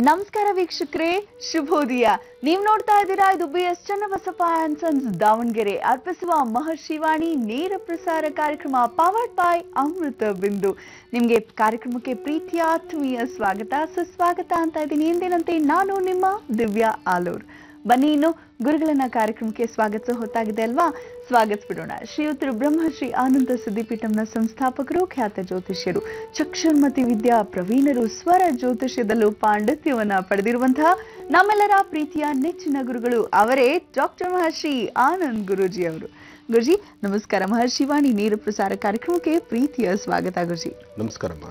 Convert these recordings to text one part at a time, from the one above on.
ನಮಸ್ಕಾರ ವೀಕ್ಷಕರೇ, ಶುಭೋದಯ. ನೀವು ನೋಡ್ತಾ ಇದ್ದೀರಾ ಇದು BS Channabasappa and sons Davanagere ಅರ್ಪಿಸುವ ಮಹರ್ಷಿವಾಣಿ ನೇರ ಪ್ರಸಾರ ಕಾರ್ಯಕ್ರಮ ಪವರ್ಡ್ ಬೈ ಅಮೃತ ಬಿಂದು. ನಿಮ್ಗೆ ಕಾರ್ಯಕ್ರಮಕ್ಕೆ ಪ್ರೀತಿಯ ಆತ್ಮೀಯ ಸ್ವಾಗತ ಸುಸ್ವಾಗತ ಅಂತ ಇದ್ದೀನಿ. ಎಂದಿನಂತೆ ನಾನು ನಿಮ್ಮ ದಿವ್ಯಾ ಆಲೂರ್. ಬನ್ನಿ ಇನ್ನು ಗುರುಗಳನ್ನ ಕಾರ್ಯಕ್ರಮಕ್ಕೆ ಸ್ವಾಗತಿಸೋ ಹೊತ್ತಾಗಿದೆ ಅಲ್ವಾ? ಸ್ವಾಗತಿಸ್ಬಿಡೋಣ. ಶ್ರೀಯುತರು ಬ್ರಹ್ಮಶ್ರೀ ಆನಂದ ಸಿದ್ಧಿಪೀಠಂನ ಸಂಸ್ಥಾಪಕರು, ಖ್ಯಾತ ಜ್ಯೋತಿಷ್ಯರು, ಚಕ್ಷುರ್ಮತಿ ವಿದ್ಯಾ ಪ್ರವೀಣರು, ಸ್ವರ ಜ್ಯೋತಿಷ್ಯದಲ್ಲೂ ಪಾಂಡಿತ್ಯವನ್ನ ಪಡೆದಿರುವಂತಹ ನಮ್ಮೆಲ್ಲರ ಪ್ರೀತಿಯ ನೆಚ್ಚಿನ ಗುರುಗಳು ಅವರೇ ಡಾಕ್ಟರ್ ಮಹರ್ಷಿ ಆನಂದ್ ಗುರೂಜಿ ಅವರು. ಗುರುಜಿ ನಮಸ್ಕಾರ. ಮಹರ್ಷಿವಾಣಿ ನೇರ ಪ್ರಸಾರ ಕಾರ್ಯಕ್ರಮಕ್ಕೆ ಪ್ರೀತಿಯ ಸ್ವಾಗತ ಗುರುಜಿ. ನಮಸ್ಕಾರಮ್ಮ.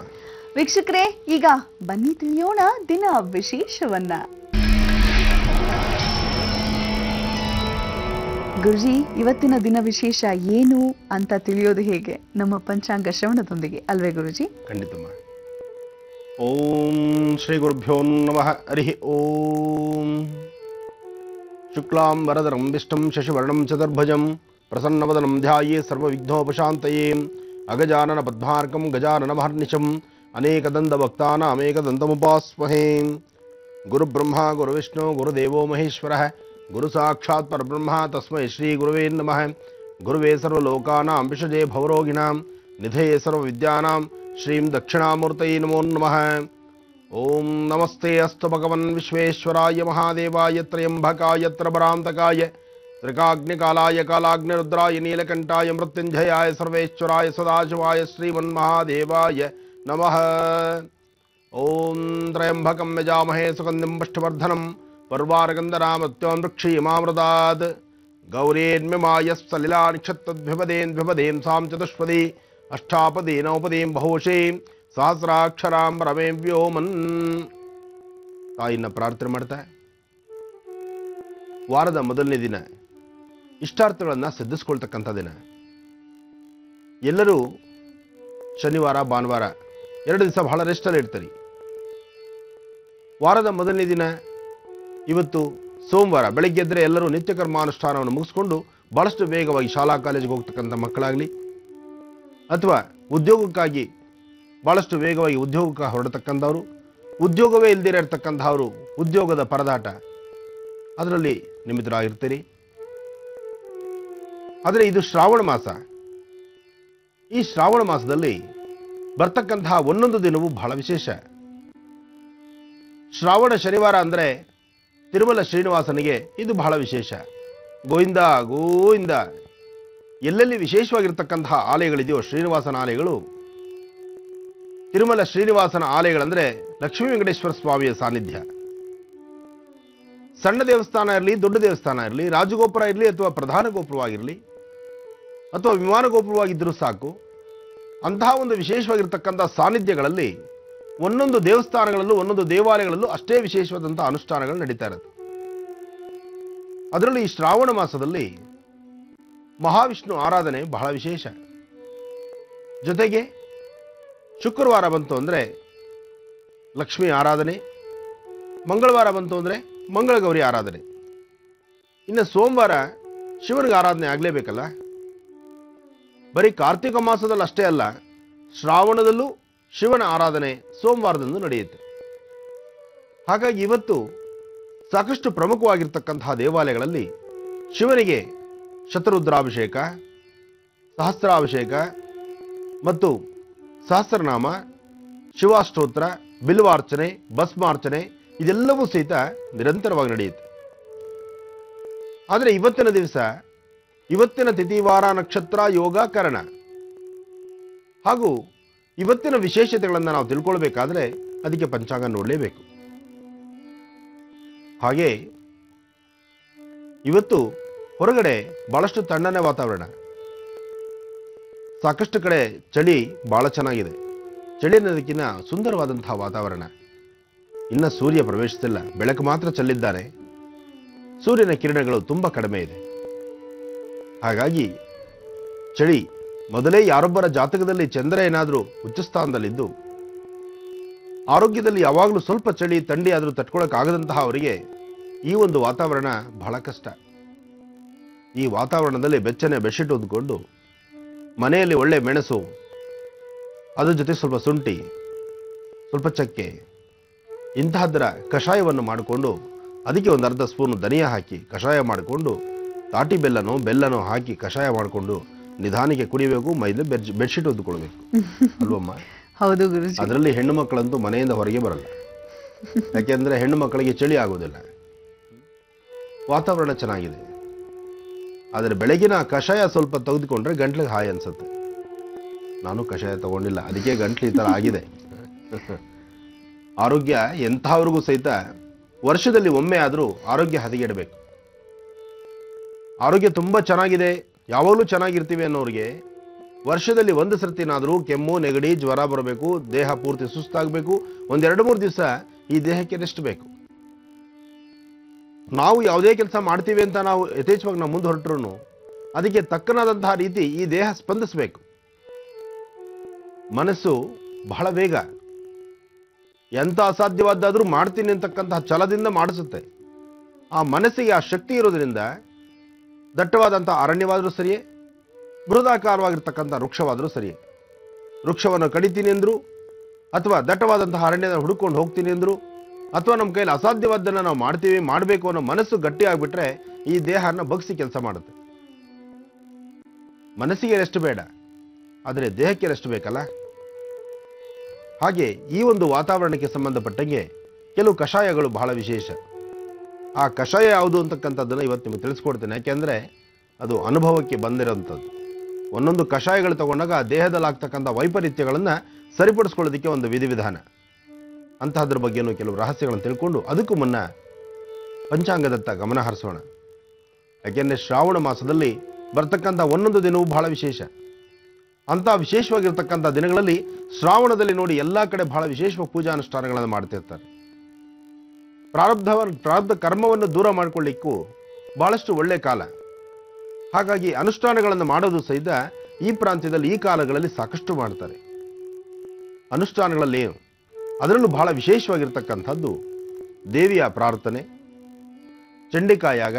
ವೀಕ್ಷಕರೇ, ಈಗ ಬನ್ನಿ ತಿಳಿಯೋಣ ದಿನ ವಿಶೇಷವನ್ನ. ಗುರುಜಿ, ಇವತ್ತಿನ ದಿನ ವಿಶೇಷ ಏನು ಅಂತ ತಿಳಿಯೋದು ಹೇಗೆ? ನಮ್ಮ ಪಂಚಾಂಗ ಶ್ರವಣದೊಂದಿಗೆ ಅಲ್ವೇ ಗುರುಜಿ? ಖಂಡಿತಮ್ಮ. ಓಂ ಶ್ರೀ ಗುರುಭ್ಯೋ ನಮಃ. ಹರಿ ಓಂ. ಶುಕ್ಲಾಂ ವರದರಂ ವಿಷ್ಣುಂ ಶಶಿವರ್ಣಂ ಚತುರ್ಭುಜಂ ಪ್ರಸನ್ನವದನಂ ಧ್ಯಾಯೇ ಸರ್ವವಿಘ್ನೋಪಶಾಂತಯೇ ಅಗಜಾನನ ಪದ್ಮಾರ್ಕಂ ಗಜಾನನ ಮಹರ್ನಿಶಂ ಅನೇಕದಂತ ಭಕ್ತಾನಾಮೇಕದಂತಮುಪಾಸ್ಮಹೇ. ಗುರುಬ್ರಹ್ಮ ಗುರುವಿಷ್ಣು ಗುರುದೇವೋ ಮಹೇಶ್ವರಃ ಗುರು ಸಾಕ್ಷಾತ್ ಪರಬ್ರಹ್ಮ ತಸ್ಮೈ ಶ್ರೀ ಗುರುವೇ ನಮಃ. ಗುರುವೇ ಸರ್ವಲೋಕಾನಾಂ ವಿಷಜೇ ಭವರೋಗಿಣಾಂ ನಿಧಯೇ ಸರ್ವವಿದ್ಯಾನಾಂ ಶ್ರೀಂ ದಕ್ಷಿಣಾಮೂರ್ತಯೇ ನಮೋ ನಮಃ. ಓಂ ನಮಸ್ತೆ ಅಸ್ತು ಭಗವನ್ ವಿಶ್ವೇಶ್ವರಾಯ ಮಹಾದೇವಾಯ ತ್ರಯಂಬಕಾಯ ತ್ರಭರಾಂತಕಾಯ ತ್ರಿಕಾಗ್ನಿಕಾಲಾಯ ಕಾಲಾಗ್ನಿರುದ್ರಾಯ ನೀಲಕಂಠಾಯ ಮೃತ್ಯುಂಜಯಾಯ ಸರ್ವೇಶ್ವರಾಯ ಸದಾಶಿವಾಯ ಶ್ರೀಮನ್ಮಹಾದೇವಾಯ ನಮಃ. ಓಂ ತ್ರಯಂಬಕಂ ಯಜಾಮಹೇ ಸುಗಂಧಿಂ ಪುಷ್ಟಿವರ್ಧನಂ ಪರ್ವಾರಗಂಧರಾಮತ್ಯೋನ್ ವೃಕ್ಷೀಮಾಮೃತಾತ್ ಗೌರೇನ್ಮಿಮಾಯ ಸಲಿಲಾನಿಕ್ಷತ್ತದ್ವಿಪದೇನ್ ಸಾಂ ಚತುಷ್ಪದಿ ಅಷ್ಟಾಪದಿ ನವಪದೀಂ ಬಹುಶೇ ಸಹಸ್ರಾಕ್ಷರಾಂ ರಮೇಂ ವ್ಯೋಮನ್. ತಾಯಿನ ಪ್ರಾರ್ಥನೆ ಮಾಡ್ತಾ ವಾರದ ಮೊದಲನೇ ದಿನ ಇಷ್ಟಾರ್ಥಗಳನ್ನು ಸಿದ್ಧಿಸ್ಕೊಳ್ತಕ್ಕಂಥ ದಿನ. ಎಲ್ಲರೂ ಶನಿವಾರ ಭಾನುವಾರ 2 ದಿವಸ ಬಹಳ ರೆಸ್ಟಲ್ಲಿ ಇರ್ತಾರೆ. ವಾರದ ಮೊದಲನೇ ದಿನ ಇವತ್ತು ಸೋಮವಾರ ಬೆಳಗ್ಗೆ ಎದ್ದರೆ ಎಲ್ಲರೂ ನಿತ್ಯ ಕರ್ಮಾನುಷ್ಠಾನವನ್ನು ಮುಗಿಸ್ಕೊಂಡು ಬಹಳಷ್ಟು ವೇಗವಾಗಿ ಶಾಲಾ ಕಾಲೇಜಿಗೆ ಹೋಗ್ತಕ್ಕಂಥ ಮಕ್ಕಳಾಗಲಿ ಅಥವಾ ಉದ್ಯೋಗಕ್ಕಾಗಿ ಭಾಳಷ್ಟು ವೇಗವಾಗಿ ಉದ್ಯೋಗಕ್ಕೆ ಹೊರಡತಕ್ಕಂಥವ್ರು, ಉದ್ಯೋಗವೇ ಇಲ್ದಿರ ಇರ್ತಕ್ಕಂಥವ್ರು ಉದ್ಯೋಗದ ಪರದಾಟ ಅದರಲ್ಲಿ ನಿಮಿತ್ತರಾಗಿರ್ತೀರಿ. ಆದರೆ ಇದು ಶ್ರಾವಣ ಮಾಸ. ಈ ಶ್ರಾವಣ ಮಾಸದಲ್ಲಿ ಬರ್ತಕ್ಕಂತಹ ಒಂದೊಂದು ದಿನವೂ ಬಹಳ ವಿಶೇಷ. ಶ್ರಾವಣ ಶನಿವಾರ ಅಂದರೆ ತಿರುಮಲ ಶ್ರೀನಿವಾಸನಿಗೆ ಇದು ಬಹಳ ವಿಶೇಷ. ಗೋವಿಂದ ಗೋವಿಂದ. ಎಲ್ಲೆಲ್ಲಿ ವಿಶೇಷವಾಗಿರ್ತಕ್ಕಂತಹ ಆಲಯಗಳಿದೆಯೋ ಶ್ರೀನಿವಾಸನ ಆಲಯಗಳು, ತಿರುಮಲ ಶ್ರೀನಿವಾಸನ ಆಲಯಗಳಂದರೆ ಲಕ್ಷ್ಮೀ ವೆಂಕಟೇಶ್ವರ ಸ್ವಾಮಿಯ ಸಾನ್ನಿಧ್ಯ. ಸಣ್ಣ ದೇವಸ್ಥಾನ ಇರಲಿ, ದೊಡ್ಡ ದೇವಸ್ಥಾನ ಇರಲಿ, ರಾಜಗೋಪುರ ಇರಲಿ ಅಥವಾ ಪ್ರಧಾನ ಗೋಪುರವಾಗಿರಲಿ ಅಥವಾ ವಿಮಾನ ಗೋಪುರವಾಗಿದ್ದರೂ ಸಾಕು, ಅಂತಹ ಒಂದು ವಿಶೇಷವಾಗಿರ್ತಕ್ಕಂಥ ಸಾನ್ನಿಧ್ಯಗಳಲ್ಲಿ ಒಂದೊಂದು ದೇವಸ್ಥಾನಗಳಲ್ಲೂ ಒಂದೊಂದು ದೇವಾಲಯಗಳಲ್ಲೂ ಅಷ್ಟೇ ವಿಶೇಷವಾದಂಥ ಅನುಷ್ಠಾನಗಳು ನಡೀತಾ ಇರುತ್ತೆ. ಅದರಲ್ಲಿ ಈ ಶ್ರಾವಣ ಮಾಸದಲ್ಲಿ ಮಹಾವಿಷ್ಣು ಆರಾಧನೆ ಬಹಳ ವಿಶೇಷ. ಜೊತೆಗೆ ಶುಕ್ರವಾರ ಬಂತು ಅಂದರೆ ಲಕ್ಷ್ಮೀ ಆರಾಧನೆ, ಮಂಗಳವಾರ ಬಂತು ಅಂದರೆ ಮಂಗಳಗೌರಿ ಆರಾಧನೆ, ಇನ್ನು ಸೋಮವಾರ ಶಿವನಿಗೆ ಆರಾಧನೆ ಆಗಲೇಬೇಕಲ್ಲ. ಬರೀ ಕಾರ್ತಿಕ ಮಾಸದಲ್ಲಿ ಅಷ್ಟೇ ಅಲ್ಲ, ಶ್ರಾವಣದಲ್ಲೂ ಶಿವನ ಆರಾಧನೆ ಸೋಮವಾರದಂದು ನಡೆಯುತ್ತೆ. ಹಾಗಾಗಿ ಇವತ್ತು ಸಾಕಷ್ಟು ಪ್ರಮುಖವಾಗಿರ್ತಕ್ಕಂತಹ ದೇವಾಲಯಗಳಲ್ಲಿ ಶಿವನಿಗೆ ಶತರುದ್ರಾಭಿಷೇಕ, ಸಹಸ್ರಾಭಿಷೇಕ ಮತ್ತು ಸಹಸ್ರನಾಮ, ಶಿವಾಷ್ಟೋತ್ರ, ಬಿಲ್ವಾರ್ಚನೆ, ಭಸ್ಮಾರ್ಚನೆ ಇದೆಲ್ಲವೂ ಸಹಿತ ನಿರಂತರವಾಗಿ ನಡೆಯುತ್ತೆ. ಆದರೆ ಇವತ್ತಿನ ದಿವಸ, ಇವತ್ತಿನ ತಿಥಿ, ವಾರ, ನಕ್ಷತ್ರ, ಯೋಗ, ಕರಣ ಹಾಗೂ ಇವತ್ತಿನ ವಿಶೇಷತೆಗಳನ್ನು ನಾವು ತಿಳ್ಕೊಳ್ಬೇಕಾದ್ರೆ ಅದಕ್ಕೆ ಪಂಚಾಂಗ ನೋಡಲೇಬೇಕು. ಹಾಗೆ ಇವತ್ತು ಹೊರಗಡೆ ಬಹಳಷ್ಟು ತಣ್ಣನೆ ವಾತಾವರಣ, ಸಾಕಷ್ಟು ಕಡೆ ಚಳಿ ಬಹಳ ಚೆನ್ನಾಗಿದೆ. ಚಳಿ ಅನ್ನೋದಕ್ಕಿಂತ ಸುಂದರವಾದಂತಹ ವಾತಾವರಣ. ಇನ್ನು ಸೂರ್ಯ ಪ್ರವೇಶಿಸಿಲ್ಲ, ಬೆಳಕು ಮಾತ್ರ ಚೆಲ್ಲಿದ್ದಾನೆ. ಸೂರ್ಯನ ಕಿರಣಗಳು ತುಂಬ ಕಡಿಮೆ ಇದೆ. ಹಾಗಾಗಿ ಚಳಿ ಮೊದಲೇ ಯಾರೊಬ್ಬರ ಜಾತಕದಲ್ಲಿ ಚಂದ್ರ ಏನಾದರೂ ಉಚ್ಚಸ್ಥಾನದಲ್ಲಿದ್ದು ಆರೋಗ್ಯದಲ್ಲಿ ಯಾವಾಗಲೂ ಸ್ವಲ್ಪ ಚಳಿ ಥಂಡಿ ಆದರೂ ತಟ್ಕೊಳ್ಳೋಕ್ಕಾಗದಂತಹ ಅವರಿಗೆ ಈ ಒಂದು ವಾತಾವರಣ ಬಹಳ ಕಷ್ಟ. ಈ ವಾತಾವರಣದಲ್ಲಿ ಬೆಚ್ಚನೆ ಬೆಡ್ಶೀಟ್ ಹೊದ್ಕೊಂಡು ಮನೆಯಲ್ಲಿ ಒಳ್ಳೆ ಮೆಣಸು, ಅದ್ರ ಜೊತೆ ಸ್ವಲ್ಪ ಶುಂಠಿ, ಸ್ವಲ್ಪ ಚಕ್ಕೆ, ಇಂತಹದ್ದರ ಕಷಾಯವನ್ನು ಮಾಡಿಕೊಂಡು ಅದಕ್ಕೆ ಒಂದು ಅರ್ಧ ಸ್ಪೂನ್ ಧನಿಯಾ ಹಾಕಿ ಕಷಾಯ ಮಾಡಿಕೊಂಡು ತಾಟಿ ಬೆಲ್ಲನೋ ಹಾಕಿ ಕಷಾಯ ಮಾಡಿಕೊಂಡು ನಿಧಾನಕ್ಕೆ ಕುಡಿಬೇಕು. ಮೈಲಿ ಬೆಡ್ಶೀಟ್ ಹೊದ್ದುಕೊಳ್ಬೇಕು ಅಲ್ವಮ್ಮ? ಹೌದು ಗುರುಜಿ. ಅದರಲ್ಲಿ ಹೆಣ್ಣು ಮಕ್ಕಳಂತೂ ಮನೆಯಿಂದ ಹೊರಗೆ ಬರಲ್ಲ. ಯಾಕೆಂದ್ರೆ ಹೆಣ್ಣು ಮಕ್ಕಳಿಗೆ ಚಳಿ ಆಗೋದಿಲ್ಲ, ವಾತಾವರಣ ಚೆನ್ನಾಗಿದೆ. ಆದರೆ ಬೆಳಗಿನ ಕಷಾಯ ಸ್ವಲ್ಪ ತೆಗೆದುಕೊಂಡ್ರೆ ಗಂಟ್ಲಿಗೆ ಹಾಯ್ ಅನ್ಸುತ್ತೆ. ನಾನು ಕಷಾಯ ತಗೊಂಡಿಲ್ಲ, ಅದಕ್ಕೆ ಗಂಟ್ಲು ಈ ತರ ಆಗಿದೆ. ಆರೋಗ್ಯ ಎಂಥವ್ರಿಗೂ ಸಹಿತ ವರ್ಷದಲ್ಲಿ ಒಮ್ಮೆ ಆದರೂ ಆರೋಗ್ಯ ಹದಗೆಡಬೇಕು. ಆರೋಗ್ಯ ತುಂಬಾ ಚೆನ್ನಾಗಿದೆ, ಯಾವಾಗಲೂ ಚೆನ್ನಾಗಿರ್ತೀವಿ ಅನ್ನೋರಿಗೆ ವರ್ಷದಲ್ಲಿ ಒಂದು ಸರ್ತಿನಾದರೂ ಕೆಮ್ಮು ನೆಗಡಿ ಜ್ವರ ಬರಬೇಕು, ದೇಹ ಪೂರ್ತಿ ಸುಸ್ತಾಗಬೇಕು, ಒಂದ್ 2-3 ದಿವಸ ಈ ದೇಹಕ್ಕೆ ರೆಸ್ಟ್ ಬೇಕು. ನಾವು ಯಾವುದೇ ಕೆಲಸ ಮಾಡ್ತೀವಿ ಅಂತ ನಾವು ಯಥೇಚ್ಛವಾಗಿ ನಾವು ಮುಂದೆ ಹೊರಟ್ರು ಅದಕ್ಕೆ ತಕ್ಕನಾದಂತಹ ರೀತಿ ಈ ದೇಹ ಸ್ಪಂದಿಸಬೇಕು. ಮನಸ್ಸು ಬಹಳ ವೇಗ, ಎಂತ ಅಸಾಧ್ಯವಾದ್ದಾದ್ರೂ ಮಾಡ್ತೀನಿ ಅಂತಕ್ಕಂತಹ ಛಲದಿಂದ ಮಾಡಿಸುತ್ತೆ. ಆ ಮನಸ್ಸಿಗೆ ಆ ಶಕ್ತಿ ಇರೋದ್ರಿಂದ ದಟ್ಟವಾದಂತಹ ಅರಣ್ಯವಾದರೂ ಸರಿಯೇ, ಬೃಹದಾಕಾರವಾಗಿರ್ತಕ್ಕಂಥ ವೃಕ್ಷವಾದರೂ ಸರಿಯೇ, ವೃಕ್ಷವನ್ನು ಕಡಿತೀನಿ ಅಂದ್ರು ಅಥವಾ ದಟ್ಟವಾದಂತಹ ಅರಣ್ಯದ ಹುಡುಕೊಂಡು ಹೋಗ್ತೀನಿ ಅಂದ್ರು ಅಥವಾ ನಮ್ಮ ಕೈಲಿ ಅಸಾಧ್ಯವಾದ್ದನ್ನು ನಾವು ಮಾಡ್ತೀವಿ ಮಾಡಬೇಕು ಅನ್ನೋ ಮನಸ್ಸು ಗಟ್ಟಿ ಆಗ್ಬಿಟ್ರೆ ಈ ದೇಹನ ಬಗ್ಸಿ ಕೆಲಸ ಮಾಡುತ್ತೆ. ಮನಸ್ಸಿಗೆ ರೆಸ್ಟ್ ಬೇಡ, ಆದರೆ ದೇಹಕ್ಕೆ ರೆಸ್ಟ್ ಬೇಕಲ್ಲ. ಹಾಗೆ ಈ ಒಂದು ವಾತಾವರಣಕ್ಕೆ ಸಂಬಂಧಪಟ್ಟಂಗೆ ಕೆಲವು ಕಷಾಯಗಳು ಬಹಳ ವಿಶೇಷ. ಆ ಕಷಾಯ ಯಾವುದು ಅಂತಕ್ಕಂಥದ್ದನ್ನು ಇವತ್ತು ನಿಮಗೆ ತಿಳಿಸ್ಕೊಡ್ತೇನೆ. ಯಾಕೆಂದ್ರೆ ಅದು ಅನುಭವಕ್ಕೆ ಬಂದಿರೋಂಥದ್ದು. ಒಂದೊಂದು ಕಷಾಯಗಳು ತಗೊಂಡಾಗ ಆ ದೇಹದಲ್ಲಿ ಆಗ್ತಕ್ಕಂಥ ವೈಪರೀತ್ಯಗಳನ್ನ ಸರಿಪಡಿಸ್ಕೊಳ್ಳೋದಕ್ಕೆ ಒಂದು ವಿಧಿವಿಧಾನ. ಅಂತಹದ್ರ ಬಗ್ಗೆನೂ ಕೆಲವು ರಹಸ್ಯಗಳನ್ನು ತಿಳ್ಕೊಂಡು ಅದಕ್ಕೂ ಮುನ್ನ ಪಂಚಾಂಗದತ್ತ ಗಮನ ಹರಿಸೋಣ. ಯಾಕೆಂದ್ರೆ ಶ್ರಾವಣ ಮಾಸದಲ್ಲಿ ಬರ್ತಕ್ಕಂಥ ಒಂದೊಂದು ದಿನವೂ ಬಹಳ ವಿಶೇಷ. ಅಂತ ವಿಶೇಷವಾಗಿರ್ತಕ್ಕಂಥ ದಿನಗಳಲ್ಲಿ ಶ್ರಾವಣದಲ್ಲಿ ನೋಡಿ ಎಲ್ಲಾ ಕಡೆ ಬಹಳ ವಿಶೇಷವಾಗಿ ಪೂಜಾ ಅನುಷ್ಠಾನಗಳನ್ನು ಮಾಡ್ತಿರ್ತಾರೆ. ಪ್ರಾರಬ್ಧ ಕರ್ಮವನ್ನು ದೂರ ಮಾಡಿಕೊಳ್ಳಿಕ್ಕೂ ಬಹಳಷ್ಟು ಒಳ್ಳೆ ಕಾಲ. ಹಾಗಾಗಿ ಅನುಷ್ಠಾನಗಳನ್ನು ಮಾಡೋದು ಸಹಿತ ಈ ಪ್ರಾಂತ್ಯದಲ್ಲಿ ಈ ಕಾಲಗಳಲ್ಲಿ ಸಾಕಷ್ಟು ಮಾಡ್ತಾರೆ. ಅನುಷ್ಠಾನಗಳಲ್ಲಿ ಏನು, ಅದರಲ್ಲೂ ಬಹಳ ವಿಶೇಷವಾಗಿರ್ತಕ್ಕಂಥದ್ದು ದೇವಿಯ ಪ್ರಾರ್ಥನೆ, ಚಂಡಿಕಾಯಾಗ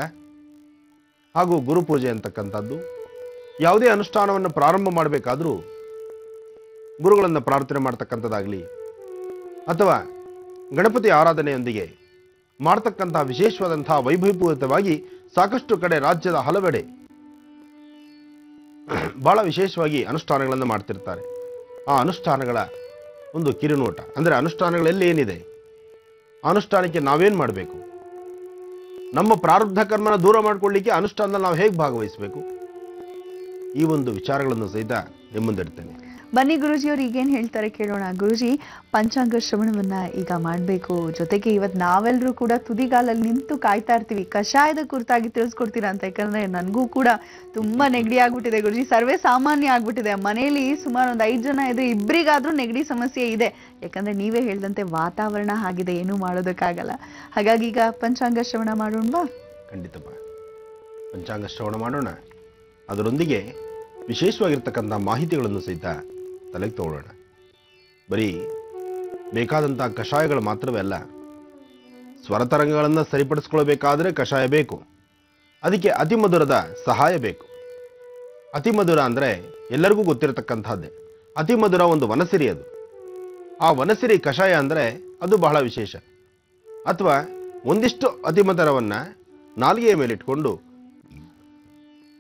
ಹಾಗೂ ಗುರುಪೂಜೆ ಅಂತಕ್ಕಂಥದ್ದು. ಯಾವುದೇ ಅನುಷ್ಠಾನವನ್ನು ಪ್ರಾರಂಭ ಮಾಡಬೇಕಾದ್ರೂ ಗುರುಗಳನ್ನು ಪ್ರಾರ್ಥನೆ ಮಾಡ್ತಕ್ಕಂಥದ್ದಾಗಲಿ ಅಥವಾ ಗಣಪತಿ ಆರಾಧನೆಯೊಂದಿಗೆ ಮಾಡ್ತಕ್ಕಂತಹ ವಿಶೇಷವಾದಂತಹ ವೈಭವಪೂರಿತವಾಗಿ ಸಾಕಷ್ಟು ಕಡೆ ರಾಜ್ಯದ ಹಲವೆಡೆ ಬಹಳ ವಿಶೇಷವಾಗಿ ಅನುಷ್ಠಾನಗಳನ್ನು ಮಾಡ್ತಿರ್ತಾರೆ. ಆ ಅನುಷ್ಠಾನಗಳ ಒಂದು ಕಿರುನೋಟ, ಅಂದ್ರೆ ಅನುಷ್ಠಾನಗಳಲ್ಲಿ ಏನಿದೆ, ಅನುಷ್ಠಾನಕ್ಕೆ ನಾವೇನ್ ಮಾಡಬೇಕು, ನಮ್ಮ ಪ್ರಾರಬ್ಧ ಕರ್ಮನ ದೂರ ಮಾಡ್ಕೊಳ್ಳಿಕ್ಕೆ ಅನುಷ್ಠಾನದಲ್ಲಿ ನಾವು ಹೇಗೆ ಭಾಗವಹಿಸಬೇಕು, ಈ ಒಂದು ವಿಚಾರಗಳನ್ನು ಸಹಿತ ನಿಮ್ಮ ಮುಂದೆ ಇಡ್ತೇನೆ. ಬನ್ನಿ ಗುರುಜಿಯವರು ಈಗೇನ್ ಹೇಳ್ತಾರೆ ಕೇಳೋಣ. ಗುರುಜಿ, ಪಂಚಾಂಗ ಶ್ರವಣವನ್ನ ಈಗ ಮಾಡ್ಬೇಕು, ಜೊತೆಗೆ ಇವತ್ತು ನಾವೆಲ್ಲರೂ ಕೂಡ ತುದಿಗಾಲಲ್ಲಿ ನಿಂತು ಕಾಯ್ತಾ ಇರ್ತೀವಿ ಕಷಾಯದ ಕುರಿತಾಗಿ ತಿಳಿಸ್ಕೊಡ್ತೀರಾ ಅಂತ. ಯಾಕಂದ್ರೆ ನನಗೂ ಕೂಡ ತುಂಬಾ ನೆಗಡಿ ಆಗ್ಬಿಟ್ಟಿದೆ ಗುರುಜಿ, ಸರ್ವೇ ಸಾಮಾನ್ಯ ಆಗ್ಬಿಟ್ಟಿದೆ. ಮನೆಯಲ್ಲಿ ಸುಮಾರು ಒಂದು 5 ಜನ ಇದ್ರೆ ಇಬ್ಬರಿಗಾದ್ರೂ ನೆಗಡಿ ಸಮಸ್ಯೆ ಇದೆ. ಯಾಕಂದ್ರೆ ನೀವೇ ಹೇಳ್ದಂತೆ ವಾತಾವರಣ ಆಗಿದೆ, ಏನೂ ಮಾಡೋದಕ್ಕಾಗಲ್ಲ. ಹಾಗಾಗಿ ಈಗ ಪಂಚಾಂಗ ಶ್ರವಣ ಮಾಡೋಣವಾ? ಖಂಡಿತಪ್ಪ, ಪಂಚಾಂಗ ಶ್ರವಣ ಮಾಡೋಣ. ಅದರೊಂದಿಗೆ ವಿಶೇಷವಾಗಿರ್ತಕ್ಕಂಥ ಮಾಹಿತಿಗಳನ್ನು ಸಹಿತ ತಲೆಗೆ ತಗೊಳ್ಳೋಣ. ಬರೀ ಬೇಕಾದಂತಹ ಕಷಾಯಗಳು ಮಾತ್ರವೇ ಅಲ್ಲ, ಸ್ವರತರಂಗಗಳನ್ನು ಸರಿಪಡಿಸ್ಕೊಳ್ಬೇಕಾದ್ರೆ ಕಷಾಯ ಬೇಕು, ಅದಕ್ಕೆ ಅತಿಮಧುರದ ಸಹಾಯ ಬೇಕು. ಅತಿಮಧುರ ಅಂದ್ರೆ ಎಲ್ಲರಿಗೂ ಗೊತ್ತಿರತಕ್ಕಂಥದ್ದೇ. ಅತಿಮಧುರ ಒಂದು ವನಸಿರಿ, ಅದು ಆ ವನಸಿರಿ ಕಷಾಯ ಅಂದ್ರೆ ಅದು ಬಹಳ ವಿಶೇಷ. ಅಥವಾ ಒಂದಿಷ್ಟು ಅತಿಮಧುರವನ್ನ ನಾಲಿಗೆಯ ಮೇಲಿಟ್ಕೊಂಡು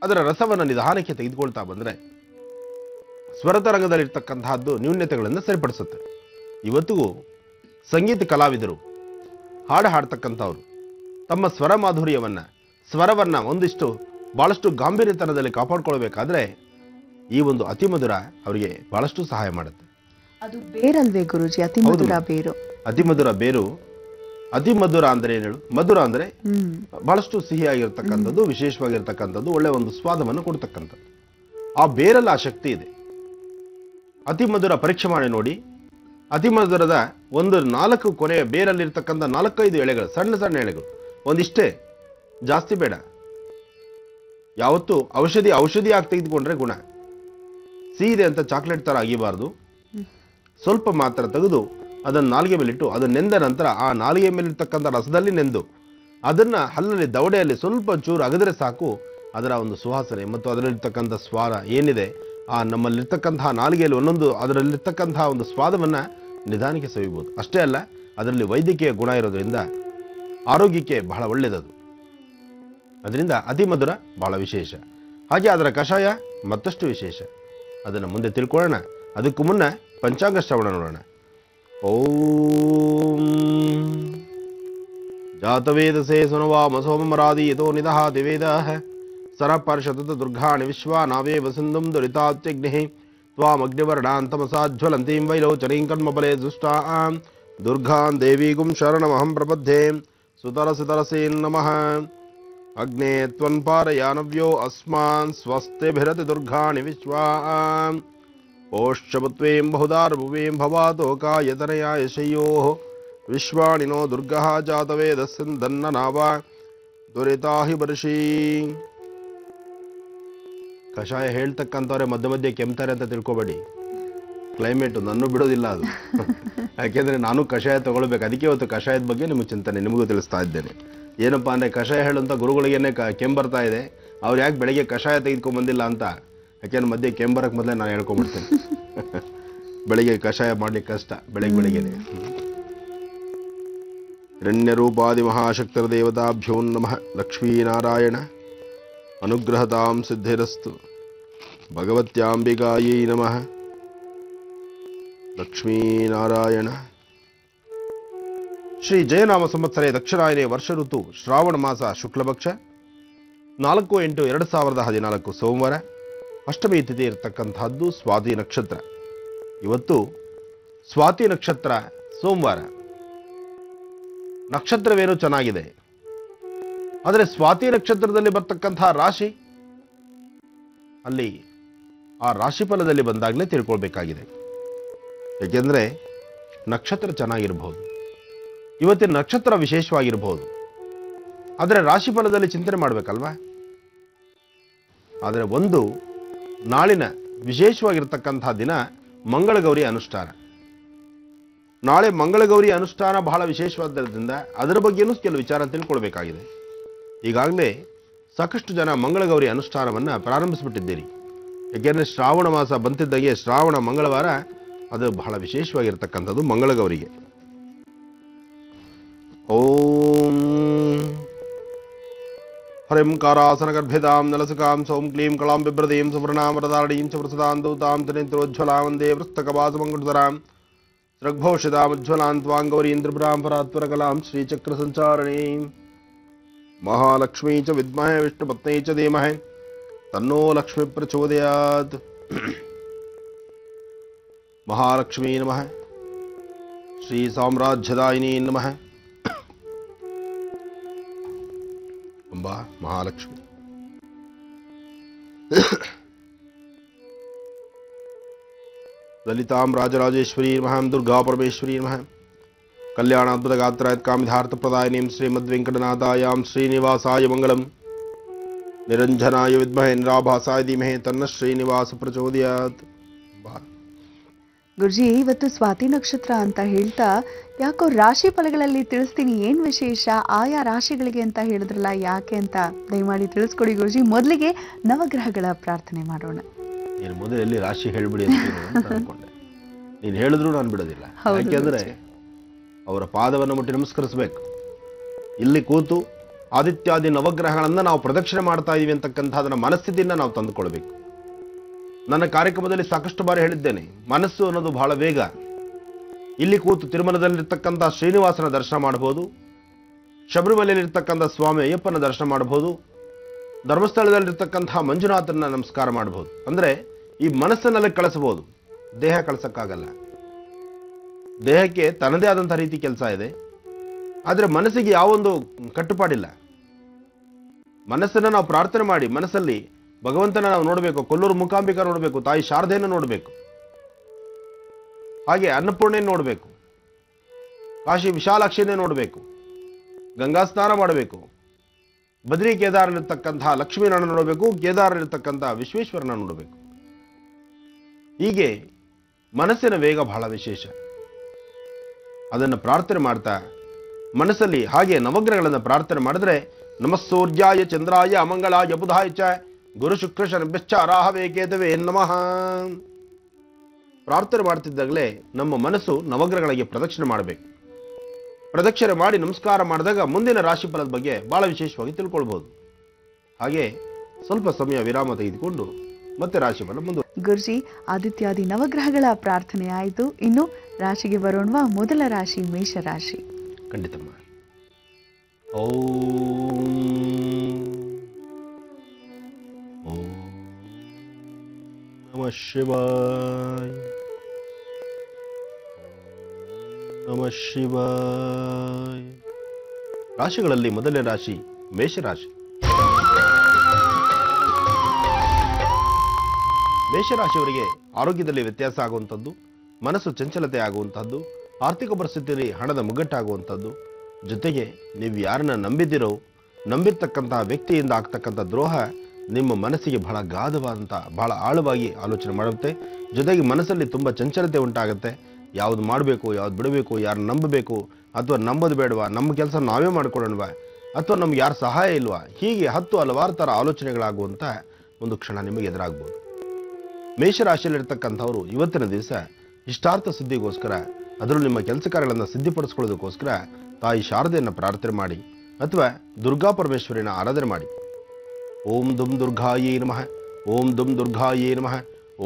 ಅದರ ರಸವನ್ನು ನಿಧಾನಕ್ಕೆ ತೆಗೆದುಕೊಳ್ತಾ ಬಂದ್ರೆ ಸ್ವರತರಂಗದಲ್ಲಿರ್ತಕ್ಕಂತಹದ್ದು ನ್ಯೂನ್ಯತೆಗಳನ್ನು ಸರಿಪಡಿಸುತ್ತೆ. ಇವತ್ತಿಗೂ ಸಂಗೀತ ಕಲಾವಿದರು ಹಾಡು ಹಾಡ್ತಕ್ಕಂಥವ್ರು ತಮ್ಮ ಸ್ವರ ಸ್ವರವನ್ನ ಒಂದಿಷ್ಟು ಬಹಳಷ್ಟು ಗಾಂಭೀರ್ಯತನದಲ್ಲಿ ಕಾಪಾಡ್ಕೊಳ್ಬೇಕಾದ್ರೆ ಈ ಒಂದು ಅತಿಮಧುರ ಅವರಿಗೆ ಬಹಳಷ್ಟು ಸಹಾಯ ಮಾಡುತ್ತೆ. ಅದು ಬೇರಲ್ವೇ ಗುರುಜಿ? ಅತಿಮಧುರ ಬೇರು. ಅತಿಮಧುರ ಬೇರು. ಅತಿಮಧುರ ಅಂದ್ರೆ ಏನು ಹೇಳು? ಮಧುರ ಅಂದ್ರೆ ಬಹಳಷ್ಟು ಸಿಹಿಯಾಗಿರ್ತಕ್ಕಂಥದ್ದು, ವಿಶೇಷವಾಗಿರ್ತಕ್ಕಂಥದ್ದು, ಒಳ್ಳೆ ಒಂದು ಸ್ವಾದವನ್ನು ಕೊಡ್ತಕ್ಕಂಥದ್ದು. ಆ ಬೇರಲ್ಲಿ ಆ ಶಕ್ತಿ ಇದೆ. ಅತಿಮಧುರ ಪರೀಕ್ಷೆ ಮಾಡಿ ನೋಡಿ. ಅತಿಮಧುರದ ಒಂದು 4 ಕೊನೆಯ ಬೇರಲ್ಲಿರ್ತಕ್ಕಂಥ 4-5 ಎಳೆಗಳು, ಸಣ್ಣ ಸಣ್ಣ ಎಳೆಗಳು, ಒಂದಿಷ್ಟೇ, ಜಾಸ್ತಿ ಬೇಡ. ಯಾವತ್ತು ಔಷಧಿ ಆಗಿ ತೆಗೆದುಕೊಂಡ್ರೆ ಗುಣ. ಸಿಹಿದೆ ಅಂತ ಚಾಕ್ಲೇಟ್ ತರ ಆಗಿಬಾರ್ದು. ಸ್ವಲ್ಪ ಮಾತ್ರ ತೆಗೆದು ಅದನ್ನು ನಾಲಿಗೆ ಮೇಲಿಟ್ಟು ಅದನ್ನ ನೆಂದ ನಂತರ ಆ ನಾಲಿಗೆ ಮೇಲಿರ್ತಕ್ಕಂಥ ರಸದಲ್ಲಿ ನೆಂದು ಅದನ್ನ ಹಲ್ಲಲ್ಲಿ ದವಡೆಯಲ್ಲಿ ಸ್ವಲ್ಪ ಚೂರು ಅಗದರೆ ಸಾಕು. ಅದರ ಒಂದು ಸುವಾಸನೆ ಮತ್ತು ಅದರಲ್ಲಿರ್ತಕ್ಕಂಥ ಸ್ವಾದ ಏನಿದೆ, ಆ ನಮ್ಮಲ್ಲಿರ್ತಕ್ಕಂತಹ ನಾಲಿಗೆಯಲ್ಲಿ ಒಂದೊಂದು ಅದರಲ್ಲಿರ್ತಕ್ಕಂತಹ ಒಂದು ಸ್ವಾದವನ್ನ ನಿಧಾನಕ್ಕೆ ಸವಿಬಹುದು. ಅಷ್ಟೇ ಅಲ್ಲ, ಅದರಲ್ಲಿ ವೈದ್ಯಕೀಯ ಗುಣ ಇರೋದ್ರಿಂದ ಆರೋಗ್ಯಕ್ಕೆ ಬಹಳ ಒಳ್ಳೆಯದದು. ಅದರಿಂದ ಅತಿ ಮಧುರ ಬಹಳ ವಿಶೇಷ. ಹಾಗೆ ಅದರ ಕಷಾಯ ಮತ್ತಷ್ಟು ವಿಶೇಷ. ಅದನ್ನು ಮುಂದೆ ತಿಳ್ಕೊಳ್ಳೋಣ. ಅದಕ್ಕೂ ಮುನ್ನ ಪಂಚಾಂಗ ಶ್ರವಣ ನೋಡೋಣ. ಓಂ ಜಾತವೇದಸೇ ಸುನವಾಮ ಸೋಮರಾದಿ ಯತೋ ನಿದಃ ದಿವೇದಃ ಸರಪರ್ಷತತ ದುರ್ಗಾಣಿ ವಿಶ್ವಾನಾವೇವ ಸಿಂಧುಂ ದುರಿತಾತ್ಯಗ್ನಿಃ ತ್ವಾಮಗ್ನಿವರ್ಣಾಂತಮಸಾಜ್ವಲಂತೀಂ ವೈಲೋಚನೀಂ ಕರ್ಮಫಲೆ ದುಷ್ಟಾಂ ದುರ್ಗಾಂ ದೇವೀಗುಂ ಶರಣಮಹಂ ಪ್ರಪದ್ಯೆ. ಸುತರಸಿತರಸೇನ್ ನಮಃ. ಅಗ್ನೇ ತ್ವನ್ಪಾರಯಾನವ್ಯೋ ಅಸ್ಮಾನ್ ಸ್ವಸ್ತಿಭಿರತಿ ದುರ್ಗಾಣಿ ವಿಶ್ವಾಂ ಓಶ್ಚಪತ್ವೇಂ ಬಹುದಾರ್ಭುವೇಂ ಭವಾತೋಕಾಯತನಯಾಯ ಶಯ್ಯೋಃ ವಿಶ್ವಾಣಿನೋ ದುರ್ಗಃ ಜಾತವೇದಸ್ಸಿಂಧನ್ನ ನಾವ ದುರಿತಾಹಿ ಬರ್ಷೀ. ಕಷಾಯ ಹೇಳ್ತಕ್ಕಂಥವ್ರೆ ಮಧ್ಯ ಮಧ್ಯೆ ಕೆಮ್ತಾರೆ ಅಂತ ತಿಳ್ಕೊಬೇಡಿ. ಕ್ಲೈಮೇಟು ನನ್ನೂ ಬಿಡೋದಿಲ್ಲ ಅದು. ಯಾಕೆಂದರೆ ನಾನು ಕಷಾಯ ತಗೊಳ್ಬೇಕು. ಅದಕ್ಕೆ ಇವತ್ತು ಕಷಾಯದ ಬಗ್ಗೆ ನಿಮಗೆ ಚಿಂತನೆ ನಿಮಗೂ ತಿಳಿಸ್ತಾ ಇದ್ದೇನೆ. ಏನಪ್ಪ ಅಂದರೆ ಕಷಾಯ ಹೇಳುವಂಥ ಗುರುಗಳಿಗೇನೆ ಕೆಮ್ಮು ಬರ್ತಾ ಇದೆ, ಅವ್ರು ಯಾಕೆ ಬೆಳಗ್ಗೆ ಕಷಾಯ ತೆಗೆದುಕೊಂಡು ಬಂದಿಲ್ಲ ಅಂತ. ಯಾಕೆಂದ್ರೆ ಮಧ್ಯೆ ಕೆಮ್ಮು ಬರೋಕ್ಕೆ ಮೊದಲೇ ನಾನು ಹೇಳ್ಕೊಂಡ್ಬಿಡ್ತೇನೆ. ಬೆಳಿಗ್ಗೆ ಕಷಾಯ ಮಾಡ್ಲಿಕ್ಕೆ ಕಷ್ಟ, ಬೆಳಗ್ಗೆನೆ. ಹಿರಣ್ಯರೂಪಾದಿ ಮಹಾಶಕ್ತರ ದೇವತಾಭ್ಯೋ ನಮಃ. ಲಕ್ಷ್ಮೀನಾರಾಯಣ ಅನುಗ್ರಹತಾಂ ಸಿದ್ಧಿರಸ್ತು. ಭಗವತ್ಯಾಂಬಿಕಾಯೈ ನಮಃ. ಲಕ್ಷ್ಮೀನಾರಾಯಣ. ಶ್ರೀ ಜಯನಾಮ ಸಂವತ್ಸರೆ ದಕ್ಷಿಣಾಯನೆ ವರ್ಷ ಋತು ಶ್ರಾವಣ ಮಾಸ ಶುಕ್ಲಪಕ್ಷ 4/8/2014 ಸೋಮವಾರ. ಅಷ್ಟಮಿ ತಿಥಿ ಇರತಕ್ಕಂತಹದ್ದು ಸ್ವಾತಿ ನಕ್ಷತ್ರ. ಇವತ್ತು ಸ್ವಾತಿ ನಕ್ಷತ್ರ ಸೋಮವಾರ. ನಕ್ಷತ್ರವೇನು ಚೆನ್ನಾಗಿದೆ, ಆದರೆ ಸ್ವಾತಿ ನಕ್ಷತ್ರದಲ್ಲಿ ಬರ್ತಕ್ಕಂತಹ ರಾಶಿ ಅಲ್ಲಿ ಆ ರಾಶಿಫಲದಲ್ಲಿ ಬಂದಾಗಲೇ ತಿಳ್ಕೊಳ್ಬೇಕಾಗಿದೆ. ಏಕೆಂದರೆ ನಕ್ಷತ್ರ ಚೆನ್ನಾಗಿರಬಹುದು, ಇವತ್ತಿನ ನಕ್ಷತ್ರ ವಿಶೇಷವಾಗಿರಬಹುದು, ಆದರೆ ರಾಶಿಫಲದಲ್ಲಿ ಚಿಂತನೆ ಮಾಡಬೇಕಲ್ವಾ. ಆದರೆ ಒಂದು ನಾಳಿನ ವಿಶೇಷವಾಗಿರ್ತಕ್ಕಂತಹ ದಿನ ಮಂಗಳಗೌರಿ ಅನುಷ್ಠಾನ. ನಾಳೆ ಮಂಗಳಗೌರಿ ಅನುಷ್ಠಾನ ಬಹಳ ವಿಶೇಷವಾದ್ದರಿಂದ ಅದರ ಬಗ್ಗೆನೂ ಕೆಲವು ವಿಚಾರ ತಿಳ್ಕೊಳ್ಬೇಕಾಗಿದೆ. ಈಗಾಗಲೇ ಸಾಕಷ್ಟು ಜನ ಮಂಗಳಗೌರಿ ಅನುಷ್ಠಾನವನ್ನು ಪ್ರಾರಂಭಿಸಿಬಿಟ್ಟಿದ್ದೀರಿ. ಏಕೆಂದರೆ ಶ್ರಾವಣ ಮಾಸ ಬಂತಿದ್ದಾಗೆ ಶ್ರಾವಣ ಮಂಗಳವಾರ ಅದು ಬಹಳ ವಿಶೇಷವಾಗಿರ್ತಕ್ಕಂಥದ್ದು ಮಂಗಳಗೌರಿಗೆ. ಓಂ ಹರಿಂ ಕಾರಾಸನಗರ್ಭಿತಾಂ ನಲಸುಕಾಂ ಸೌಂ ಕ್ಲೀಂ ಕಳಾಂ ಬಿಭ್ರದೀಂ ಸುವರ್ಣಾಂ ವರದಾರಣೀಂ ಚ ವೃಸದಾಂ ದೂತಾಂ ತನಿತ್ರೋಜ್ವಲಾಂ ವಂದೇ ವೃಸ್ತಕವಾಸಮಂಗುಳಧರಾಂ ಸ್ರಗ್ಭೂಷಿತಾಮುಜ್ವಲಾಂ ತ್ವಾಂ ಗೌರೀಂ ತ್ರಿಪುರಾಂ ಪರಾತ್ಪರಕಲಾಂ ಶ್ರೀಚಕ್ರಸಂಚಾರಣೀಂ. ಮಹಾಲಕ್ಷ್ಮೀ ಚ ವಿದ್ಮಹೇ ವಿಷ್ಣುಪತ್ನೇ ಚ ಧೀಮಹಿ ತನ್ನೋ ಲಕ್ಷ್ಮೀ ಪ್ರಚೋದಯಾತ್. ಮಹಾಲಕ್ಷ್ಮೀ ನಮಃ. ಶ್ರೀ ಸಾಮ್ರಾಜ್ಯದಾಯಿನಿ ನಮಃ. ಅಂಬಾ ಮಹಾಲಕ್ಷ್ಮಿ. ಲಲಿತಾಂ ರಾಜರಾಜೇಶ್ವರಿ ನಮಃ. ದುರ್ಗಾ ಪರಮೇಶ್ವರಿ ನಮಃ. ಕಲ್ಯಾಣಾದ್ಭುತ ಗಾತ್ರಾಯತ್ ಕಾಮಿಧಾರ್ಥ ಪ್ರದಾಯಿನೀಂ ಶ್ರೀಮದ್ವೆಂಕಟನಾಥಾಯಾಂ ಶ್ರೀನಿವಾಸಾಯ ಮಂಗಳಂ. ನಿರಂಜನಾಯ ವಿದ್ಮಹೇ ನಿರಾಭಾಸಾಯ ಧೀಮಹಿ ತನ್ನ ಶ್ರೀನಿವಾಸ ಪ್ರಚೋದಯಾತ್. ಗುರುಜಿ, ಇವತ್ತು ಸ್ವಾತಿ ನಕ್ಷತ್ರ ಅಂತ ಹೇಳ್ತಾ ಯಾಕೋ ರಾಶಿ ಫಲಗಳಲ್ಲಿ ತಿಳಿಸ್ತೀನಿ ಏನ್ ವಿಶೇಷ, ಆಯಾ ರಾಶಿಗಳಿಗೆ ಅಂತ ಹೇಳಿದ್ರಲ್ಲ, ಯಾಕೆ ಅಂತ ದಯಮಾಡಿ ತಿಳಿಸ್ಕೊಡಿ ಗುರುಜಿ. ಮೊದಲಿಗೆ ನವಗ್ರಹಗಳ ಪ್ರಾರ್ಥನೆ ಮಾಡೋಣ. ನೀನು ಮೊದಲು ಎಲ್ಲಿ ರಾಶಿ ಹೇಳ್ಬಿಡಿ ಅಂತ ಅನ್ಕೊಂಡೆ. ನೀನು ಹೇಳಿದ್ರು ನಾನು ಬಿಡೋದಿಲ್ಲ. ಯಾಕೆಂದ್ರೆ ಅವರ ಪಾದವನ್ನು ಮುಟ್ಟಿ ನಮಸ್ಕರಿಸಬೇಕು. ಇಲ್ಲಿ ಕೂತು ಆದಿತ್ಯಾದಿ ನವಗ್ರಹಗಳನ್ನ ನಾವು ಪ್ರದಕ್ಷಿಣೆ ಮಾಡ್ತಾ ಇದೀವಿ ಅಂತಕ್ಕಂಥ ಅದನ್ನ ಮನಸ್ಥಿತಿಯಿಂದ ನಾವು ತಂದುಕೊಳ್ಬೇಕು. ನನ್ನ ಕಾರ್ಯಕ್ರಮದಲ್ಲಿ ಸಾಕಷ್ಟು ಬಾರಿ ಹೇಳಿದ್ದೇನೆ, ಮನಸ್ಸು ಅನ್ನೋದು ಬಹಳ ವೇಗ. ಇಲ್ಲಿ ಕೂತು ತಿರುಮಲದಲ್ಲಿರ್ತಕ್ಕಂಥ ಶ್ರೀನಿವಾಸನ ದರ್ಶನ ಮಾಡಬಹುದು, ಶಬರಿಮಲೆಯಲ್ಲಿರ್ತಕ್ಕಂಥ ಸ್ವಾಮಿ ಅಯ್ಯಪ್ಪನ ದರ್ಶನ ಮಾಡಬಹುದು, ಧರ್ಮಸ್ಥಳದಲ್ಲಿರ್ತಕ್ಕಂಥ ಮಂಜುನಾಥನ ನಮಸ್ಕಾರ ಮಾಡಬಹುದು. ಅಂದ್ರೆ ಈ ಮನಸ್ಸನ್ನಲ್ಲಿ ಕಳಿಸಬಹುದು, ದೇಹ ಕಳಿಸಕ್ಕಾಗಲ್ಲ. ದೇಹಕ್ಕೆ ತನ್ನದೇ ಆದಂತಹ ರೀತಿ ಕೆಲಸ ಇದೆ, ಆದರೆ ಮನಸ್ಸಿಗೆ ಯಾವೊಂದು ಕಟ್ಟುಪಾಡಿಲ್ಲ. ಮನಸ್ಸನ್ನು ನಾವು ಪ್ರಾರ್ಥನೆ ಮಾಡಿ ಮನಸ್ಸಲ್ಲಿ ಭಗವಂತನ ನಾವು ನೋಡಬೇಕು, ಕೊಲ್ಲೂರು ಮೂಕಾಂಬಿಕಾ ನೋಡಬೇಕು, ತಾಯಿ ಶಾರದೆಯನ್ನು ನೋಡಬೇಕು, ಹಾಗೆ ಅನ್ನಪೂರ್ಣೆಯನ್ನು ನೋಡಬೇಕು, ಕಾಶಿ ವಿಶಾಲಾಕ್ಷಿಯನ್ನೇ ನೋಡಬೇಕು, ಗಂಗಾ ಸ್ನಾನ ಮಾಡಬೇಕು, ಬದ್ರಿ ಕೇದಾರಲ್ಲಿರ್ತಕ್ಕಂತಹ ಲಕ್ಷ್ಮೀನಾರಾಯಣ ನೋಡಬೇಕು, ಕೇದಾರಲ್ಲಿರ್ತಕ್ಕಂತಹ ವಿಶ್ವೇಶ್ವರನ ನೋಡಬೇಕು. ಹೀಗೆ ಮನಸ್ಸಿನ ವೇಗ ಬಹಳ ವಿಶೇಷ. ಅದನ್ನು ಪ್ರಾರ್ಥನೆ ಮಾಡ್ತಾ ಮನಸ್ಸಲ್ಲಿ ಹಾಗೆ ನವಗ್ರಹಗಳನ್ನು ಪ್ರಾರ್ಥನೆ ಮಾಡಿದ್ರೆ ನಮಸ್ಸೂರ್ಯಾಯ ಚಂದ್ರಾಯ ಅಮಂಗಳಾಯ ಬುಧಾಯ ಚ ಗುರು ಶುಕ್ರ ಶನಿಭ್ಯಶ್ಚ ರಾಹವೇ ಕೇತವೇ ನಮಃ. ಪ್ರಾರ್ಥನೆ ಮಾಡ್ತಿದ್ದಾಗಲೇ ನಮ್ಮ ಮನಸ್ಸು ನವಗ್ರಹಗಳಿಗೆ ಪ್ರದಕ್ಷಿಣೆ ಮಾಡಬೇಕು. ಪ್ರದಕ್ಷಿಣೆ ಮಾಡಿ ನಮಸ್ಕಾರ ಮಾಡಿದಾಗ ಮುಂದಿನ ರಾಶಿ ಫಲದ ಬಗ್ಗೆ ಬಹಳ ವಿಶೇಷವಾಗಿ ತಿಳ್ಕೊಳ್ಬಹುದು. ಹಾಗೆ ಸ್ವಲ್ಪ ಸಮಯ ವಿರಾಮ ತೆಗೆದುಕೊಂಡು ಮತ್ತೆ ರಾಶಿ ಫಲ ಮುಂದೆ. ಗುರುಜಿ, ಆದಿತ್ಯಾದಿ ನವಗ್ರಹಗಳ ಪ್ರಾರ್ಥನೆ ಆಯಿತು. ಇನ್ನು ರಾಶಿಗೆ ಬರೋಣವಾ? ಮೊದಲ ರಾಶಿ ಮೇಷರಾಶಿ. ಖಂಡಿತಮ್ಮ. ಓಂ ನಮಃ ಶಿವಾಯ. ನಮಃ ಶಿವಾಯ. ರಾಶಿಗಳಲ್ಲಿ ಮೊದಲನೇ ರಾಶಿ ಮೇಷರಾಶಿ. ಮೇಷರಾಶಿಯವರಿಗೆ ಆರೋಗ್ಯದಲ್ಲಿ ವ್ಯತ್ಯಾಸ ಆಗುವಂಥದ್ದು, ಮನಸ್ಸು ಚಂಚಲತೆ ಆಗುವಂಥದ್ದು, ಆರ್ಥಿಕ ಪರಿಸ್ಥಿತಿಯಲ್ಲಿ ಹಣದ ಮುಗ್ಗಟ್ಟಾಗುವಂಥದ್ದು, ಜೊತೆಗೆ ನೀವು ಯಾರನ್ನ ನಂಬಿದಿರೋ ನಂಬಿರ್ತಕ್ಕಂತಹ ವ್ಯಕ್ತಿಯಿಂದ ಆಗ್ತಕ್ಕಂಥ ದ್ರೋಹ ನಿಮ್ಮ ಮನಸ್ಸಿಗೆ ಬಹಳ ಗಾಢವಾದಂಥ ಬಹಳ ಆಳವಾಗಿ ಆಲೋಚನೆ ಮಾಡುತ್ತೆ. ಜೊತೆಗೆ ಮನಸ್ಸಲ್ಲಿ ತುಂಬ ಚಂಚಲತೆ ಉಂಟಾಗುತ್ತೆ. ಯಾವ್ದು ಮಾಡಬೇಕು, ಯಾವ್ದು ಬಿಡಬೇಕು, ಯಾರು ನಂಬಬೇಕು ಅಥವಾ ನಂಬೋದು ಬೇಡವಾ, ನಮ್ಮ ಕೆಲಸ ನಾವೇ ಮಾಡ್ಕೊಳ್ಳೋಣವಾ ಅಥವಾ ನಮ್ಗೆ ಯಾರು ಸಹಾಯ ಇಲ್ವಾ, ಹೀಗೆ ಹಲವಾರು ಥರ ಆಲೋಚನೆಗಳಾಗುವಂಥ ಒಂದು ಕ್ಷಣ ನಿಮಗೆ ಎದುರಾಗ್ಬೋದು. ಮೇಷರಾಶಿಯಲ್ಲಿರ್ತಕ್ಕಂಥವ್ರು ಇವತ್ತಿನ ದಿವಸ ಇಷ್ಟಾರ್ಥ ಸಿದ್ಧಿಗೋಸ್ಕರ, ಅದರಲ್ಲೂ ನಿಮ್ಮ ಕೆಲಸ ಕಾರ್ಯಗಳನ್ನು ಸಿದ್ಧಿಪಡಿಸ್ಕೊಳ್ಳೋದಕ್ಕೋಸ್ಕರ ತಾಯಿ ಶಾರದೆಯನ್ನು ಪ್ರಾರ್ಥನೆ ಮಾಡಿ ಅಥವಾ ದುರ್ಗಾ ಪರಮೇಶ್ವರಿನ ಆರಾಧನೆ ಮಾಡಿ. ಓಂ ದುಂ ದುರ್ಗಾಯೇ ನಮಃ, ಓಂ ದುಂ ದುರ್ಗಾಯೇ ನಮಃ,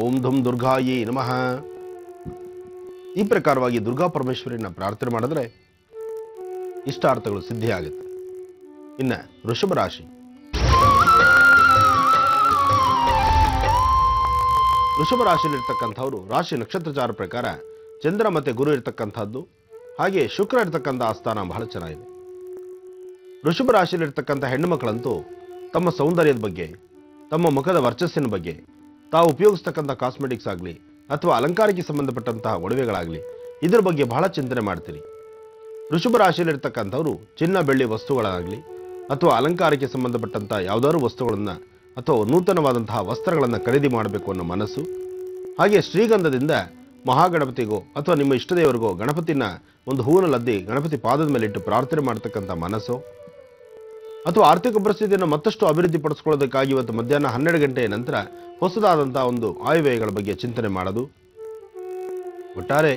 ಓಂ ದುಂ ದುರ್ಗಾಯೇ ನಮಃ. ಈ ಪ್ರಕಾರವಾಗಿ ದುರ್ಗಾ ಪರಮೇಶ್ವರಿನ ಪ್ರಾರ್ಥನೆ ಮಾಡಿದ್ರೆ ಇಷ್ಟಾರ್ಥಗಳು ಸಿದ್ಧಿಯಾಗುತ್ತೆ. ಇನ್ನು ವೃಷಭ ರಾಶಿ. ವೃಷಭ ರಾಶಿಯಲ್ಲಿರ್ತಕ್ಕಂಥವ್ರು ರಾಶಿ ನಕ್ಷತ್ರಚಾರ ಪ್ರಕಾರ ಚಂದ್ರ ಮತ್ತೆ ಗುರು ಇರ್ತಕ್ಕಂಥದ್ದು, ಹಾಗೆ ಶುಕ್ರ ಇರ್ತಕ್ಕಂಥ ಆಸ್ಥಾನ ಬಹಳ ಚೆನ್ನಾಗಿದೆ. ವೃಷಭ ರಾಶಿಯಲ್ಲಿರ್ತಕ್ಕಂಥ ಹೆಣ್ಣು ಮಕ್ಕಳಂತೂ ತಮ್ಮ ಸೌಂದರ್ಯದ ಬಗ್ಗೆ, ತಮ್ಮ ಮುಖದ ವರ್ಚಸ್ಸಿನ ಬಗ್ಗೆ, ತಾವು ಉಪಯೋಗಿಸ್ತಕ್ಕಂಥ ಕಾಸ್ಮೆಟಿಕ್ಸ್ ಆಗಲಿ ಅಥವಾ ಅಲಂಕಾರಕ್ಕೆ ಸಂಬಂಧಪಟ್ಟಂತಹ ಒಡವೆಗಳಾಗಲಿ ಇದ್ರ ಬಗ್ಗೆ ಬಹಳ ಚಿಂತನೆ ಮಾಡ್ತೀರಿ. ವೃಷಭ ರಾಶಿಯಲ್ಲಿರ್ತಕ್ಕಂಥವ್ರು ಚಿನ್ನ ಬೆಳ್ಳಿ ವಸ್ತುಗಳಾಗಲಿ ಅಥವಾ ಅಲಂಕಾರಕ್ಕೆ ಸಂಬಂಧಪಟ್ಟಂಥ ಯಾವುದಾದ್ರು ವಸ್ತುಗಳನ್ನು ಅಥವಾ ನೂತನವಾದಂತಹ ವಸ್ತ್ರಗಳನ್ನು ಖರೀದಿ ಮಾಡಬೇಕು ಅನ್ನೋ ಮನಸ್ಸು, ಹಾಗೆ ಶ್ರೀಗಂಧದಿಂದ ಮಹಾಗಣಪತಿಗೋ ಅಥವಾ ನಿಮ್ಮ ಇಷ್ಟದೇವರಿಗೋ ಗಣಪತಿನ ಒಂದು ಹೂವಿನಲ್ಲದ್ದಿ ಗಣಪತಿ ಪಾದದ ಮೇಲೆ ಇಟ್ಟು ಪ್ರಾರ್ಥನೆ ಮಾಡ್ತಕ್ಕಂಥ ಮನಸ್ಸು, ಅಥವಾ ಆರ್ಥಿಕ ಪರಿಸ್ಥಿತಿಯನ್ನು ಮತ್ತಷ್ಟು ಅಭಿವೃದ್ಧಿ ಪಡಿಸ್ಕೊಳ್ಳೋದಕ್ಕಾಗಿ ಇವತ್ತು ಮಧ್ಯಾಹ್ನ 12 ಗಂಟೆಯ ನಂತರ ಹೊಸದಾದಂತಹ ಒಂದು ಆಯವ್ಯಯಗಳ ಬಗ್ಗೆ ಚಿಂತನೆ ಮಾಡೋದು. ಒಟ್ಟಾರೆ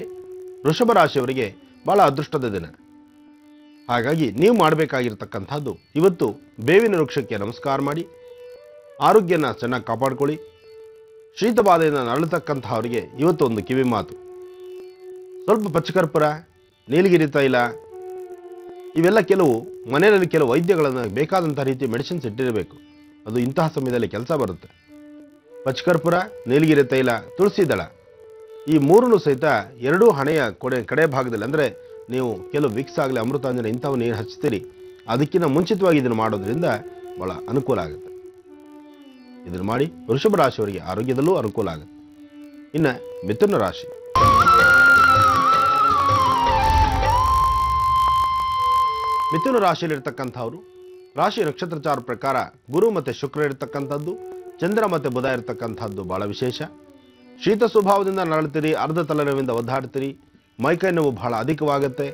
ವೃಷಭ ರಾಶಿಯವರಿಗೆ ಬಹಳ ಅದೃಷ್ಟದ ದಿನ. ಹಾಗಾಗಿ ನೀವು ಮಾಡಬೇಕಾಗಿರ್ತಕ್ಕಂಥದ್ದು ಇವತ್ತು ಬೇವಿನ ವೃಕ್ಷಕ್ಕೆ ನಮಸ್ಕಾರ ಮಾಡಿ ಆರೋಗ್ಯನ ಚೆನ್ನಾಗಿ ಕಾಪಾಡ್ಕೊಳ್ಳಿ. ಶೀತಬಾಧೆಯಿಂದ ನರಳತಕ್ಕಂಥವರಿಗೆ ಇವತ್ತು ಒಂದು ಕಿವಿ ಮಾತು, ಸ್ವಲ್ಪ ಪಚ್ಚಕರ್ಪೂರ, ನೀಲಗಿರಿ ತೈಲ, ಇವೆಲ್ಲ ಕೆಲವು ಮನೆಯಲ್ಲಿ ಕೆಲವು ವೈದ್ಯಗಳನ್ನು ಬೇಕಾದಂಥ ರೀತಿ ಮೆಡಿಸಿನ್ಸ್ ಇಟ್ಟಿರಬೇಕು. ಅದು ಇಂತಹ ಸಮಯದಲ್ಲಿ ಕೆಲಸ ಬರುತ್ತೆ. ಪಚ್ಚಕರ್ಪೂರ, ನೀಲಗಿರಿ ತೈಲ, ತುಳಸಿ ದಳ, ಈ ಮೂರನ್ನು ಸಹಿತ ಎರಡೂ ಹಣೆಯ ಕಡೆ ಭಾಗದಲ್ಲಿ, ಅಂದರೆ ನೀವು ಕೆಲವು ವಿಕ್ಸ್ ಆಗಲಿ ಅಮೃತಾಂಜನ ಇಂಥವು ನೀರು ಹಚ್ತೀರಿ, ಅದಕ್ಕಿಂತ ಮುಂಚಿತವಾಗಿ ಇದನ್ನು ಮಾಡೋದ್ರಿಂದ ಬಹಳ ಅನುಕೂಲ ಆಗುತ್ತೆ. ಇದನ್ನು ಮಾಡಿ ವೃಷಭ ರಾಶಿಯವರಿಗೆ ಆರೋಗ್ಯದಲ್ಲೂ ಅನುಕೂಲ ಆಗುತ್ತೆ. ಇನ್ನು ಮಿಥುನ ರಾಶಿ. ಮಿಥುನ ರಾಶಿಯಲ್ಲಿರ್ತಕ್ಕಂಥವ್ರು ರಾಶಿ ನಕ್ಷತ್ರಚಾರ ಪ್ರಕಾರ ಗುರು ಮತ್ತು ಶುಕ್ರ ಇರ್ತಕ್ಕಂಥದ್ದು, ಚಂದ್ರ ಮತ್ತು ಬುಧ ಇರ್ತಕ್ಕಂಥದ್ದು ಬಹಳ ವಿಶೇಷ. ಶೀತ ಸ್ವಭಾವದಿಂದ ನರಳ್ತೀರಿ, ಅರ್ಧ ತಲೆನೋವಿಂದ ಒದ್ದಾಡ್ತೀರಿ, ಮೈಕೈ ನೋವು ಬಹಳ ಅಧಿಕವಾಗುತ್ತೆ,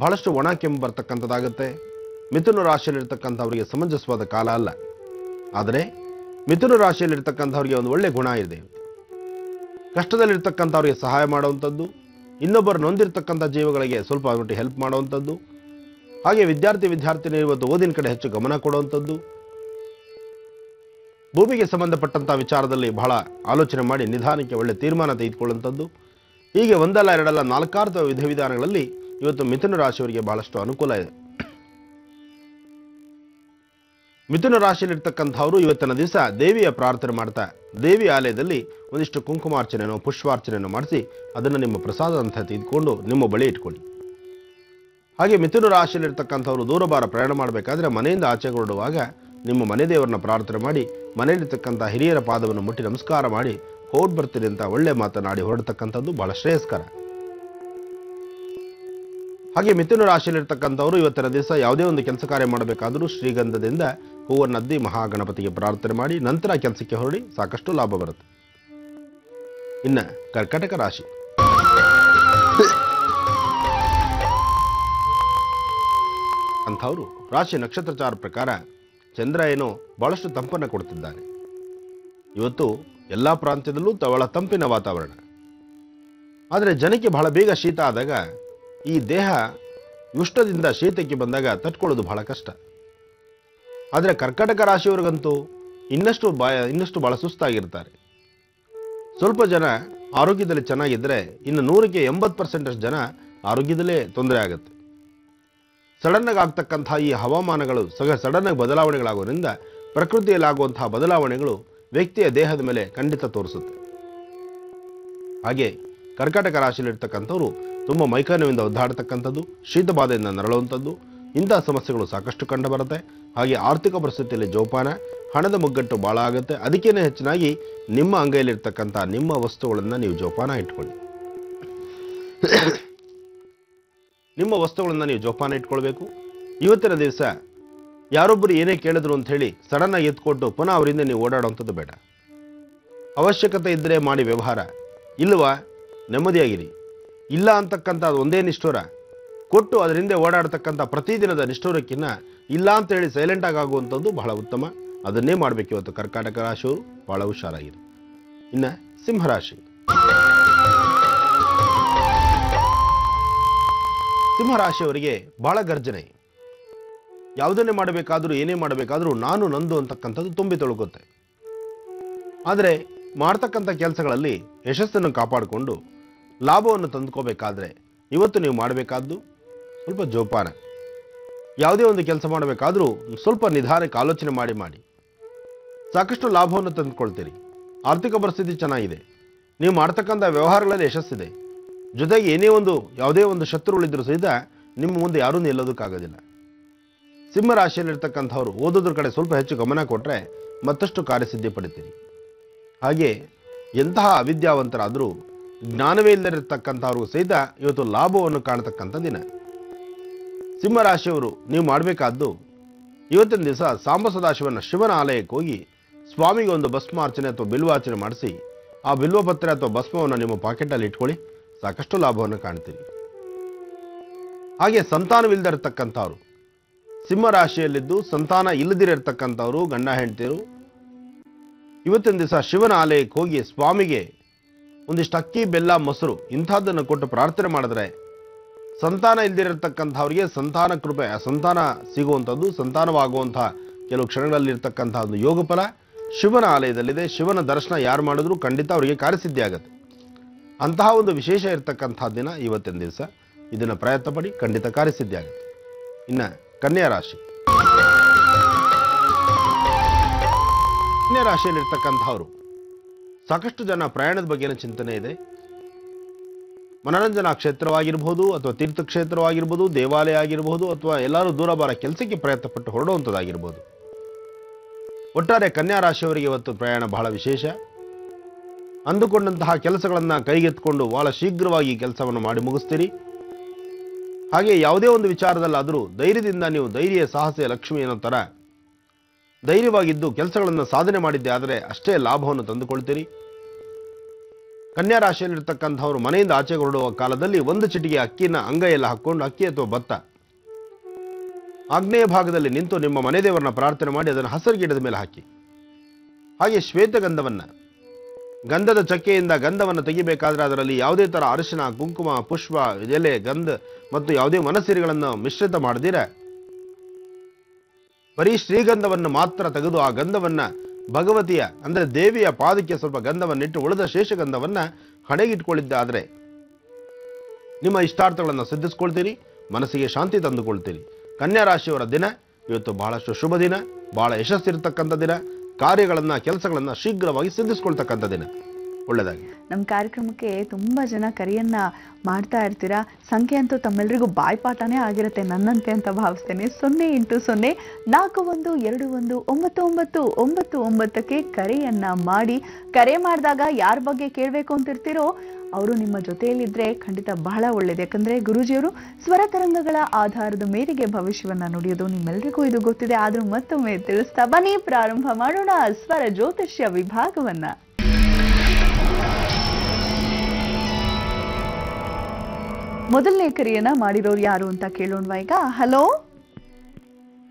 ಬಹಳಷ್ಟು ಒಣ ಕೆಮ್ಮು ಬರ್ತಕ್ಕಂಥದ್ದಾಗುತ್ತೆ. ಮಿಥುನ ರಾಶಿಯಲ್ಲಿರ್ತಕ್ಕಂಥವ್ರಿಗೆ ಸಮಂಜಸವಾದ ಕಾಲ ಅಲ್ಲ. ಆದರೆ ಮಿಥುನ ರಾಶಿಯಲ್ಲಿರ್ತಕ್ಕಂಥವ್ರಿಗೆ ಒಂದು ಒಳ್ಳೆ ಗುಣ ಇದೆ. ಕಷ್ಟದಲ್ಲಿರ್ತಕ್ಕಂಥವ್ರಿಗೆ ಸಹಾಯ ಮಾಡುವಂಥದ್ದು, ಇನ್ನೊಬ್ಬರು ನೊಂದಿರ್ತಕ್ಕಂಥ ಜೀವಗಳಿಗೆ ಸ್ವಲ್ಪ ಮಟ್ಟಿಗೆ ಹೆಲ್ಪ್ ಮಾಡುವಂಥದ್ದು, ಹಾಗೆ ವಿದ್ಯಾರ್ಥಿನಿ ಇವತ್ತು ಓದಿನ ಕಡೆ ಹೆಚ್ಚು ಗಮನ ಕೊಡುವಂಥದ್ದು, ಭೂಮಿಗೆ ಸಂಬಂಧಪಟ್ಟಂಥ ವಿಚಾರದಲ್ಲಿ ಬಹಳ ಆಲೋಚನೆ ಮಾಡಿ ನಿಧಾನಕ್ಕೆ ಒಳ್ಳೆ ತೀರ್ಮಾನ ತೆಗೆದುಕೊಳ್ಳುವಂಥದ್ದು, ಹೀಗೆ ಒಂದಲ್ಲ ಎರಡಲ್ಲ 4 ವಿಧಿವಿಧಾನಗಳಲ್ಲಿ ಇವತ್ತು ಮಿಥುನ ರಾಶಿಯವರಿಗೆ ಬಹಳಷ್ಟು ಅನುಕೂಲ ಇದೆ. ಮಿಥುನ ರಾಶಿಯಲ್ಲಿರ್ತಕ್ಕಂಥವರು ಇವತ್ತಿನ ದಿವಸ ದೇವಿಯ ಪ್ರಾರ್ಥನೆ ಮಾಡ್ತಾ ದೇವಿ ಆಲಯದಲ್ಲಿ ಒಂದಿಷ್ಟು ಕುಂಕುಮಾರ್ಚನೆನೋ ಪುಷ್ಪಾರ್ಚನೆನೋ ಮಾಡಿಸಿ ಅದನ್ನು ನಿಮ್ಮ ಪ್ರಸಾದ ಅಂತ ತೆಗೆದುಕೊಂಡು ನಿಮ್ಮ ಬಳಿ ಇಟ್ಕೊಳ್ಳಿ. ಹಾಗೆ ಮಿಥುನ ರಾಶಿಯಲ್ಲಿರ್ತಕ್ಕಂಥವ್ರು ದೂರಭಾರ ಪ್ರಯಾಣ ಮಾಡಬೇಕಾದ್ರೆ ಮನೆಯಿಂದ ಆಚೆ ಹೊರಡುವಾಗ ನಿಮ್ಮ ಮನೆ ದೇವರನ್ನ ಪ್ರಾರ್ಥನೆ ಮಾಡಿ ಮನೆಯಲ್ಲಿರ್ತಕ್ಕಂಥ ಹಿರಿಯರ ಪಾದವನ್ನು ಮುಟ್ಟಿ ನಮಸ್ಕಾರ ಮಾಡಿ ಹೊರಟು ಬರ್ತೀರಿ ಅಂತ ಒಳ್ಳೆ ಮಾತನಾಡಿ ಹೊರಡ್ತಕ್ಕಂಥದ್ದು ಬಹಳ ಶ್ರೇಯಸ್ಕರ. ಹಾಗೆ ಮಿಥುನ ರಾಶಿಯಲ್ಲಿರ್ತಕ್ಕಂಥವ್ರು ಇವತ್ತಿನ ದಿವಸ ಯಾವುದೇ ಒಂದು ಕೆಲಸ ಕಾರ್ಯ ಮಾಡಬೇಕಾದರೂ ಶ್ರೀಗಂಧದಿಂದ ಹೂವನ್ನದ್ದಿ ಮಹಾಗಣಪತಿಗೆ ಪ್ರಾರ್ಥನೆ ಮಾಡಿ ನಂತರ ಕೆಲಸಕ್ಕೆ ಹೊರಡಿ, ಸಾಕಷ್ಟು ಲಾಭ ಬರುತ್ತೆ. ಇನ್ನು ಕರ್ಕಟಕ ರಾಶಿ. ಅಂಥವರು ರಾಶಿ ನಕ್ಷತ್ರಚಾರ ಪ್ರಕಾರ ಚಂದ್ರ ಏನೋ ಬಹಳಷ್ಟು ತಂಪನ್ನು ಕೊಡ್ತಿದ್ದಾನೆ. ಇವತ್ತು ಎಲ್ಲ ಪ್ರಾಂತ್ಯದಲ್ಲೂ ಬಹಳ ತಂಪಿನ ವಾತಾವರಣ. ಆದರೆ ಜನಕ್ಕೆ ಬಹಳ ಬೇಗ ಶೀತ ಆದಾಗ ಈ ದೇಹ ಉಷ್ಣದಿಂದ ಶೀತಕ್ಕೆ ಬಂದಾಗ ತಟ್ಕೊಳ್ಳೋದು ಬಹಳ ಕಷ್ಟ. ಆದರೆ ಕರ್ಕಾಟಕ ರಾಶಿಯವರಿಗಂತೂ ಇನ್ನಷ್ಟು ಬಹಳ ಸುಸ್ತಾಗಿರ್ತಾರೆ. ಸ್ವಲ್ಪ ಜನ ಆರೋಗ್ಯದಲ್ಲಿ ಚೆನ್ನಾಗಿದ್ದರೆ ಇನ್ನು 100ಕ್ಕೆ 80% ಜನ ಆರೋಗ್ಯದಲ್ಲೇ ತೊಂದರೆ ಆಗುತ್ತೆ. ಸಡನ್ ಆಗಿ ಆಗ್ತಕ್ಕಂತಹ ಈ ಹವಾಮಾನಗಳು ಸಡನ್ ಆಗಿ ಬದಲಾವಣೆಗಳಾಗೋದ್ರಿಂದ ಪ್ರಕೃತಿಯಲ್ಲಿ ಆಗುವಂತಹ ಬದಲಾವಣೆಗಳು ವ್ಯಕ್ತಿಯ ದೇಹದ ಮೇಲೆ ಖಂಡಿತ ತೋರಿಸುತ್ತೆ. ಹಾಗೆ ಕರ್ಕಾಟಕ ರಾಶಿಯಲ್ಲಿರ್ತಕ್ಕಂಥವ್ರು ತುಂಬ ಮೈಕೈನೋವಿಂದ ಒದ್ದಾಡ್ತಕ್ಕಂಥದ್ದು, ಶೀತಬಾಧೆಯಿಂದ ನರಳುವಂಥದ್ದು, ಇಂತಹ ಸಮಸ್ಯೆಗಳು ಸಾಕಷ್ಟು ಕಂಡು ಬರುತ್ತೆ. ಹಾಗೆ ಆರ್ಥಿಕ ಪರಿಸ್ಥಿತಿಯಲ್ಲಿ ಜೋಪಾನ, ಹಣದ ಮುಗ್ಗಟ್ಟು ಭಾಳ ಆಗುತ್ತೆ. ಅದಕ್ಕೇನೆ ಹೆಚ್ಚಿನಾಗಿ ನಿಮ್ಮ ಅಂಗೈಯಲ್ಲಿರ್ತಕ್ಕಂಥ ನಿಮ್ಮ ವಸ್ತುಗಳನ್ನು ನೀವು ಜೋಪಾನ ಇಟ್ಕೊಳ್ಳಿ. ನಿಮ್ಮ ವಸ್ತುಗಳನ್ನು ನೀವು ಜೋಪಾನ ಇಟ್ಕೊಳ್ಬೇಕು. ಇವತ್ತಿನ ದಿವಸ ಯಾರೊಬ್ಬರು ಏನೇ ಕೇಳಿದ್ರು ಅಂತ ಹೇಳಿ ಸಡನ್ ಆಗಿ ಎತ್ಕೊಟ್ಟು ಪುನಃ ಅವರಿಂದ ನೀವು ಓಡಾಡುವಂಥದ್ದು ಬೇಡ. ಅವಶ್ಯಕತೆ ಇದ್ದರೆ ಮಾಡಿ ವ್ಯವಹಾರ, ಇಲ್ವಾ ನೆಮ್ಮದಿಯಾಗಿರಿ. ಇಲ್ಲ ಅಂತಕ್ಕಂಥದ್ದು ಒಂದೇ ನಿಷ್ಠುರ ಕೊಟ್ಟು ಅದರಿಂದ ಓಡಾಡ್ತಕ್ಕಂಥ ಪ್ರತಿದಿನದ ನಿಷ್ಠುರಕ್ಕಿನ್ನ ಇಲ್ಲ ಅಂತ ಹೇಳಿ ಸೈಲೆಂಟ್ ಆಗುವಂಥದ್ದು ಬಹಳ ಉತ್ತಮ. ಅದನ್ನೇ ಮಾಡಬೇಕು ಇವತ್ತು ಕರ್ಕಾಟಕ ರಾಶಿಯವರು ಬಹಳ ಹುಷಾರಾಗಿದೆ. ಇನ್ನು ಸಿಂಹರಾಶಿ. ಸಿಂಹರಾಶಿಯವರಿಗೆ ಬಹಳ ಗರ್ಜನೆ. ಯಾವುದನ್ನೇ ಮಾಡಬೇಕಾದ್ರೂ ಏನೇ ಮಾಡಬೇಕಾದ್ರೂ ನಾನು ನಂದು ಅಂತಕ್ಕಂಥದ್ದು ತುಂಬಿ ತೊಳಗುತ್ತೆ. ಆದರೆ ಮಾಡ್ತಕ್ಕಂಥ ಕೆಲಸಗಳಲ್ಲಿ ಯಶಸ್ಸನ್ನು ಕಾಪಾಡಿಕೊಂಡು ಲಾಭವನ್ನು ತಂದುಕೋಬೇಕಾದ್ರೆ ಇವತ್ತು ನೀವು ಮಾಡಬೇಕಾದ್ದು ಸ್ವಲ್ಪ ಜೋಪಾನ. ಯಾವುದೇ ಒಂದು ಕೆಲಸ ಮಾಡಬೇಕಾದ್ರೂ ಸ್ವಲ್ಪ ನಿಧಾನಕ್ಕೆ ಆಲೋಚನೆ ಮಾಡಿ ಸಾಕಷ್ಟು ಲಾಭವನ್ನು ತಂದುಕೊಳ್ತೀರಿ. ಆರ್ಥಿಕ ಪರಿಸ್ಥಿತಿ ಚೆನ್ನಾಗಿದೆ. ನೀವು ಮಾಡ್ತಕ್ಕಂಥ ವ್ಯವಹಾರಗಳಲ್ಲಿ ಯಶಸ್ಸಿದೆ. ಜೊತೆಗೆ ಯಾವುದೇ ಒಂದು ಶತ್ರುಗಳಿದ್ರೂ ಸಹಿತ ನಿಮ್ಮ ಮುಂದೆ ಯಾರೂ ನಿಲ್ಲೋದಕ್ಕಾಗೋದಿಲ್ಲ. ಸಿಂಹರಾಶಿಯಲ್ಲಿರ್ತಕ್ಕಂಥವ್ರು ಓದೋದ್ರ ಕಡೆ ಸ್ವಲ್ಪ ಹೆಚ್ಚು ಗಮನ ಕೊಟ್ಟರೆ ಮತ್ತಷ್ಟು ಕಾರ್ಯಸಿದ್ಧಿ ಪಡಿತೀರಿ. ಹಾಗೆ ಎಂತಹ ಅವಿದ್ಯಾವಂತರಾದರೂ ಜ್ಞಾನವೇ ಇಲ್ಲದಿರತಕ್ಕಂಥವ್ರಿಗೂ ಸಹಿತ ಇವತ್ತು ಲಾಭವನ್ನು ಕಾಣತಕ್ಕಂಥ ದಿನ. ಸಿಂಹರಾಶಿಯವರು ನೀವು ಮಾಡಬೇಕಾದ್ದು ಇವತ್ತಿನ ದಿವಸ ಸಾಂಬ ಸದಾಶಿವನ ಶಿವನ ಆಲಯಕ್ಕೆ ಹೋಗಿ ಸ್ವಾಮಿಗೆ ಒಂದು ಭಸ್ಮಾರ್ಚನೆ ಅಥವಾ ಬಿಲ್ವಾರ್ಚನೆ ಮಾಡಿಸಿ ಆ ಬಿಲ್ವಪತ್ರೆ ಅಥವಾ ಭಸ್ಮವನ್ನು ನಿಮ್ಮ ಪಾಕೆಟಲ್ಲಿ ಇಟ್ಕೊಳ್ಳಿ. ಸಾಕಷ್ಟು ಲಾಭವನ್ನು ಕಾಣ್ತೀರಿ. ಹಾಗೆ ಸಂತಾನವಿಲ್ಲದಿರತಕ್ಕಂಥವ್ರು, ಸಿಂಹರಾಶಿಯಲ್ಲಿದ್ದು ಸಂತಾನ ಇಲ್ಲದಿರತಕ್ಕಂಥವ್ರು ಗಂಡ ಹೆಂಡತಿಯರು ಇವತ್ತಿನ ದಿವಸ ಶಿವನ ಆಲಯಕ್ಕೆ ಹೋಗಿ ಸ್ವಾಮಿಗೆ ಒಂದಿಷ್ಟು ಅಕ್ಕಿ, ಬೆಲ್ಲ, ಮೊಸರು ಇಂಥದ್ದನ್ನು ಕೊಟ್ಟು ಪ್ರಾರ್ಥನೆ ಮಾಡಿದ್ರೆ ಸಂತಾನ ಇಲ್ದಿರತಕ್ಕಂಥವ್ರಿಗೆ ಸಂತಾನ ಕೃಪೆ, ಸಂತಾನ ಸಿಗುವಂಥದ್ದು, ಸಂತಾನವಾಗುವಂತಹ ಕೆಲವು ಕ್ಷಣಗಳಲ್ಲಿರ್ತಕ್ಕಂಥ ಒಂದು ಯೋಗ ಫಲ ಶಿವನ ಆಲಯದಲ್ಲಿದೆ. ಶಿವನ ದರ್ಶನ ಯಾರು ಮಾಡಿದ್ರೂ ಖಂಡಿತ ಅವರಿಗೆ ಕಾರ್ಯಸಿದ್ಧಿ ಆಗುತ್ತೆ. ಅಂತಹ ಒಂದು ವಿಶೇಷ ಇರತಕ್ಕಂಥ ದಿನ ಇವತ್ತಿನ ದಿವಸ. ಇದನ್ನು ಪ್ರಯತ್ನ ಪಡಿ, ಖಂಡಿತ ಕಾರ್ಯಸಿದ್ಧಿ ಆಗುತ್ತೆ. ಇನ್ನು ಕನ್ಯಾ ರಾಶಿ. ಕನ್ಯಾ ರಾಶಿಯಲ್ಲಿರ್ತಕ್ಕಂಥವ್ರು ಸಾಕಷ್ಟು ಜನ ಪ್ರಯಾಣದ ಬಗ್ಗೆನ ಚಿಂತನೆ ಇದೆ. ಮನರಂಜನಾ ಕ್ಷೇತ್ರವಾಗಿರ್ಬೋದು ಅಥವಾ ತೀರ್ಥಕ್ಷೇತ್ರವಾಗಿರ್ಬೋದು, ದೇವಾಲಯ ಆಗಿರ್ಬೋದು, ಅಥವಾ ಎಲ್ಲರೂ ದೂರ ಬಾರ ಕೆಲಸಕ್ಕೆ ಪ್ರಯತ್ನ ಪಟ್ಟು ಹೊರಡುವಂಥದ್ದಾಗಿರ್ಬೋದು. ಒಟ್ಟಾರೆ ಕನ್ಯಾ ರಾಶಿಯವರಿಗೆ ಇವತ್ತು ಪ್ರಯಾಣ ಬಹಳ ವಿಶೇಷ. ಅಂದುಕೊಂಡಂತಹ ಕೆಲಸಗಳನ್ನು ಕೈಗೆತ್ತಿಕೊಂಡು ಬಹಳ ಶೀಘ್ರವಾಗಿ ಕೆಲಸವನ್ನು ಮಾಡಿ ಮುಗಿಸ್ತೀರಿ. ಹಾಗೆ ಯಾವುದೇ ಒಂದು ವಿಚಾರದಲ್ಲಾದರೂ ಧೈರ್ಯದಿಂದ ನೀವು ಧೈರ್ಯ, ಸಾಹಸ, ಲಕ್ಷ್ಮಿ ಅನ್ನೋ ಥರ ಧೈರ್ಯವಾಗಿದ್ದು ಕೆಲಸಗಳನ್ನು ಸಾಧನೆ ಮಾಡಿದ್ದೆ ಆದರೆ ಅಷ್ಟೇ ಲಾಭವನ್ನು ತಂದುಕೊಳ್ತೀರಿ. ಕನ್ಯಾ ರಾಶಿಯಲ್ಲಿರ್ತಕ್ಕಂಥವ್ರು ಮನೆಯಿಂದ ಆಚೆಗೆ ಹೊರಡುವ ಕಾಲದಲ್ಲಿ ಒಂದು ಚಿಟಿಗೆ ಅಕ್ಕಿನ ಅಂಗೈಯೆಲ್ಲ ಹಾಕ್ಕೊಂಡು, ಅಕ್ಕಿ ಅಥವಾ ಭತ್ತ ಆಗ್ನೇಯ ಭಾಗದಲ್ಲಿ ನಿಂತು ನಿಮ್ಮ ಮನೆ ದೇವರನ್ನ ಪ್ರಾರ್ಥನೆ ಮಾಡಿ ಅದನ್ನು ಹಸಿರು ಗಿಡದ ಮೇಲೆ ಹಾಕಿ. ಹಾಗೆ ಶ್ವೇತಗಂಧವನ್ನು, ಗಂಧದ ಚಕ್ಕೆಯಿಂದ ಗಂಧವನ್ನು ತೆಗಿಬೇಕಾದ್ರೆ ಅದರಲ್ಲಿ ಯಾವುದೇ ಥರ ಅರಿಶಿನ, ಕುಂಕುಮ, ಪುಷ್ಪ, ಎಲೆ, ಗಂಧ ಮತ್ತು ಯಾವುದೇ ವನಸಿರಿಗಳನ್ನು ಮಿಶ್ರಿತ ಮಾಡದಿರ ಬರೀ ಶ್ರೀಗಂಧವನ್ನು ಮಾತ್ರ ತೆಗೆದು ಆ ಗಂಧವನ್ನು ಭಗವತಿಯ ಅಂದರೆ ದೇವಿಯ ಪಾದಕ್ಕೆ ಸ್ವಲ್ಪ ಗಂಧವನ್ನಿಟ್ಟು ಉಳಿದ ಶೇಷಗಂಧವನ್ನು ಹಣೆಗಿಟ್ಕೊಳ್ಳಿದ್ದಾದರೆ ನಿಮ್ಮ ಇಷ್ಟಾರ್ಥಗಳನ್ನು ಸಿದ್ಧಿಸ್ಕೊಳ್ತೀರಿ, ಮನಸ್ಸಿಗೆ ಶಾಂತಿ ತಂದುಕೊಳ್ತೀರಿ. ಕನ್ಯಾ ರಾಶಿಯವರ ದಿನ ಇವತ್ತು ಬಹಳಷ್ಟು ಶುಭ ದಿನ, ಬಹಳ ಯಶಸ್ಸಿರತಕ್ಕಂಥ ದಿನ, ಕಾರ್ಯಗಳನ್ನು, ಕೆಲಸಗಳನ್ನು ಶೀಘ್ರವಾಗಿ ಸಿದ್ಧಿಸ್ಕೊಳ್ತಕ್ಕಂಥ ದಿನ. ಒಳ್ಳೆಯದಾಗಿ ನಮ್ಮ ಕಾರ್ಯಕ್ರಮಕ್ಕೆ ತುಂಬಾ ಜನ ಕರೆಯನ್ನ ಮಾಡ್ತಾ ಇರ್ತೀರಾ. ಸಂಖ್ಯೆ ಅಂತೂ ತಮ್ಮೆಲ್ಲರಿಗೂ ಬಾಯ್ಪಾಠನೇ ಆಗಿರುತ್ತೆ ನನ್ನಂತೆ ಅಂತ ಭಾವಿಸ್ತೇನೆ. 080412199999ಕ್ಕೆ ಕರೆಯನ್ನ ಮಾಡಿ. ಕರೆ ಮಾಡಿದಾಗ ಯಾರ ಬಗ್ಗೆ ಕೇಳಬೇಕು ಅಂತಿರ್ತೀರೋ ಅವರು ನಿಮ್ಮ ಜೊತೆಯಲ್ಲಿದ್ರೆ ಖಂಡಿತ ಬಹಳ ಒಳ್ಳೇದು. ಯಾಕಂದ್ರೆ ಗುರೂಜಿಯವರು ಸ್ವರ ತರಂಗಗಳ ಆಧಾರದ ಮೇರೆಗೆ ಭವಿಷ್ಯವನ್ನ ನುಡಿಯೋದು ನಿಮ್ಮೆಲ್ಲರಿಗೂ ಇದು ಗೊತ್ತಿದೆ. ಆದ್ರೂ ಮತ್ತೊಮ್ಮೆ ತಿಳಿಸ್ತಾ ಬನ್ನಿ, ಪ್ರಾರಂಭ ಮಾಡೋಣ ಸ್ವರ ಜ್ಯೋತಿಷ್ಯ ವಿಭಾಗವನ್ನ. ಮೊದಲನೇ ಕರೆಯನ್ನ ಮಾಡಿರೋರು ಯಾರು ಅಂತ ಕೇಳೋಣವಾ ಈಗ. ಹಲೋ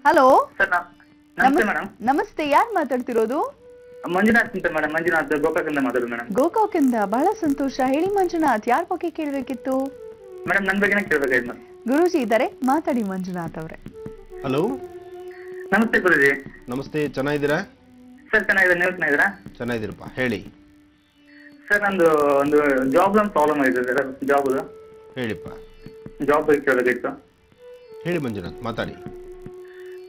ಹಲೋ, ನಮಸ್ತೆ. ಯಾರು ಮಾತಾಡ್ತಿರೋದು? ಮಂಜುನಾಥ್ ಅಂತ ಮೇಡಮ್. ಮಂಜುನಾಥ್ ಗೋಕಾಕಿಂದ ಮಾತಾಡೋದು ಮೇಡಮ್. ಗೋಕಾಕಿಂದ. ಬಹಳ ಸಂತೋಷ. ಹೇಳಿ ಮಂಜುನಾಥ್, ಯಾರ ಬಗ್ಗೆ ಕೇಳಬೇಕಿತ್ತು? ಮೇಡಮ್ ನನ್ನ ಬಗ್ಗೆ ಕೇಳಬೇಕಾಯ್ತು ಮೇಡಮ್. ಗುರೂಜಿ ಇದ್ದಾರೆ, ಮಾತಾಡಿ ಮಂಜುನಾಥ್ ಅವರೇ. ಹಲೋ, ನಮಸ್ತೆ ಗುರುಜಿ. ನಮಸ್ತೆ. ಚೆನ್ನಾಗಿದ್ದೀರಾ? ಸರ್ ಚೆನ್ನಾಗಿದೆ, ನೀವು ಚೆನ್ನಾಗಿದ್ದೀರಾ? ಚೆನ್ನಾಗಿದ್ದೀರಪ್ಪ, ಹೇಳಿ. ಸರ್ ನಂದು ಒಂದು ಜಾಬ್ ಪ್ರಾಬ್ಲಮ್ ಆಗಿದೆ ಸರ್. ಹೇಳಿಪ್ಪ. ಜಾಬ್ ಕೇಳಬೇಕಿತ್ತು. ಹೇಳಿ ಮಂಜುನಾಥ್, ಮಾತಾಡಿ.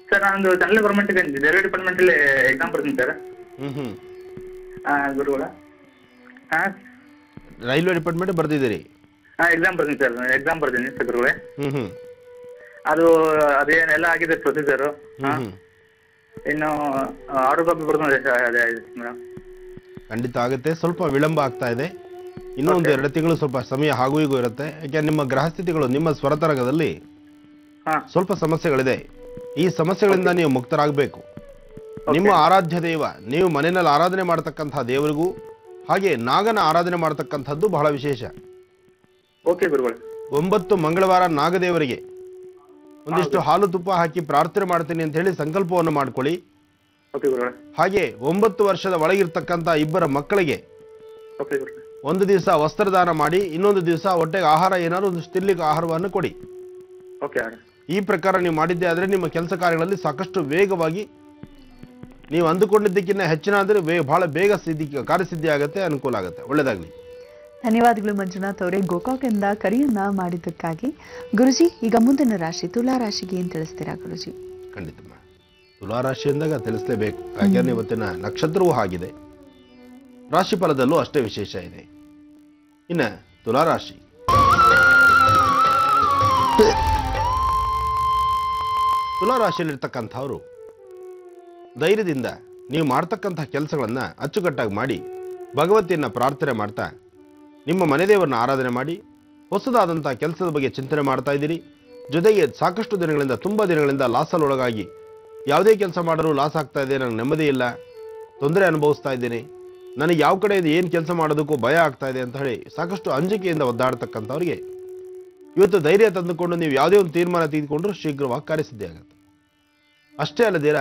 ಸರ್ ನಂದು ಸೆಂಟ್ರಲ್ ಗೌರ್ಮೆಂಟ್ ರೈಲ್ವೆ ಡಿಪಾರ್ಟ್ಮೆಂಟ್ ಅಲ್ಲಿ ಎಕ್ಸಾಮ್ ಬರ್ತೀನಿ ಸರ್. ಗುರುಗಳ ರೈಲ್ವೆ ಡಿಪಾರ್ಟ್ಮೆಂಟ್ ಬರ್ದಿದ್ದೀರಿ? ಎಕ್ಸಾಮ್ ಬರ್ತೀನಿ ಸರ್ ಗುರುಗಳೇ. ಅದು ಅದೇನೆಲ್ಲ ಆಗಿದೆ ಪ್ರೊಸೀಜರ್. ಇನ್ನು ಆರ್ಡರ್ ಕಾಪಿ ಬರ್ತೀನಿ ಮೇಡಮ್. ಖಂಡಿತ ಆಗುತ್ತೆ, ಸ್ವಲ್ಪ ವಿಳಂಬ ಆಗ್ತಾ ಇದೆ. ಇನ್ನೂ ಒಂದು 2 ತಿಂಗಳು ಸ್ವಲ್ಪ ಸಮಯ ಹಾಗೂ ಹೀಗೂ ಇರುತ್ತೆ. ಯಾಕೆ ನಿಮ್ಮ ಗ್ರಹಸ್ಥಿತಿಗಳು ನಿಮ್ಮ ಸ್ವರತರಂಗದಲ್ಲಿ ಸ್ವಲ್ಪ ಸಮಸ್ಯೆಗಳಿದೆ. ಈ ಸಮಸ್ಯೆಗಳಿಂದ ನೀವು ಮುಕ್ತರಾಗಬೇಕು. ನಿಮ್ಮ ಆರಾಧ್ಯ ದೇವ, ನೀವು ಮನೆಯಲ್ಲಿ ಆರಾಧನೆ ಮಾಡತಕ್ಕಂತಹ ದೇವರಿಗೂ ಹಾಗೆ ನಾಗನ ಆರಾಧನೆ ಮಾಡತಕ್ಕಂಥದ್ದು ಬಹಳ ವಿಶೇಷ. 9 ಮಂಗಳವಾರ ನಾಗದೇವರಿಗೆ ಒಂದಿಷ್ಟು ಹಾಲು ತುಪ್ಪ ಹಾಕಿ ಪ್ರಾರ್ಥನೆ ಮಾಡ್ತೀನಿ ಅಂತ ಹೇಳಿ ಸಂಕಲ್ಪವನ್ನು ಮಾಡ್ಕೊಳ್ಳಿ. ಹಾಗೆ 9 ವರ್ಷದ ಒಳಗಿರ್ತಕ್ಕಂಥ 2 ಮಕ್ಕಳಿಗೆ ಒಂದು ದಿವಸ ವಸ್ತ್ರದಾನ ಮಾಡಿ, ಇನ್ನೊಂದು ದಿವಸ ಹೊಟ್ಟೆಗೆ ಆಹಾರ ಏನಾದ್ರು ಒಂದು ತಿನ್ಲಿಕ್ಕೆ ಆಹಾರವನ್ನು ಕೊಡಿ. ಈ ಪ್ರಕಾರ ನೀವು ಮಾಡಿದ್ದೆ ಆದ್ರೆ ನಿಮ್ಮ ಕೆಲಸ ಕಾರ್ಯಗಳಲ್ಲಿ ಸಾಕಷ್ಟು ವೇಗವಾಗಿ ನೀವು ಅಂದುಕೊಂಡಿದ್ದಕ್ಕಿಂತ ಹೆಚ್ಚಿನ ಅಂದ್ರೆ ಬಹಳ ಬೇಗ ಕಾರ್ಯಸಿದ್ಧಿ ಆಗುತ್ತೆ, ಅನುಕೂಲ ಆಗುತ್ತೆ. ಒಳ್ಳೇದಾಗ್ಲಿ. ಧನ್ಯವಾದಗಳು ಮಂಜುನಾಥ್ ಅವರೇ, ಗೋಕಾಕ್ನಿಂದ ಕರೆಯನ್ನ ಮಾಡಿದ್ದಕ್ಕಾಗಿ. ಗುರುಜಿ, ಈಗ ಮುಂದಿನ ರಾಶಿ ತುಲಾ ರಾಶಿಗೆ ಏನ್ ತಿಳಿಸ್ತೀರಾ ಗುರುಜಿ? ಖಂಡಿತಮ್ಮ, ತುಲಾ ರಾಶಿ ಅಂದಾಗ ತಿಳಿಸಲೇಬೇಕು. ಯಾಕೆಂದ್ರೆ ಇವತ್ತಿನ ನಕ್ಷತ್ರವೂ ಆಗಿದೆ, ರಾಶಿ ಫಲದಲ್ಲೂ ಅಷ್ಟೇ ವಿಶೇಷ ಇದೆ. ಇನ್ನ ತುಲಾ ರಾಶಿ, ತುಲಾ ರಾಶಿಯಲ್ಲಿರ್ತಕ್ಕಂಥವ್ರು ಧೈರ್ಯದಿಂದ ನೀವು ಮಾಡ್ತಕ್ಕಂಥ ಕೆಲಸಗಳನ್ನ ಅಚ್ಚುಕಟ್ಟಾಗಿ ಮಾಡಿ ಭಗವತಿಯನ್ನ ಪ್ರಾರ್ಥನೆ ಮಾಡ್ತಾ ನಿಮ್ಮ ಮನೆದೇವರನ್ನ ಆರಾಧನೆ ಮಾಡಿ ಹೊಸದಾದಂಥ ಕೆಲಸದ ಬಗ್ಗೆ ಚಿಂತನೆ ಮಾಡ್ತಾ ಇದ್ದೀರಿ. ಜೊತೆಗೆ ಸಾಕಷ್ಟು ದಿನಗಳಿಂದ, ತುಂಬ ದಿನಗಳಿಂದ ಲಾಸಲ್ಲೊಳಗಾಗಿ ಯಾವುದೇ ಕೆಲಸ ಮಾಡಲು ಲಾಸ್ ಆಗ್ತಾ ಇದೆ, ನನಗೆ ನೆಮ್ಮದಿ ಇಲ್ಲ, ತೊಂದರೆ ಅನುಭವಿಸ್ತಾ ಇದ್ದೀನಿ, ನನಗೆ ಯಾವ ಕಡೆ ಇದು ಏನು ಕೆಲಸ ಮಾಡೋದಕ್ಕೂ ಭಯ ಆಗ್ತಾ ಇದೆ ಅಂತ ಹೇಳಿ ಸಾಕಷ್ಟು ಅಂಜಿಕೆಯಿಂದ ಒದ್ದಾಡ್ತಕ್ಕಂಥವ್ರಿಗೆ ಇವತ್ತು ಧೈರ್ಯ ತಂದುಕೊಂಡು ನೀವು ಯಾವುದೇ ಒಂದು ತೀರ್ಮಾನ ತೆಗೆದುಕೊಂಡ್ರೂ ಶೀಘ್ರವಾಗಿ ಕಾರ್ಯಸಿದ್ಧಿ ಆಗುತ್ತೆ. ಅಷ್ಟೇ ಅಲ್ಲದಿರ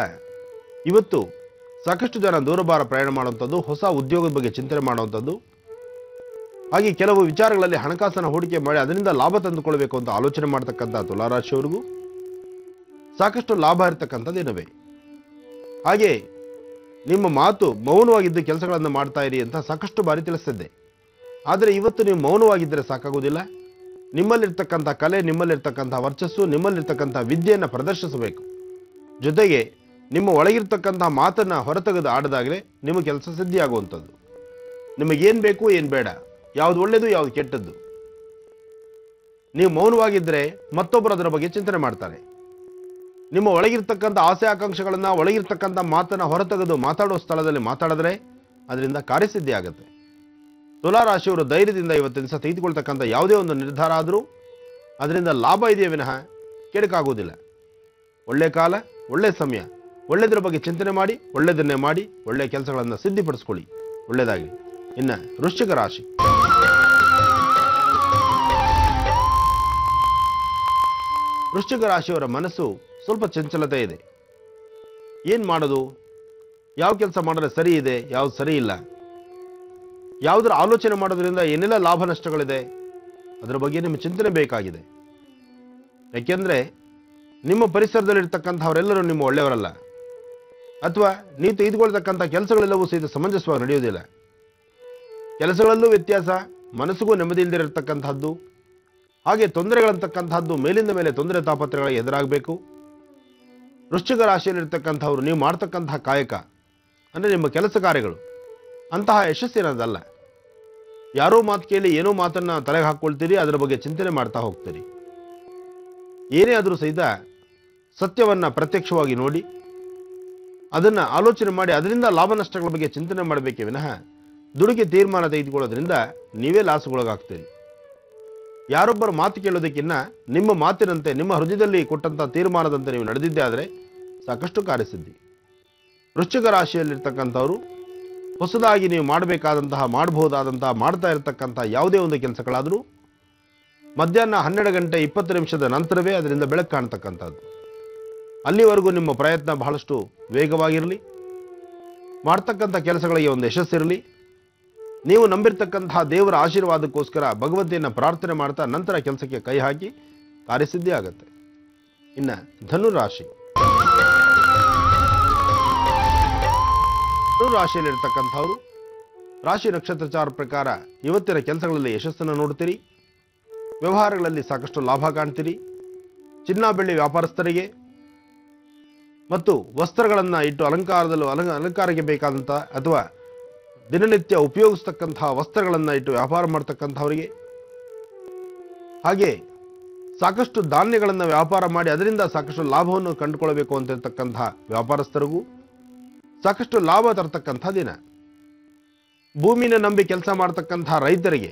ಇವತ್ತು ಸಾಕಷ್ಟು ಜನ ದೂರಭಾರ ಪ್ರಯಾಣ ಮಾಡುವಂಥದ್ದು, ಹೊಸ ಉದ್ಯೋಗದ ಬಗ್ಗೆ ಚಿಂತನೆ ಮಾಡುವಂಥದ್ದು, ಹಾಗೆ ಕೆಲವು ವಿಚಾರಗಳಲ್ಲಿ ಹಣಕಾಸನ್ನು ಹೂಡಿಕೆ ಮಾಡಿ ಅದರಿಂದ ಲಾಭ ತಂದುಕೊಳ್ಬೇಕು ಅಂತ ಆಲೋಚನೆ ಮಾಡ್ತಕ್ಕಂಥ ತುಲಾರಾಶಿಯವರಿಗೂ ಸಾಕಷ್ಟು ಲಾಭ ಇರತಕ್ಕಂಥದ್ದು ಏನವೇ. ಹಾಗೆ ನಿಮ್ಮ ಮಾತು ಮೌನವಾಗಿದ್ದು ಕೆಲಸಗಳನ್ನು ಮಾಡ್ತಾ ಇರಿ ಅಂತ ಸಾಕಷ್ಟು ಬಾರಿ ತಿಳಿಸ್ತಿದ್ದೆ. ಆದರೆ ಇವತ್ತು ನೀವು ಮೌನವಾಗಿದ್ದರೆ ಸಾಕಾಗುವುದಿಲ್ಲ. ನಿಮ್ಮಲ್ಲಿರ್ತಕ್ಕಂಥ ಕಲೆ, ನಿಮ್ಮಲ್ಲಿರ್ತಕ್ಕಂಥ ವರ್ಚಸ್ಸು, ನಿಮ್ಮಲ್ಲಿರ್ತಕ್ಕಂಥ ವಿದ್ಯೆಯನ್ನು ಪ್ರದರ್ಶಿಸಬೇಕು. ಜೊತೆಗೆ ನಿಮ್ಮ ಒಳಗಿರ್ತಕ್ಕಂಥ ಮಾತನ್ನು ಹೊರತೆಗೆದು ಆಡದಾಗಲೇ ನಿಮ್ಮ ಕೆಲಸ ಸಿದ್ಧಿಯಾಗುವಂಥದ್ದು. ನಿಮಗೇನು ಬೇಕು, ಏನು ಬೇಡ, ಯಾವುದು ಒಳ್ಳೆಯದು, ಯಾವುದು ಕೆಟ್ಟದ್ದು. ನೀವು ಮೌನವಾಗಿದ್ದರೆ ಮತ್ತೊಬ್ಬರು ಅದರ ಬಗ್ಗೆ ಚಿಂತನೆ ಮಾಡ್ತಾರೆ. ನಿಮ್ಮ ಒಳಗಿರ್ತಕ್ಕಂಥ ಆಸೆ ಆಕಾಂಕ್ಷೆಗಳನ್ನು, ಒಳಗಿರ್ತಕ್ಕಂಥ ಮಾತನ್ನು ಹೊರತೆಗೆದು ಮಾತಾಡೋ ಸ್ಥಳದಲ್ಲಿ ಮಾತಾಡಿದ್ರೆ ಅದರಿಂದ ಕಾರ್ಯಸಿದ್ಧಿ ಆಗುತ್ತೆ. ತುಲಾರಾಶಿಯವರು ಧೈರ್ಯದಿಂದ ಇವತ್ತಿನ ದಿವಸ ತೆಗೆದುಕೊಳ್ತಕ್ಕಂಥ ಯಾವುದೇ ಒಂದು ನಿರ್ಧಾರ ಆದರೂ ಅದರಿಂದ ಲಾಭ ಇದೆಯೇ ವಿನಃ ಕೆಡಕಾಗುವುದಿಲ್ಲ. ಒಳ್ಳೆ ಕಾಲ, ಒಳ್ಳೆ ಸಮಯ, ಒಳ್ಳೆದರ ಬಗ್ಗೆ ಚಿಂತನೆ ಮಾಡಿ, ಒಳ್ಳೆಯದನ್ನೇ ಮಾಡಿ, ಒಳ್ಳೆಯ ಕೆಲಸಗಳನ್ನು ಸಿದ್ಧಿಪಡಿಸ್ಕೊಳ್ಳಿ. ಒಳ್ಳೆಯದಾಗಲಿ. ಇನ್ನು ವೃಶ್ಚಿಕ ರಾಶಿ, ವೃಶ್ಚಿಕ ರಾಶಿಯವರ ಮನಸ್ಸು ಸ್ವಲ್ಪ ಚಂಚಲತೆ ಇದೆ. ಏನು ಮಾಡೋದು, ಯಾವ ಕೆಲಸ ಮಾಡಿದ್ರೆ ಸರಿ ಇದೆ, ಯಾವ್ದು ಸರಿ ಇಲ್ಲ, ಯಾವುದರ ಆಲೋಚನೆ ಮಾಡೋದ್ರಿಂದ ಏನೆಲ್ಲ ಲಾಭ ನಷ್ಟಗಳಿದೆ, ಅದರ ಬಗ್ಗೆ ನಿಮ್ಮ ಚಿಂತನೆ ಬೇಕಾಗಿದೆ. ಯಾಕೆಂದ್ರೆ ನಿಮ್ಮ ಪರಿಸರದಲ್ಲಿರ್ತಕ್ಕಂಥವರೆಲ್ಲರೂ ನಿಮ್ಮ ಒಳ್ಳೆಯವರಲ್ಲ, ಅಥವಾ ನೀವು ತೆಗೆದುಕೊಳ್ತಕ್ಕಂಥ ಕೆಲಸಗಳೆಲ್ಲವೂ ಸಹಿತ ಸಮಂಜಸವಾಗಿ ನಡೆಯುವುದಿಲ್ಲ. ಕೆಲಸಗಳಲ್ಲೂ ವ್ಯತ್ಯಾಸ, ಮನಸ್ಸಿಗೂ ನೆಮ್ಮದಿ ಇಲ್ಲದಿರತಕ್ಕಂಥದ್ದು, ಹಾಗೆ ತೊಂದರೆಗಳಂತಕ್ಕಂಥದ್ದು ಮೇಲಿಂದ ಮೇಲೆ ತೊಂದರೆ ತಾಪತ್ರಗಳಿಗೆ ಎದುರಾಗಬೇಕು. ವೃಶ್ಚಿಕ ರಾಶಿಯಲ್ಲಿರ್ತಕ್ಕಂಥವ್ರು ನೀವು ಮಾಡ್ತಕ್ಕಂತಹ ಕಾಯಕ ಅಂದರೆ ನಿಮ್ಮ ಕೆಲಸ ಕಾರ್ಯಗಳು ಅಂತಹ ಯಶಸ್ಸಿನದಲ್ಲ. ಯಾರೋ ಮಾತು ಕೇಳಿ ಏನೋ ಮಾತನ್ನು ತಲೆಗೆ ಹಾಕ್ಕೊಳ್ತೀರಿ, ಅದರ ಬಗ್ಗೆ ಚಿಂತನೆ ಮಾಡ್ತಾ ಹೋಗ್ತೀರಿ. ಏನೇ ಆದರೂ ಸಹಿತ ಸತ್ಯವನ್ನು ಪ್ರತ್ಯಕ್ಷವಾಗಿ ನೋಡಿ ಅದನ್ನು ಆಲೋಚನೆ ಮಾಡಿ ಅದರಿಂದ ಲಾಭ ನಷ್ಟಗಳ ಬಗ್ಗೆ ಚಿಂತನೆ ಮಾಡಬೇಕೇ ವಿನಃ ದುಡುಕಿ ತೀರ್ಮಾನ ತೆಗೆದುಕೊಳ್ಳೋದ್ರಿಂದ ನೀವೇ ಲಾಸುಗೊಳಗಾಗ್ತೀರಿ. ಯಾರೊಬ್ಬರ ಮಾತು ಕೇಳೋದಕ್ಕಿಂತ ನಿಮ್ಮ ಮಾತಿನಂತೆ, ನಿಮ್ಮ ಹೃದಯದಲ್ಲಿ ಕೊಟ್ಟಂಥ ತೀರ್ಮಾನದಂತೆ ನೀವು ನಡೆದಿದ್ದೇ ಆದರೆ ಸಾಕಷ್ಟು ಕಾರ್ಯಸಿದ್ಧಿ. ವೃಶ್ಚಿಕ ರಾಶಿಯಲ್ಲಿರ್ತಕ್ಕಂಥವರು ಹೊಸದಾಗಿ ನೀವು ಮಾಡಬೇಕಾದಂತಹ, ಮಾಡಬಹುದಾದಂತಹ, ಮಾಡ್ತಾ ಇರತಕ್ಕಂಥ ಯಾವುದೇ ಒಂದು ಕೆಲಸಗಳಾದರೂ ಮಧ್ಯಾಹ್ನ 12:20 ನಂತರವೇ ಅದರಿಂದ ಬೆಳಕು ಕಾಣ್ತಕ್ಕಂಥದ್ದು. ಅಲ್ಲಿವರೆಗೂ ನಿಮ್ಮ ಪ್ರಯತ್ನ ಬಹಳಷ್ಟು ವೇಗವಾಗಿರಲಿ. ಮಾಡ್ತಕ್ಕಂಥ ಕೆಲಸಗಳಿಗೆ ಒಂದು ಯಶಸ್ಸಿರಲಿ. ನೀವು ನಂಬಿರ್ತಕ್ಕಂತಹ ದೇವರ ಆಶೀರ್ವಾದಕ್ಕೋಸ್ಕರ ಭಗವಂತಿಯನ್ನು ಪ್ರಾರ್ಥನೆ ಮಾಡ್ತಾ ನಂತರ ಕೆಲಸಕ್ಕೆ ಕೈ ಹಾಕಿ ಕಾರ್ಯಸಿದ್ಧಿ ಆಗುತ್ತೆ. ಇನ್ನ ಧನುರಾಶಿ, ಧನುರಾಶಿಯಲ್ಲಿರ್ತಕ್ಕಂಥವ್ರು ರಾಶಿ ನಕ್ಷತ್ರಚಾರ ಪ್ರಕಾರ ಇವತ್ತಿನ ಕೆಲಸಗಳಲ್ಲಿ ಯಶಸ್ಸನ್ನು ನೋಡ್ತೀರಿ. ವ್ಯವಹಾರಗಳಲ್ಲಿ ಸಾಕಷ್ಟು ಲಾಭ ಕಾಣ್ತೀರಿ. ಚಿನ್ನ ಬೆಳ್ಳಿ ವ್ಯಾಪಾರಸ್ಥರಿಗೆ ಮತ್ತು ವಸ್ತ್ರಗಳನ್ನು ಇಟ್ಟು ಅಲಂಕಾರಕ್ಕೆ ಬೇಕಾದಂಥ ಅಥವಾ ದಿನನಿತ್ಯ ಉಪಯೋಗಿಸ್ತಕ್ಕಂತಹ ವಸ್ತ್ರಗಳನ್ನು ಇಟ್ಟು ವ್ಯಾಪಾರ ಮಾಡ್ತಕ್ಕಂಥವರಿಗೆ, ಹಾಗೆ ಸಾಕಷ್ಟು ಧಾನ್ಯಗಳನ್ನು ವ್ಯಾಪಾರ ಮಾಡಿ ಅದರಿಂದ ಸಾಕಷ್ಟು ಲಾಭವನ್ನು ಕಂಡುಕೊಳ್ಳಬೇಕು ಅಂತಿರ್ತಕ್ಕಂತಹ ವ್ಯಾಪಾರಸ್ಥರಿಗೂ ಸಾಕಷ್ಟು ಲಾಭ ತರತಕ್ಕಂಥ ದಿನ. ಭೂಮಿನ ನಂಬಿ ಕೆಲಸ ಮಾಡ್ತಕ್ಕಂತಹ ರೈತರಿಗೆ,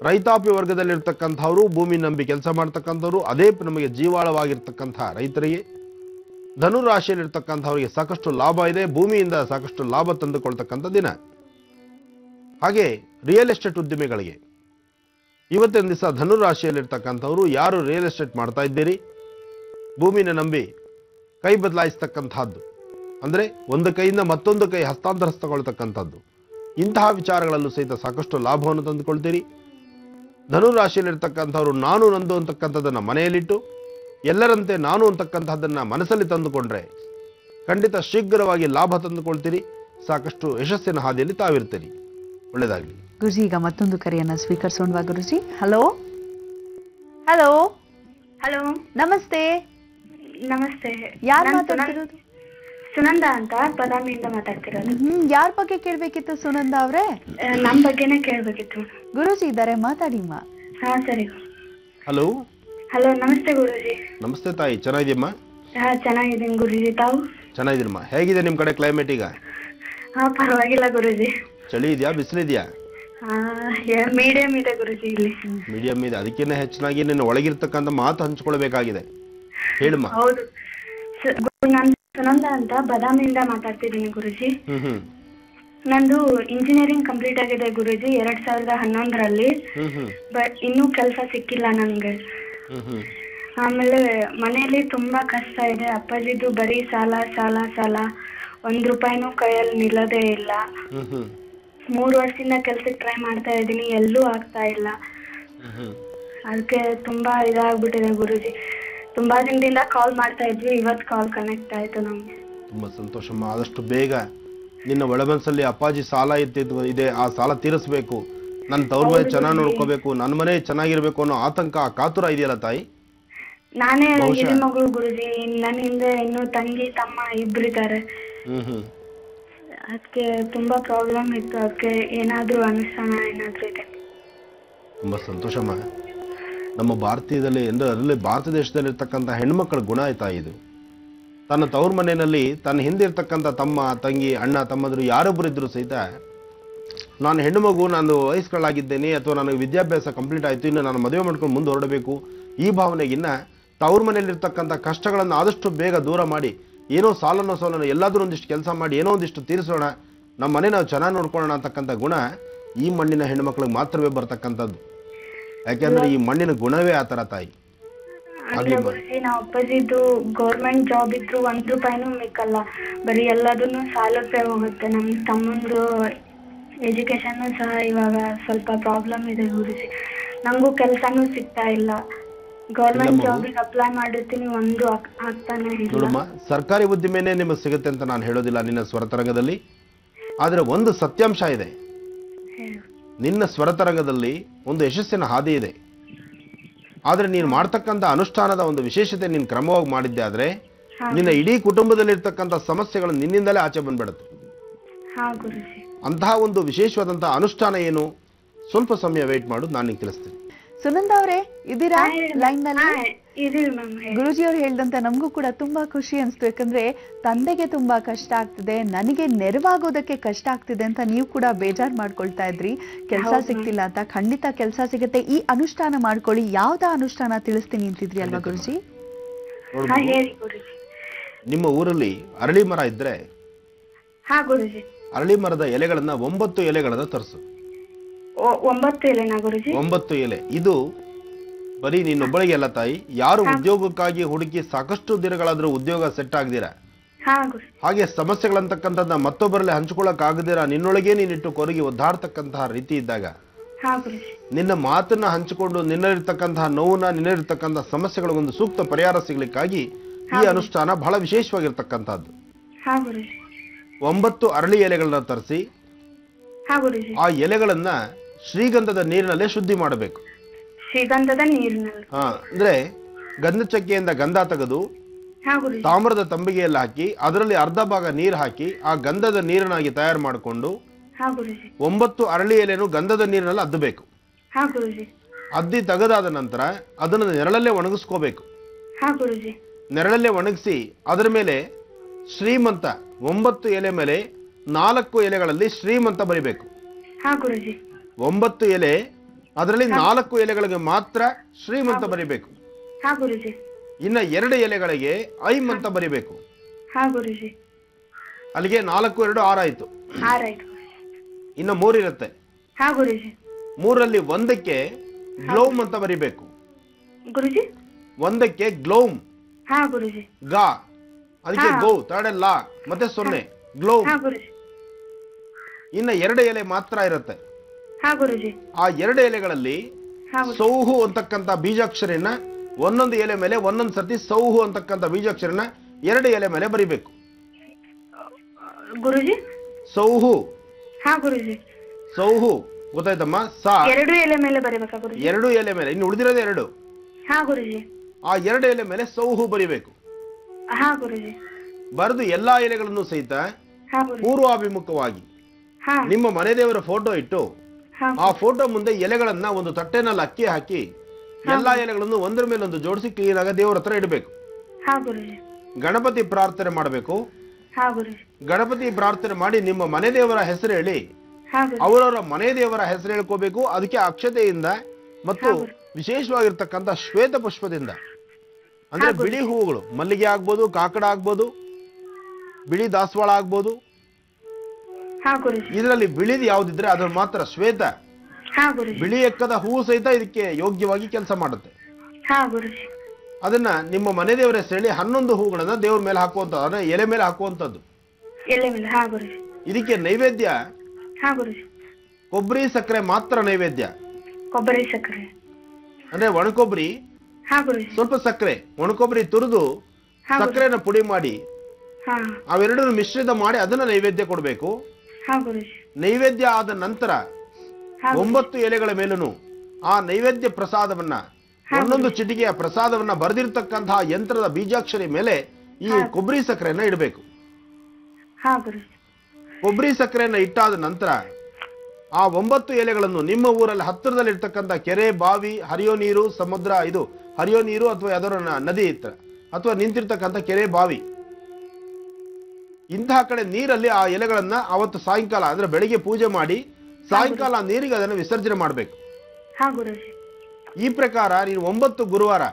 ರೈತಾಪಿ ವರ್ಗದಲ್ಲಿರ್ತಕ್ಕಂಥವರು, ಭೂಮಿ ನಂಬಿ ಕೆಲಸ ಮಾಡ್ತಕ್ಕಂಥವ್ರು, ಅದೇ ನಮಗೆ ಜೀವಾಳವಾಗಿರ್ತಕ್ಕಂತಹ ರೈತರಿಗೆ, ಧನುರಾಶಿಯಲ್ಲಿರ್ತಕ್ಕಂಥವರಿಗೆ ಸಾಕಷ್ಟು ಲಾಭ ಇದೆ. ಭೂಮಿಯಿಂದ ಸಾಕಷ್ಟು ಲಾಭ ತಂದುಕೊಳ್ತಕ್ಕಂಥ ದಿನ. ಹಾಗೆ ರಿಯಲ್ ಎಸ್ಟೇಟ್ ಉದ್ಯಮಿಗಳಿಗೆ ಇವತ್ತಿನ ದಿವಸ ಧನುರಾಶಿಯಲ್ಲಿರ್ತಕ್ಕಂಥವ್ರು ಯಾರು ರಿಯಲ್ ಎಸ್ಟೇಟ್ ಮಾಡ್ತಾ ಇದ್ದೀರಿ, ಭೂಮಿನ ನಂಬಿ ಕೈ ಬದಲಾಯಿಸ್ತಕ್ಕಂಥದ್ದು, ಅಂದರೆ ಒಂದು ಕೈಯಿಂದ ಮತ್ತೊಂದು ಕೈ ಹಸ್ತಾಂತರಿಸ್ತಕೊಳ್ತಕ್ಕಂಥದ್ದು, ಇಂತಹ ವಿಚಾರಗಳಲ್ಲೂ ಸಹಿತ ಸಾಕಷ್ಟು ಲಾಭವನ್ನು ತಂದುಕೊಳ್ತೀರಿ. ಧನುರಾಶಿಯಲ್ಲಿರ್ತಕ್ಕಂಥವ್ರು ನಾನು ನಂದು ಅಂತಕ್ಕಂಥದ್ದನ್ನು ಮನೆಯಲ್ಲಿಟ್ಟು ಎಲ್ಲರಂತೆ ನಾನು ಅಂತಕ್ಕಂಥದ್ದನ್ನು ಮನಸ್ಸಲ್ಲಿ ತಂದುಕೊಂಡ್ರೆ ಖಂಡಿತ ಶೀಘ್ರವಾಗಿ ಲಾಭ ತಂದುಕೊಳ್ತೀರಿ. ಸಾಕಷ್ಟು ಯಶಸ್ಸಿನ ಹಾದಿಯಲ್ಲಿ ತಾವಿರ್ತೀರಿ. ಒಳ್ಳೆಯದಾಗಲಿ. ಗುರುಜಿ, ಈಗ ಮತ್ತೊಂದು ಕರೆಯನ್ನ ಸ್ವೀಕರಿಸೋಣವಾ ಗುರುಜಿ? ಹಲೋ ಹಲೋ ಹಲೋ, ನಮಸ್ತೆ. ನಮಸ್ತೆ. ಯಾರು ನಾನ್ ಮಾತಾಡ್ತಿರೋದು? ಸುನಂದ ಅಂತ ಬದಾಮಿಯಿಂದ ಮಾತಾಡ್ತಿರೋದು. ಯಾರ ಬಗ್ಗೆ ಕೇಳ್ಬೇಕಿತ್ತು ಸುನಂದ ಅವ್ರೆ? ನಮ್ ಬಗ್ಗೆನೇ ಕೇಳ್ಬೇಕಿತ್ತು. ಗುರುಜಿ ಇದ್ದಾರೆ, ಮಾತಾಡಿಮ್ಮ. ಹಾ ಸರಿ. ಹಲೋ. ಹಲೋ, ನಮಸ್ತೆ ಗುರುಜಿ. ನಮಸ್ತೆ ತಾಯಿ, ಚೆನ್ನಾಗಿದೆಯಮ್ಮ? ಹಾ ಚೆನ್ನಾಗಿದ್ದೀನಿ ಗುರುಜಿ, ತಾವು? ಚೆನ್ನಾಗಿದ್ದೀನಮ್ಮ. ಹೇಗಿದೆ ನಿಮ್ಮ ಕಡೆ ಕ್ಲೈಮೇಟ್ ಈಗ? ಹಾ ಪರವಾಗಿಲ್ಲ ಗುರುಜಿ. ಚಳಿ ಇದೆಯಾ, ಬಿಸಿಲಿದೆಯಾ? ಮೀಡಿಯಂ ಇದೆ ಗುರುಜಿ ಇಲ್ಲಿ. ಮೀಡಿಯಂ ಇದೆ. ಅದಕ್ಕಿಂತ ಹೆಚ್ಚಿನಾಗಿ ನಿನ್ನ ಒಳಗಿರ್ತಕ್ಕಂಥ ಮಾತು ಹಂಚ್ಕೊಳ್ಬೇಕಾಗಿದೆ. ಹೇಳಮ್ಮ. ಹೌದು, ನಾನು ಸುನಂದ ಅಂತ ಬದಾಮಿಯಿಂದ ಮಾತಾಡ್ತಿದ್ದೀನಿ ಗುರುಜಿ. ನಂದು ಇಂಜಿನಿಯರಿಂಗ್ ಕಂಪ್ಲೀಟ್ ಆಗಿದೆ ಗುರುಜಿ 2011ರಲ್ಲಿ. ಬಟ್ ಇನ್ನೂ ಕೆಲಸ ಸಿಕ್ಕಿಲ್ಲ ನನ್ಗೆ. ಆಮೇಲೆ ಮನೆಯಲ್ಲಿ ತುಂಬಾ ಕಷ್ಟ ಇದೆ. ಅಪ್ಪಾಜಿದು ಬರೀ ಸಾಲ ಸಾಲ ಸಾಲ, 1 ರೂಪಾಯಿನೂ ಕೈಯಲ್ಲಿ ನಿಲ್ಲೋದೇ ಇಲ್ಲ. 3 ವರ್ಷದಿಂದ ಕೆಲ್ಸಕ್ಕೆ ಟ್ರೈ ಮಾಡ್ತಾ ಇದ್ದೀನಿ, ಎಲ್ಲೂ ಆಗ್ತಾ ಇಲ್ಲ. ಅದಕ್ಕೆ ತುಂಬಾ ಇದಾಗ್ಬಿಟ್ಟಿದೆ ಗುರುಜಿ. ತುಂಬಾ ದಿನದಿಂದ ಕಾಲ್ ಮಾಡ್ತಾ ಇದ್ವಿ, ಇವತ್ತು ಕಾಲ್ ಕನೆಕ್ಟ್ ಆಯ್ತು ನಮ್ಗೆ. ತುಂಬಾ ಸಂತೋಷಮ್ಮ. ಆದಷ್ಟು ಬೇಗ ನಿನ್ನ ಒಳಮನಸ್ಸಲ್ಲಿ ಅಪ್ಪಾಜಿ ಸಾಲ ಇದೆ, ಆ ಸಾಲ ತೀರಿಸಬೇಕು, ನನ್ನ ತವ್ರ ಮನೆ ಚೆನ್ನಾಗಿ ನೋಡ್ಕೋಬೇಕು, ನನ್ನ ಮನೆ ಚೆನ್ನಾಗಿರ್ಬೇಕು ಅನ್ನೋ ಆತಂಕ, ಕಾತುರ ಇದೆಯಲ್ಲ ತಾಯಿ? ನಾನೇ ಹಿರಿ ಮಗಳು ಗುರುಜಿ. ನನ್ನ ಹಿಂದೆ ಇನ್ನು ತಂಗಿ ತಮ್ಮ ಇಬ್ರಿದ್ದಾರೆ. ಅದಕ್ಕೆ ತುಂಬಾ ಪ್ರಾಬ್ಲಮ್ ಇತ್ತು. ಅದಕ್ಕೆ ಏನಾದ್ರೂ ಅನುಷ್ಠಾನ ಏನಾದ್ರೂ ಇದೆ. ತುಂಬಾ ಸಂತೋಷಮ್ಮ. ನಮ್ಮ ಭಾರತೀಯದಲ್ಲಿ ಅದರಲ್ಲಿ ಭಾರತ ದೇಶದಲ್ಲಿರ್ತಕ್ಕಂಥ ಹೆಣ್ಮಕ್ಳ ಗುಣ ಆಯ್ತಾ ಇದು. ತನ್ನ ತವ್ರ ಮನೆಯಲ್ಲಿ ತನ್ನ ಹಿಂದೆ ಇರ್ತಕ್ಕಂಥ ತಮ್ಮ ತಂಗಿ ಅಣ್ಣ ತಮ್ಮದ್ರು ಯಾರೊಬ್ಬರು ಇದ್ರು ಸಹಿತ, ನಾನು ಹೆಣ್ಣು ಮಗು, ನಾನು ವಯಸ್ಕಳಾಗಿದ್ದೇನೆ ಅಥವಾ ನನಗೆ ವಿದ್ಯಾಭ್ಯಾಸ ಕಂಪ್ಲೀಟ್ ಆಯಿತು, ಇನ್ನು ನಾನು ಮದುವೆ ಮಾಡ್ಕೊಂಡು ಮುಂದೆ ಹೊರಡಬೇಕು, ಈ ಭಾವನೆಗಿನ್ನ ತವ್ರ ಮನೆಯಲ್ಲಿರ್ತಕ್ಕಂಥ ಕಷ್ಟಗಳನ್ನು ಆದಷ್ಟು ಬೇಗ ದೂರ ಮಾಡಿ, ಏನೋ ಸಾಲನೋ ಎಲ್ಲಾದರೂ ಒಂದಿಷ್ಟು ಕೆಲಸ ಮಾಡಿ ಏನೋ ಒಂದಿಷ್ಟು ತೀರಿಸೋಣ, ನಮ್ಮ ಮನೆ ನಾವು ಚೆನ್ನಾಗಿ ನೋಡ್ಕೊಳ್ಳೋಣ ಅಂತಕ್ಕಂಥ ಗುಣ ಈ ಮಣ್ಣಿನ ಹೆಣ್ಣುಮಕ್ಳಿಗೆ ಮಾತ್ರವೇ ಬರ್ತಕ್ಕಂಥದ್ದು. ಯಾಕೆಂದ್ರೆ ಈ ಮಣ್ಣಿನ ಗುಣವೇ ಆ ಥರ ತಾಯಿ. ನಾವು ಅಪ್ಪಾಜಿದು ಗೌರ್ಮೆಂಟ್ ಜಾಬ್ ಇದ್ರು 1 ರೂಪಾಯಿನೂ ಮಿಕ್ಕಲ್ಲ, ಬರೀ ಎಲ್ಲದನ್ನು ಸಾಲಕ್ಕೆ ಹೋಗುತ್ತೆ. ನಮ್ಮ ತಮ್ಮಂದು ಎಜುಕೇಶನ್ ಸಹ ಇವಾಗ ಸ್ವಲ್ಪ ಪ್ರಾಬ್ಲಮ್ ಇದೆ ಗುರುಜಿ. ನಂಗೂ ಕೆಲಸನೂ ಸಿಗ್ತಾ ಇಲ್ಲ. ಗೌರ್ಮೆಂಟ್ ಜಾಬಿಗೆ ಅಪ್ಲೈ ಮಾಡಿರ್ತೀನಿ, ಒಂದು ಆಗ್ತಾನೆ ಇಲ್ಲ. ನೋಡಮ್ಮ, ಸರ್ಕಾರಿ ಉದ್ದಿಮೆನೇ ನಿಮಗೆ ಸಿಗುತ್ತೆ ಅಂತ ನಾನು ಹೇಳೋದಿಲ್ಲ ನಿನ್ನ ಸ್ವರತರಂಗದಲ್ಲಿ. ಆದರೆ ಒಂದು ಸತ್ಯಾಂಶ ಇದೆ, ನಿನ್ನ ಸ್ವರತರಂಗದಲ್ಲಿ ಒಂದು ಯಶಸ್ಸಿನ ಹಾದಿ ಇದೆ. ಆದರೆ ನೀನು ಮಾಡ್ತಕ್ಕಂಥ ಅನುಷ್ಠಾನದ ಒಂದು ವಿಶೇಷತೆ ನೀನು ಕ್ರಮವಾಗಿ ಮಾಡಿದ್ದೆ ಆದರೆ ನಿನ್ನ ಇಡೀ ಕುಟುಂಬದಲ್ಲಿರ್ತಕ್ಕಂಥ ಸಮಸ್ಯೆಗಳು ನಿನ್ನಿಂದಲೇ ಆಚೆ ಬಂದ್ಬಿಡುತ್ತೆ. ಅಂತಹ ಒಂದು ವಿಶೇಷವಾದಂತಹ ಅನುಷ್ಠಾನ ಏನು? ಸ್ವಲ್ಪ ಸಮಯ ವೇಟ್ ಮಾಡು, ನಾನು ನಿಂಗೆ ತಿಳಿಸ್ತೀನಿ. ಸುನಂದ ಅವರೇ ಇದ್ದೀರಾ ಲೈನ್ ನಲ್ಲಿ? ಗುರುಜಿ ಅವ್ರು ಹೇಳ್ದಂತ ನಮಗೂ ಕೂಡ ತುಂಬಾ ಖುಷಿ ಅನ್ಸ್ತು. ಯಾಕಂದ್ರೆ ತಂದೆಗೆ ತುಂಬಾ ಕಷ್ಟ ಆಗ್ತಿದೆ, ನನಗೆ ನೆರವಾಗೋದಕ್ಕೆ ಕಷ್ಟ ಆಗ್ತಿದೆ ಅಂತ ನೀವು ಕೂಡ ಬೇಜಾರ್ ಮಾಡ್ಕೊಳ್ತಾ ಇದ್ರಿ, ಕೆಲಸ ಸಿಗ್ತಿಲ್ಲ ಅಂತ. ಖಂಡಿತ ಕೆಲಸ ಸಿಗುತ್ತೆ, ಈ ಅನುಷ್ಠಾನ ಮಾಡ್ಕೊಳ್ಳಿ. ಯಾವ್ದ ಅನುಷ್ಠಾನ ತಿಳಿಸ್ತೀನಿ ಅಂತಿದ್ರಿ ಅಲ್ವಾ ಗುರುಜಿ? ನಿಮ್ಮ ಊರಲ್ಲಿ ಅರಳಿ ಮರ ಇದ್ರೆ ಅರಳಿ ಮರದ ಎಲೆಗಳನ್ನ 9 ಎಲೆಗಳನ್ನ ತರಿಸು. 9 ಎಲೆನಾ ಗುರುಜಿ? 9 ಎಲೆ. ಇದು ಬರೀ ನೀನೊಬ್ಬಳಿಗೆ ಅಲ್ಲ ತಾಯಿ, ಯಾರು ಉದ್ಯೋಗಕ್ಕಾಗಿ ಹುಡುಕಿ ಸಾಕಷ್ಟು ದಿನಗಳಾದ್ರೂ ಉದ್ಯೋಗ ಸೆಟ್ ಆಗದಿರ, ಹಾಗೆ ಸಮಸ್ಯೆಗಳಂತಕ್ಕಂಥದ್ದನ್ನ ಮತ್ತೊಬ್ಬರಲ್ಲಿ ಹಂಚ್ಕೊಳಕ್ ಆಗದಿರ, ನಿನ್ನೊಳಗೆ ನೀನಿಟ್ಟು ಕೊರಗಿ ಒದ್ದಾಡ್ತಕ್ಕಂತಹ ರೀತಿ ಇದ್ದಾಗ ಹಾ ಗುರುಜಿ. ನಿನ್ನ ಮಾತನ್ನ ಹಂಚಿಕೊಂಡು ನಿನ್ನಲ್ಲಿರ್ತಕ್ಕಂತಹ ನೋವನ್ನ ನಿನ್ನಲ್ಲಿರ್ತಕ್ಕಂತಹ ಸಮಸ್ಯೆಗಳಿಗೊಂದು ಸೂಕ್ತ ಪರಿಹಾರ ಸಿಗ್ಲಿಕ್ಕಾಗಿ ಈ ಅನುಷ್ಠಾನ ಬಹಳ ವಿಶೇಷವಾಗಿರ್ತಕ್ಕಂಥದ್ದು. ಹಾ ಗುರುಜಿ. 9 ಅರಳಿ ಎಲೆಗಳನ್ನ ತರಿಸಿ ಹಾ ಗುರುಜಿ. ಆ ಎಲೆಗಳನ್ನ ಶ್ರೀಗಂಧದ ನೀರಿನಲ್ಲೇ ಶುದ್ಧಿ ಮಾಡಬೇಕು. ಶ್ರೀಗಂಧದ ನೀರಿನಲ್ಲಿ? ಅಂದ್ರೆ ಗಂಧ ಚಕ್ಕೆಯಿಂದ ಗಂಧ ತೆಗೆದು ತಾಮ್ರದ ತಂಬಿಗೆಯಲ್ಲಿ ಹಾಕಿ ಅದರಲ್ಲಿ ಅರ್ಧ ಭಾಗ ನೀರು ಹಾಕಿ ಆ ಗಂಧದ ನೀರನ್ನಾಗಿ ತಯಾರು ಮಾಡಿಕೊಂಡು 9 ಅರಳಿ ಎಲೆಯನ್ನು ಗಂಧದ ನೀರಿನಲ್ಲಿ ಅದ್ದಬೇಕು. ಅದ್ದಿ ತೆಗೆದಾದ ನಂತರ ಅದನ್ನು ನೆರಳಲ್ಲೇ ಒಣಗಿಸ್ಕೋಬೇಕು. ನೆರಳಲ್ಲೇ ಒಣಗಿಸಿ ಅದರ ಮೇಲೆ ಶ್ರೀಮಂತ 9 ಎಲೆ ಮೇಲೆ 4 ಎಲೆಗಳಲ್ಲಿ ಶ್ರೀಮಂತ ಬರಿಬೇಕು. 9 ಎಲೆ ಅದರಲ್ಲಿ 4 ಎಲೆಗಳಿಗೆ ಮಾತ್ರ ಶ್ರೀಮಂತ ಬರಿಬೇಕು. ಇನ್ನ 2 ಎಲೆಗಳಿಗೆ ಐಮಂತ ಬರಿಬೇಕು. ಅಲ್ಲಿಗೆ 4 2 6 ಆಯ್ತು. ಇನ್ನ 3 ಇರುತ್ತೆ. 3ರಲ್ಲಿ 1ಕ್ಕೆ ಗ್ಲೌಮ್ ಅಂತ ಬರಿಬೇಕು. 1ಕ್ಕೆ ಗ್ಲೌಮ್ ಗಾ, ಅದಕ್ಕೆ ಗೌ ತರ್ಡ್ ಲಾ ಮತ್ತೆ 0 ಗ್ಲೌಮ್. ಇನ್ನ 2 ಎಲೆ ಮಾತ್ರ ಇರುತ್ತೆ. ಆ 2 ಎಲೆಗಳಲ್ಲಿ ಸೌಹು ಅಂತಕ್ಕಂಥ ಬೀಜಾಕ್ಷರನ ಒಂದೊಂದು ಎಲೆ ಮೇಲೆ ಒಂದೊಂದು ಸರ್ತಿ ಸೌಹು ಅಂತಕ್ಕಂಥ ಬೀಜಾಕ್ಷರನ 2 ಎಲೆ ಮೇಲೆ ಬರಿಬೇಕು. ಸೌಹು ಸೌಹು ಗೊತ್ತಾಯ್ತಮ್ಮ? ಸಾ 2 ಎಲೆ ಮೇಲೆ ಬರಿಬೇಕಾ ಗುರುಜಿ? 2 ಎಲೆ ಮೇಲೆ, ಇನ್ನು ಉಳಿದಿರೋದೇ 2. ಆ 2 ಎಲೆ ಮೇಲೆ ಸೌಹು ಬರಿಬೇಕು. ಬರೆದು ಎಲ್ಲಾ ಎಲೆಗಳನ್ನು ಸಹಿತ ಪೂರ್ವಾಭಿಮುಖವಾಗಿ ನಿಮ್ಮ ಮನೆ ದೇವರ ಫೋಟೋ ಇಟ್ಟು ಆ ಫೋಟೋ ಮುಂದೆ ಎಲೆಗಳನ್ನ ಒಂದು ತಟ್ಟೆನಲ್ಲಿ ಅಕ್ಕಿ ಹಾಕಿ ಎಲ್ಲಾ ಎಲೆಗಳನ್ನು ಒಂದರ ಮೇಲೆ ಒಂದು ಜೋಡಿಸಿ ಕ್ಲೀನ್ ಆಗ ದೇವರ ಹತ್ರ ಇಡಬೇಕು. ಗಣಪತಿ ಪ್ರಾರ್ಥನೆ ಮಾಡಬೇಕು. ಗಣಪತಿ ಪ್ರಾರ್ಥನೆ ಮಾಡಿ ನಿಮ್ಮ ಮನೆ ದೇವರ ಹೆಸರು ಹೇಳಿ ಅವರವರ ಮನೆ ದೇವರ ಹೆಸರು ಹೇಳ್ಕೋಬೇಕು. ಅದಕ್ಕೆ ಅಕ್ಷತೆಯಿಂದ ಮತ್ತು ವಿಶೇಷವಾಗಿರ್ತಕ್ಕಂಥ ಶ್ವೇತ ಪುಷ್ಪದಿಂದ, ಅಂದ್ರೆ ಬಿಳಿ ಹೂವುಗಳು, ಮಲ್ಲಿಗೆ ಆಗ್ಬೋದು, ಕಾಕಡ ಆಗ್ಬೋದು, ಬಿಳಿ ದಾಸವಾಳ ಆಗ್ಬೋದು. ಇದರಲ್ಲಿ ಬಿಳಿದು ಯಾವ್ದಿದ್ರೆ ಅದ್ರ ಮಾತ್ರ ಶ್ವೇತ, ಬಿಳಿ ಎಕ್ಕದ ಹೂವು ಸಹಿತ ಇದಕ್ಕೆ ಯೋಗ್ಯವಾಗಿ ಕೆಲಸ ಮಾಡುತ್ತೆ. ಅದನ್ನ ನಿಮ್ಮ ಮನೆ ದೇವರ ಹೆಸರು ಹೇಳಿ 11 ಹೂಗಳನ್ನ ದೇವ್ರ ಮೇಲೆ ಹಾಕುವಂತ, ಅಂದ್ರೆ ಎಲೆ ಮೇಲೆ ಹಾಕುವಂತದ್ದು. ಇದಕ್ಕೆ ನೈವೇದ್ಯ ಕೊಬ್ಬರಿ ಸಕ್ಕರೆ ಮಾತ್ರ ನೈವೇದ್ಯ. ಅಂದ್ರೆ ಒಣಕೊಬ್ಬರಿ ಸ್ವಲ್ಪ ಸಕ್ಕರೆ, ಒಣಕೊಬ್ಬರಿ ತುರಿದು ಸಕ್ಕರೆನ ಪುಡಿ ಮಾಡಿ ಅವೆರಡನ್ನು ಮಿಶ್ರಿತ ಮಾಡಿ ಅದನ್ನ ನೈವೇದ್ಯ ಕೊಡಬೇಕು. ನೈವೇದ್ಯ ಆದ ನಂತರ 9 ಎಲೆಗಳ ಮೇಲೂ ಆ ನೈವೇದ್ಯ ಪ್ರಸಾದವನ್ನ, ಒಂದೊಂದು ಚಿಟಿಕೆಯ ಪ್ರಸಾದವನ್ನ ಬರೆದಿರ್ತಕ್ಕಂತಹ ಯಂತ್ರದ ಬೀಜಾಕ್ಷರಿ ಮೇಲೆ ಈ ಕೊಬ್ಬರಿ ಸಕ್ಕರೆಯನ್ನ ಇಡಬೇಕು. ಕೊಬ್ಬರಿ ಸಕ್ಕರೆಯನ್ನ ಇಟ್ಟಾದ ನಂತರ ಆ 9 ಎಲೆಗಳನ್ನು ನಿಮ್ಮ ಊರಲ್ಲಿ ಹತ್ತಿರದಲ್ಲಿ ಇರ್ತಕ್ಕಂಥ ಕೆರೆ, ಬಾವಿ, ಹರಿಯೋ ನೀರು, ಸಮುದ್ರ, ಇದು ಹರಿಯೋ ನೀರು ಅಥವಾ ಯಾವ್ದಾರ ನದಿ ಇತ್ತ ಅಥವಾ ನಿಂತಿರ್ತಕ್ಕಂಥ ಕೆರೆ, ಬಾವಿ, ಇಂತಹ ಕಡೆ ನೀರಲ್ಲಿ ಆ ಎಲೆಗಳನ್ನ ಅವತ್ತು ಸಾಯಂಕಾಲ, ಅಂದ್ರೆ ಬೆಳಿಗ್ಗೆ ಪೂಜೆ ಮಾಡಿ ಸಾಯಂಕಾಲ ನೀರಿಗೆ ಅದನ್ನು ವಿಸರ್ಜನೆ ಮಾಡಬೇಕು. ಈ ಪ್ರಕಾರ ನೀನು 9 ಗುರುವಾರ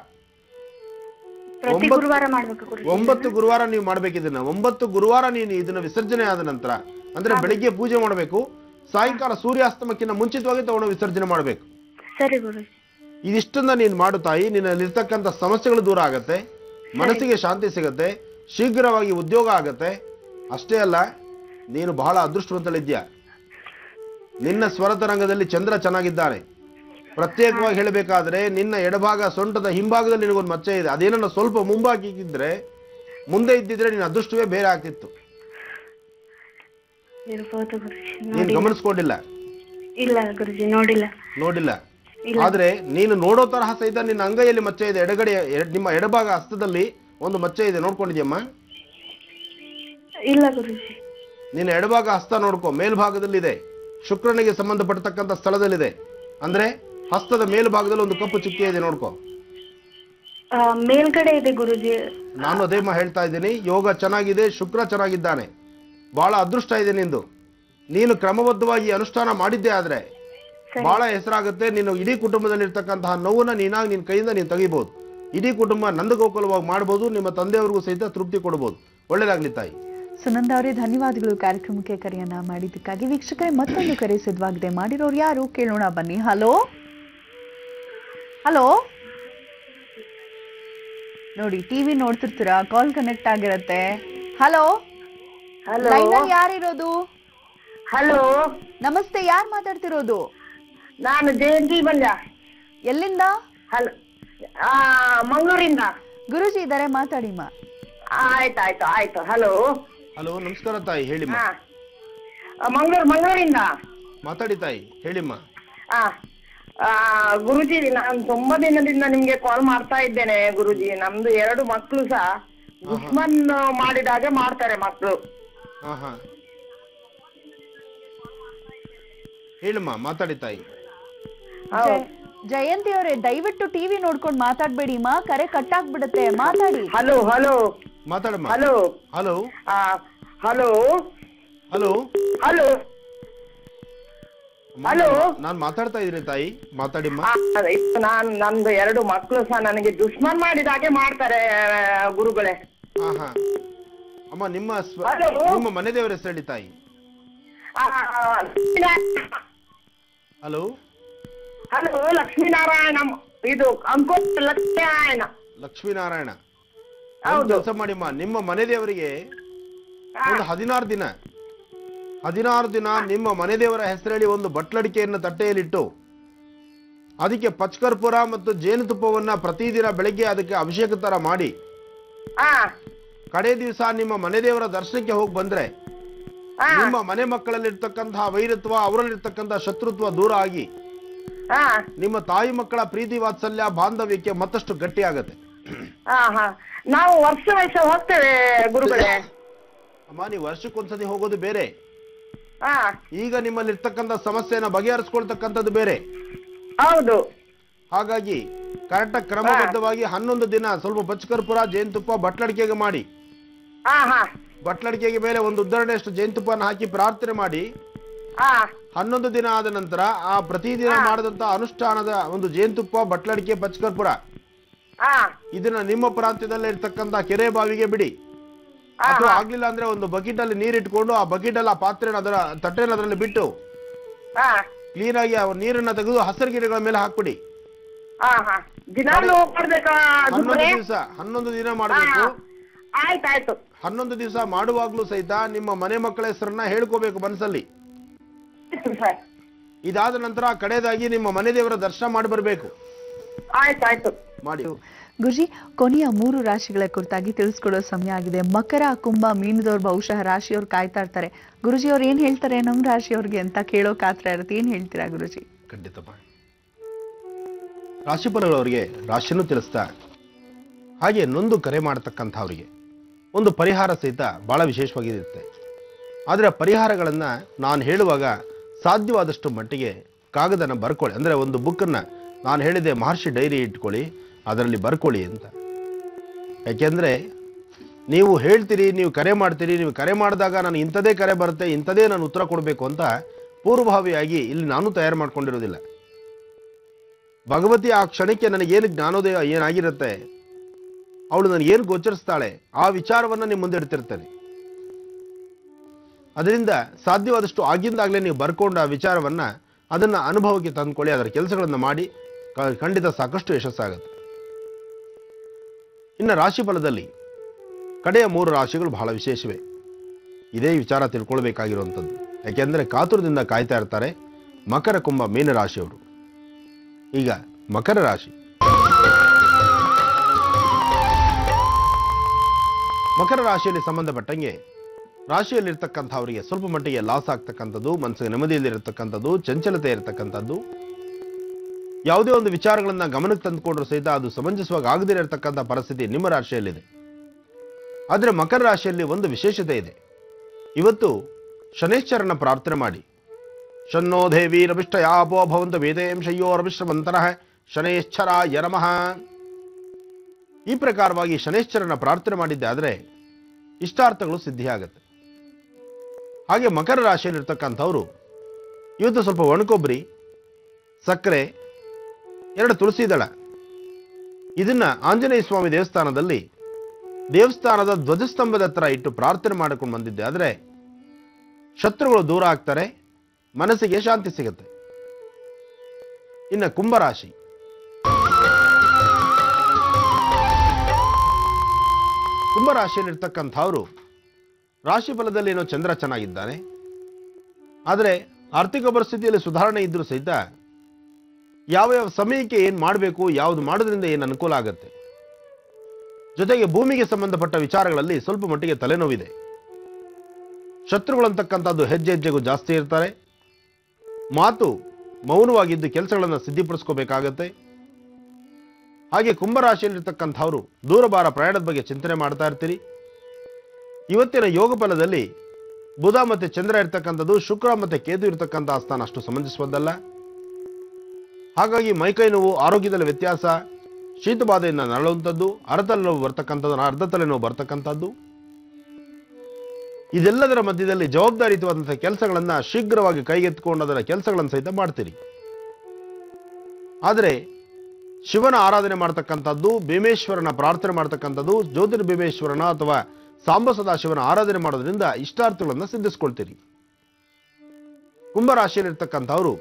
9 ಗುರುವಾರ ನೀವು ಮಾಡ್ಬೇಕು. ಇದನ್ನ 9 ಗುರುವಾರ ನೀನು ಇದನ್ನ ವಿಸರ್ಜನೆ ಆದ ನಂತರ, ಅಂದ್ರೆ ಬೆಳಿಗ್ಗೆ ಪೂಜೆ ಮಾಡಬೇಕು, ಸಾಯಂಕಾಲ ಸೂರ್ಯಾಸ್ತಮಕ್ಕಿಂತ ಮುಂಚಿತವಾಗಿ ತಗೊಂಡು ವಿಸರ್ಜನೆ ಮಾಡಬೇಕು. ಇದಿಷ್ಟನ್ನ ನೀನು ಮಾಡು ತಾಯಿ. ನಿನ್ನಲ್ಲಿರ್ತಕ್ಕಂಥ ಸಮಸ್ಯೆಗಳು ದೂರ ಆಗತ್ತೆ, ಮನಸ್ಸಿಗೆ ಶಾಂತಿ ಸಿಗತ್ತೆ, ಶೀಘ್ರವಾಗಿ ಉದ್ಯೋಗ ಆಗತ್ತೆ. ಅಷ್ಟೇ ಅಲ್ಲ, ನೀನು ಬಹಳ ಅದೃಷ್ಟವಂತಳಿದ್ಯಾ. ನಿನ್ನ ಸ್ವರತರಂಗದಲ್ಲಿ ಚಂದ್ರ ಚೆನ್ನಾಗಿದ್ದಾನೆ. ಪ್ರತ್ಯೇಕವಾಗಿ ಹೇಳಬೇಕಾದ್ರೆ ನಿನ್ನ ಎಡಭಾಗ ಸೊಂಟದ ಹಿಂಭಾಗದಲ್ಲಿ ನಿನಗೊಂದು ಮಚ್ಚೆ ಇದೆ. ಅದೇನನ್ನ ಸ್ವಲ್ಪ ಮುಂಬಾಕಿದ್ರೆ ಮುಂದೆ ಇದ್ದಿದ್ರೆ ನಿನ್ನ ಅದೃಷ್ಟವೇ ಬೇರೆ ಆಗ್ತಿತ್ತು. ನೀನು ಗಮನಿಸ್ಕೊಂಡಿಲ್ಲ? ನೋಡಿಲ್ಲ. ಆದ್ರೆ ನೀನು ನೋಡೋ ತರಹ ಸಹಿತ ನಿನ್ನ ಅಂಗೈಯಲ್ಲಿ ಮಚ್ಚೆ ಇದೆ. ಎಡಗಡೆ ನಿಮ್ಮ ಎಡಭಾಗ ಹಸ್ತದಲ್ಲಿ ಒಂದು ಮಚ್ಚೆ ಇದೆ, ನೋಡ್ಕೊಂಡಿದ್ಯಮ್ಮ? ಇಲ್ಲ ಗುರುಜಿ. ನಿನ್ನ ಎಡಭಾಗ ಹಸ್ತ ನೋಡ್ಕೊ, ಮೇಲ್ಭಾಗದಲ್ಲಿದೆ, ಶುಕ್ರನಿಗೆ ಸಂಬಂಧಪಟ್ಟತಕ್ಕಂಥ ಸ್ಥಳದಲ್ಲಿದೆ. ಅಂದ್ರೆ ಹಸ್ತದ ಮೇಲ್ಭಾಗದಲ್ಲಿ ಒಂದು ಕಪ್ಪು ಚುಕ್ಕೆ ಇದೆ, ನೋಡ್ಕೊ. ಮೇಲ್ಗಡೆ ಇದೆ ಗುರುಜಿ. ನಾನು ಅದೇ ಹೇಳ್ತಾ ಇದ್ದೀನಿ. ಯೋಗ ಚೆನ್ನಾಗಿದೆ, ಶುಕ್ರ ಚೆನ್ನಾಗಿದ್ದಾನೆ, ಬಹಳ ಅದೃಷ್ಟ ಇದೆ ನಿಂದು. ನೀನು ಕ್ರಮಬದ್ಧವಾಗಿ ಅನುಷ್ಠಾನ ಮಾಡಿದ್ದೆ ಆದ್ರೆ ಬಹಳ ಹೆಸರಾಗುತ್ತೆ. ನೀನು ಇಡೀ ಕುಟುಂಬದಲ್ಲಿ ಇರ್ತಕ್ಕಂತಹ ನೋವನ್ನ ನೀನಾಗಿ ನಿನ್ನ ಕೈಯಿಂದ ನೀನು ತೆಗಿಬಹುದು. ಇಡೀ ಕುಟುಂಬ ನಂದಗೋಕುಲವಾಗಿ ಮಾಡಬಹುದು. ನಿಮ್ಮ ತಂದೆಯವರಿಗೂ ಸಹಿತ ತೃಪ್ತಿ ಕೊಡಬಹುದು. ಒಳ್ಳೇದಾಗ್ಲಿ ತಾಯಿ. ಸುನಂದ ಅವರೇ, ಧನ್ಯವಾದಗಳು ಕಾರ್ಯಕ್ರಮಕ್ಕೆ ಕರೆಯನ್ನ ಮಾಡಿದ್ದಕ್ಕಾಗಿ. ವೀಕ್ಷಕರೇ, ಮತ್ತೊಂದು ಕರೆ ಸಿದ್ಧವಾಗಿದೆ. ಮಾಡಿರೋರು ಯಾರು ಕೇಳೋಣ ಬನ್ನಿ. ಹಲೋ ಹಲೋ, ನೋಡಿ ಟಿವಿ ನೋಡ್ತಿರ್ತೀರಾ, ಕಾಲ್ ಕನೆಕ್ಟ್ ಆಗಿರತ್ತೆ. ಹಲೋ, ಲೈನಲ್ಲಿ ಯಾರಿರೋದು? ಹಲೋ, ನಮಸ್ತೆ, ಯಾರು ಮಾತಾಡ್ತಿರೋದು? ನಾನು ಜಯಂತಿ ಬಂದ್ಯ. ಎಲ್ಲಿಂದ? ಹಲೋ, ಮಂಗಳೂರಿಂದ. ಗುರುಜಿ ಇದ್ದಾರೆ, ಮಾತಾಡಿಮ್ಮ. ಆಯ್ತು. ಹಲೋ ಹಲೋ, ನಮಸ್ಕಾರ ತಾಯಿ, ಹೇಳಿಮ್ಮ. ಮಂಗಳೂರಿಂದ ಮಾತಾಡಿ ತಾಯಿ, ಹೇಳಿಮ್ಮ. ಗುರುಜಿ, ನಾನು ತುಂಬಾ ದಿನದಿಂದ ನಿಮ್ಗೆ ಕಾಲ್ ಮಾಡ್ತಾ ಇದ್ದೇನೆ ಗುರುಜಿ. ನಮ್ದು 2 ಮಕ್ಳು ಸಹ ದುಶ್ಮನ್ ಮಾಡಿದಾಗೆ ಮಾಡ್ತಾರೆ ಮಕ್ಳು. ಹೇಳಿಮ್ಮ, ಮಾತಾಡಿ ತಾಯಿ. ಜಯಂತಿ ಅವರೇ, ದಯವಿಟ್ಟು ಟಿವಿ ನೋಡ್ಕೊಂಡು ಮಾತಾಡ್ಬೇಡಿ ಮಾ, ಕರೆ ಕಟ್ ಆಗ್ಬಿಡುತ್ತೆ. ಮಾತಾಡಿ. ಹಲೋ ಹಲೋ ಮಾತಾಡಮ್ಮ. Hello hello hello hello hello hello. ನಾನ್ ಮಾತಾಡ್ತಾ ಇದ್ದೀನಿ ತಾಯಿ, ಮಾತಾಡಿಮ್ಮ. ನಂದು 2 ಮಕ್ಳು ಸಹ ನನಗೆ ದುಶ್ಮನ್ ಮಾಡಿದಾಗೆ ಮಾಡ್ತಾರೆ ಗುರುಗಳೇ. ಅಮ್ಮ, ನಿಮ್ಮ ಮನೆ ದೇವರ ಹೆಸರು ಹೇಳಿ ತಾಯಿ. Hello hello, Lakshminarayana. ಇದು ಲಕ್ಷ್ಮೀನಾರಾಯಣ. ಲಕ್ಷ್ಮೀನಾರಾಯಣ. ಹೌದು. ಕೆಲಸ ಮಾಡಿಮ್ಮ, ನಿಮ್ಮ ಮನೆ ದೇವರಿಗೆ ಒಂದು 16 ದಿನ ನಿಮ್ಮ ಮನೆ ದೇವರ ಹೆಸರಲ್ಲಿ ಒಂದು ಬಟ್ಲಡಿಕೆಯನ್ನು ತಟ್ಟೆಯಲ್ಲಿಟ್ಟು ಅದಕ್ಕೆ ಪಚ್ಕರ್ಪುರ ಮತ್ತು ಜೇನುತುಪ್ಪವನ್ನ ಪ್ರತಿದಿನ ಬೆಳಗ್ಗೆ ಅದಕ್ಕೆ ಅಭಿಷೇಕ ತರ ಮಾಡಿ ಕಡೆ ದಿವಸ ನಿಮ್ಮ ಮನೆ ದೇವರ ದರ್ಶನಕ್ಕೆ ಹೋಗಿ ಬಂದ್ರೆ ನಿಮ್ಮ ಮನೆ ಮಕ್ಕಳಲ್ಲಿರ್ತಕ್ಕಂತಹ ವೈರತ್ವ, ಅವರಲ್ಲಿರ್ತಕ್ಕಂತಹ ಶತ್ರುತ್ವ ದೂರ ಆಗಿ ನಿಮ್ಮ ತಾಯಿ ಮಕ್ಕಳ ಪ್ರೀತಿ ವಾತ್ಸಲ್ಯ ಬಾಂಧವ್ಯಕ್ಕೆ ಮತ್ತಷ್ಟು ಗಟ್ಟಿ ಆಗತ್ತೆ. ನಾವು ವರ್ಷ ಹೋಗ್ತೇವೆ ಗುರುಗಳೇ. ಅಮ್ಮ, ನೀವು ವರ್ಷಕ್ಕೊಂದ್ಸತಿ ಹೋಗೋದು ಬೇರೆ, ಈಗ ನಿಮ್ಮಲ್ಲಿರ್ತಕ್ಕಂಥ ಸಮಸ್ಯೆನ ಬಗೆಹರಿಸ್ಕೊಳ್ತಕ್ಕಂಥದ್ದು ಬೇರೆ. ಹೌದು. ಹಾಗಾಗಿ ಕರೆಕ್ಟ್ ಕ್ರಮಬದ್ಧವಾಗಿ 11 ದಿನ ಸ್ವಲ್ಪ ಪಚ್ಕರ್ಪುರ, ಜೇನುತುಪ್ಪ ಬಟ್ಲಡಿಕೆಗೆ ಮಾಡಿ, ಬಟ್ಲಡಿಕೆಗೆ ಮೇಲೆ ಒಂದು ಉದ್ದರಣೆಯಷ್ಟು ಜೇನುತುಪ್ಪನ ಹಾಕಿ ಪ್ರಾರ್ಥನೆ ಮಾಡಿ 11 ದಿನ ಆದ ನಂತರ ಆ ಪ್ರತಿದಿನ ಮಾಡದಂತ ಅನುಷ್ಠಾನದ ಒಂದು ಜೇನುತುಪ್ಪ, ಬಟ್ಲಡಿಕೆ, ಪಚ್ಕರ್ಪುರ ಇದನ್ನ ನಿಮ್ಮ ಪ್ರಾಂತ್ಯದಲ್ಲಿ ಇರ್ತಕ್ಕಂಥ ಕೆರೆ ಬಾವಿಗೆ ಬಿಡಿ. ಅಥವಾ ಆಗ್ಲಿಲ್ಲ ಅಂದ್ರೆ ಒಂದು ಬಕೆಟ್ ಅಲ್ಲಿ ನೀರಿಟ್ಕೊಂಡು ಆ ಬಕೆಟ್ ಅಲ್ಲಿ ಆ ಪಾತ್ರೆ ಅದರ ತಟ್ಟೆನ ಅದರಲ್ಲಿ ಬಿಟ್ಟು ಕ್ಲೀನ್ ಆಗಿ ಆ ನೀರನ್ನ ತೆಗೆದು ಹಸಿರು ಗಿಡಗಳ ಮೇಲೆ ಹಾಕ್ಬಿಡಿ. 11 ದಿನ ಮಾಡಬೇಕು. 11 ದಿವಸ ಮಾಡುವಾಗ್ಲೂ ಸಹಿತ ನಿಮ್ಮ ಮನೆ ಮಕ್ಕಳ ಹೆಸರನ್ನ ಹೇಳ್ಕೋಬೇಕು ಮನಸ್ಸಲ್ಲಿ. ಇದಾದ ನಂತರ ಕಡೆದಾಗಿ ನಿಮ್ಮ ಮನೆ ದೇವರ ದರ್ಶನ ಮಾಡಿ ಬರ್ಬೇಕು. ಮಾಡಿ. ಗುರುಜಿ, ಕೊನೆಯ 3 ರಾಶಿಗಳ ಕುರಿತಾಗಿ ತಿಳಿಸ್ಕೊಡೋ ಸಮಯ ಆಗಿದೆ. ಮಕರ, ಕುಂಭ, ಮೀನದವ್ರು ಬಹುಶಃ ರಾಶಿಯವ್ರು ಕಾಯ್ತಾ ಇರ್ತಾರೆ. ಗುರುಜಿ ಅವ್ರು ಏನ್ ಹೇಳ್ತಾರೆ ನಮ್ ರಾಶಿಯವ್ರಿಗೆ ಅಂತ ಕೇಳೋಕ್ ಆತ್ರ ಇರುತ್ತೆ. ಏನ್ ಹೇಳ್ತೀರಾ ಗುರುಜಿ? ಖಂಡಿತಪ್ಪ, ರಾಶಿಫಲಗಳವರಿಗೆ ರಾಶಿನೂ ತಿಳಿಸ್ತಾ ಹಾಗೆ ನೊಂದು ಕರೆ ಮಾಡತಕ್ಕಂಥವ್ರಿಗೆ ಒಂದು ಪರಿಹಾರ ಸಹಿತ ಬಹಳ ವಿಶೇಷವಾಗಿರುತ್ತೆ. ಆದರೆ ಆ ಪರಿಹಾರಗಳನ್ನ ನಾನು ಹೇಳುವಾಗ ಸಾಧ್ಯವಾದಷ್ಟು ಮಟ್ಟಿಗೆ ಕಾಗದನ ಬರ್ಕೊಳ್ಳಿ. ಅಂದ್ರೆ ಒಂದು ಬುಕ್ಕನ್ನ ನಾನು ಹೇಳಿದೆ, ಮಹರ್ಷಿ ಡೈರಿ ಇಟ್ಕೊಳ್ಳಿ, ಅದರಲ್ಲಿ ಬರ್ಕೊಳ್ಳಿ ಅಂತ. ಯಾಕೆಂದ್ರೆ ನೀವು ಹೇಳ್ತೀರಿ, ನೀವು ಕರೆ ಮಾಡ್ತೀರಿ, ನೀವು ಕರೆ ಮಾಡಿದಾಗ ನಾನು ಇಂಥದೇ ಕರೆ ಬರುತ್ತೆ, ಇಂಥದೇ ನಾನು ಉತ್ತರ ಕೊಡಬೇಕು ಅಂತ ಪೂರ್ವಭಾವಿಯಾಗಿ ಇಲ್ಲಿ ನಾನು ತಯಾರು ಮಾಡ್ಕೊಂಡಿರೋದಿಲ್ಲ. ಭಗವತಿ ಆ ಕ್ಷಣಕ್ಕೆ ನನಗೇನು ಜ್ಞಾನೋದಯ ಏನಾಗಿರುತ್ತೆ, ಅವಳು ನನಗೇನು ಗೋಚರಿಸ್ತಾಳೆ, ಆ ವಿಚಾರವನ್ನ ನಿಮ್ಮ ಮುಂದೆ ಇಡ್ತಿರ್ತೇನೆ. ಅದರಿಂದ ಸಾಧ್ಯವಾದಷ್ಟು ಆಗಿಂದಾಗಲೇ ನೀವು ಬರ್ಕೊಂಡು ಆ ವಿಚಾರವನ್ನ ಅದನ್ನ ಅನುಭವಕ್ಕೆ ತಂದುಕೊಳ್ಳಿ, ಅದರ ಕೆಲಸಗಳನ್ನು ಮಾಡಿ, ಖಂಡಿತ ಸಾಕಷ್ಟು ಯಶಸ್ಸಾಗುತ್ತೆ. ಇನ್ನು ರಾಶಿ ಫಲದಲ್ಲಿ ಕಡೆಯ 3 ರಾಶಿಗಳು ಬಹಳ ವಿಶೇಷವೇ. ಇದೇ ವಿಚಾರ ತಿಳ್ಕೊಳ್ಬೇಕಾಗಿರುವಂಥದ್ದು. ಯಾಕೆಂದ್ರೆ ಕಾತುರದಿಂದ ಕಾಯ್ತಾ ಇರ್ತಾರೆ ಮಕರ, ಕುಂಭ, ಮೀನ ರಾಶಿಯವರು. ಈಗ ಮಕರ ರಾಶಿ. ಮಕರ ರಾಶಿಯಲ್ಲಿ ಸಂಬಂಧಪಟ್ಟಂಗೆ ರಾಶಿಯಲ್ಲಿರ್ತಕ್ಕಂಥವರಿಗೆ ಸ್ವಲ್ಪ ಮಟ್ಟಿಗೆ ಲಾಸ್ ಆಗ್ತಕ್ಕಂಥದ್ದು, ಮನಸ್ಸಿಗೆ ನೆಮ್ಮದಿಯಲ್ಲಿರತಕ್ಕಂಥದ್ದು, ಚಂಚಲತೆ ಇರತಕ್ಕಂಥದ್ದು, ಯಾವುದೇ ಒಂದು ವಿಚಾರಗಳನ್ನ ಗಮನಕ್ಕೆ ತಂದುಕೊಂಡ್ರು ಸಹಿತ ಅದು ಸಮಂಜಸವಾಗಿ ಆಗದೇ ಇರತಕ್ಕಂಥ ಪರಿಸ್ಥಿತಿ ನಿಮ್ಮ ರಾಶಿಯಲ್ಲಿದೆ. ಆದರೆ ಮಕರ ರಾಶಿಯಲ್ಲಿ ಒಂದು ವಿಶೇಷತೆ ಇದೆ. ಇವತ್ತು ಶನೇಶ್ವರನ ಪ್ರಾರ್ಥನೆ ಮಾಡಿ. ಶನ್ನೋ ದೇವಿ ರವಿಷ್ಠ ಯಾಪೋ ಭವಂತ ವೇದೇಂ ಶಯ್ಯೋ ರವಿಶ್ರವಂತನಃ ಶನೇಶ್ವರಾಯ ನಮಃ. ಈ ಪ್ರಕಾರವಾಗಿ ಶನೇಶ್ವರನ ಪ್ರಾರ್ಥನೆ ಮಾಡಿದ್ದೆ ಆದರೆ ಇಷ್ಟಾರ್ಥಗಳು ಸಿದ್ಧಿಯಾಗತ್ತೆ. ಹಾಗೆ ಮಕರ ರಾಶಿಯಲ್ಲಿರ್ತಕ್ಕಂಥವ್ರು ಇವತ್ತು ಸ್ವಲ್ಪ ಒಣಕೊಬ್ಬರಿ, ಸಕ್ಕರೆ, 2 ತುಳಸಿ ದಳ ಇದನ್ನ ಆಂಜನೇಯ ಸ್ವಾಮಿ ದೇವಸ್ಥಾನದ ಧ್ವಜಸ್ತಂಭದ ಹತ್ರ ಇಟ್ಟು ಪ್ರಾರ್ಥನೆ ಮಾಡಿಕೊಂಡು ಬಂದಿದ್ದೆ ಆದರೆ ಶತ್ರುಗಳು ದೂರ ಆಗ್ತಾರೆ, ಮನಸ್ಸಿಗೆ ಶಾಂತಿ ಸಿಗುತ್ತೆ. ಇನ್ನು ಕುಂಭರಾಶಿ. ಕುಂಭರಾಶಿಯಲ್ಲಿರ್ತಕ್ಕಂಥವ್ರು ರಾಶಿ ಫಲದಲ್ಲಿ ಏನೋ ಚಂದ್ರ ಚೆನ್ನಾಗಿದ್ದಾನೆ, ಆದರೆ ಆರ್ಥಿಕ ಪರಿಸ್ಥಿತಿಯಲ್ಲಿ ಸುಧಾರಣೆ ಇದ್ರೂ ಸಹಿತ ಯಾವ ಯಾವ ಸಮಯಕ್ಕೆ ಏನು ಮಾಡಬೇಕು, ಯಾವುದು ಮಾಡೋದ್ರಿಂದ ಏನು ಅನುಕೂಲ ಆಗುತ್ತೆ. ಜೊತೆಗೆ ಭೂಮಿಗೆ ಸಂಬಂಧಪಟ್ಟ ವಿಚಾರಗಳಲ್ಲಿ ಸ್ವಲ್ಪ ಮಟ್ಟಿಗೆ ತಲೆನೋವಿದೆ. ಶತ್ರುಗಳಂತಕ್ಕಂಥದ್ದು ಹೆಜ್ಜೆ ಹೆಜ್ಜೆಗೂ ಜಾಸ್ತಿ ಇರ್ತಾರೆ. ಮಾತು ಮೌನವಾಗಿದ್ದು ಕೆಲಸಗಳನ್ನು ಸಿದ್ಧಿಪಡಿಸ್ಕೋಬೇಕಾಗತ್ತೆ. ಹಾಗೆ ಕುಂಭರಾಶಿಯಲ್ಲಿರ್ತಕ್ಕಂಥವ್ರು ದೂರಭಾರ ಪ್ರಯಾಣದ ಬಗ್ಗೆ ಚಿಂತನೆ ಮಾಡ್ತಾ ಇರ್ತೀರಿ. ಇವತ್ತಿನ ಯೋಗ ಫಲದಲ್ಲಿ ಬುಧ ಮತ್ತೆ ಚಂದ್ರ ಇರ್ತಕ್ಕಂಥದ್ದು, ಶುಕ್ರ ಮತ್ತೆ ಕೇತು ಇರ್ತಕ್ಕಂಥ ಸ್ಥಾನ ಅಷ್ಟು ಸಮಂಜಸವದ್ದಲ್ಲ. ಹಾಗಾಗಿ ಮೈಕೈ ನೋವು, ಆರೋಗ್ಯದಲ್ಲಿ ವ್ಯತ್ಯಾಸ, ಶೀತಬಾಧೆಯಿಂದ ನರಳುವಂಥದ್ದು, ಅರ್ಧ ತಲೆನೋವು ಬರ್ತಕ್ಕಂಥದ್ದು, ಇದೆಲ್ಲದರ ಮಧ್ಯದಲ್ಲಿ ಜವಾಬ್ದಾರಿಯುತವಾದಂತಹ ಕೆಲಸಗಳನ್ನ ಶೀಘ್ರವಾಗಿ ಕೈಗೆತ್ತಿಕೊಂಡು ಅದರ ಕೆಲಸಗಳನ್ನು ಸಹಿತ ಮಾಡ್ತೀರಿ. ಆದರೆ ಶಿವನ ಆರಾಧನೆ ಮಾಡ್ತಕ್ಕಂಥದ್ದು, ಭೀಮೇಶ್ವರನ ಪ್ರಾರ್ಥನೆ ಮಾಡ್ತಕ್ಕಂಥದ್ದು, ಜ್ಯೋತಿರ್ಭೀಮೇಶ್ವರನ ಅಥವಾ ಸಾಂಬ ಸದಾಶಿವನ ಆರಾಧನೆ ಮಾಡೋದ್ರಿಂದ ಇಷ್ಟಾರ್ಥಗಳನ್ನು ಸಿದ್ಧಿಸ್ಕೊಳ್ತೀರಿ. ಕುಂಭರಾಶಿಯಲ್ಲಿರ್ತಕ್ಕಂಥವ್ರು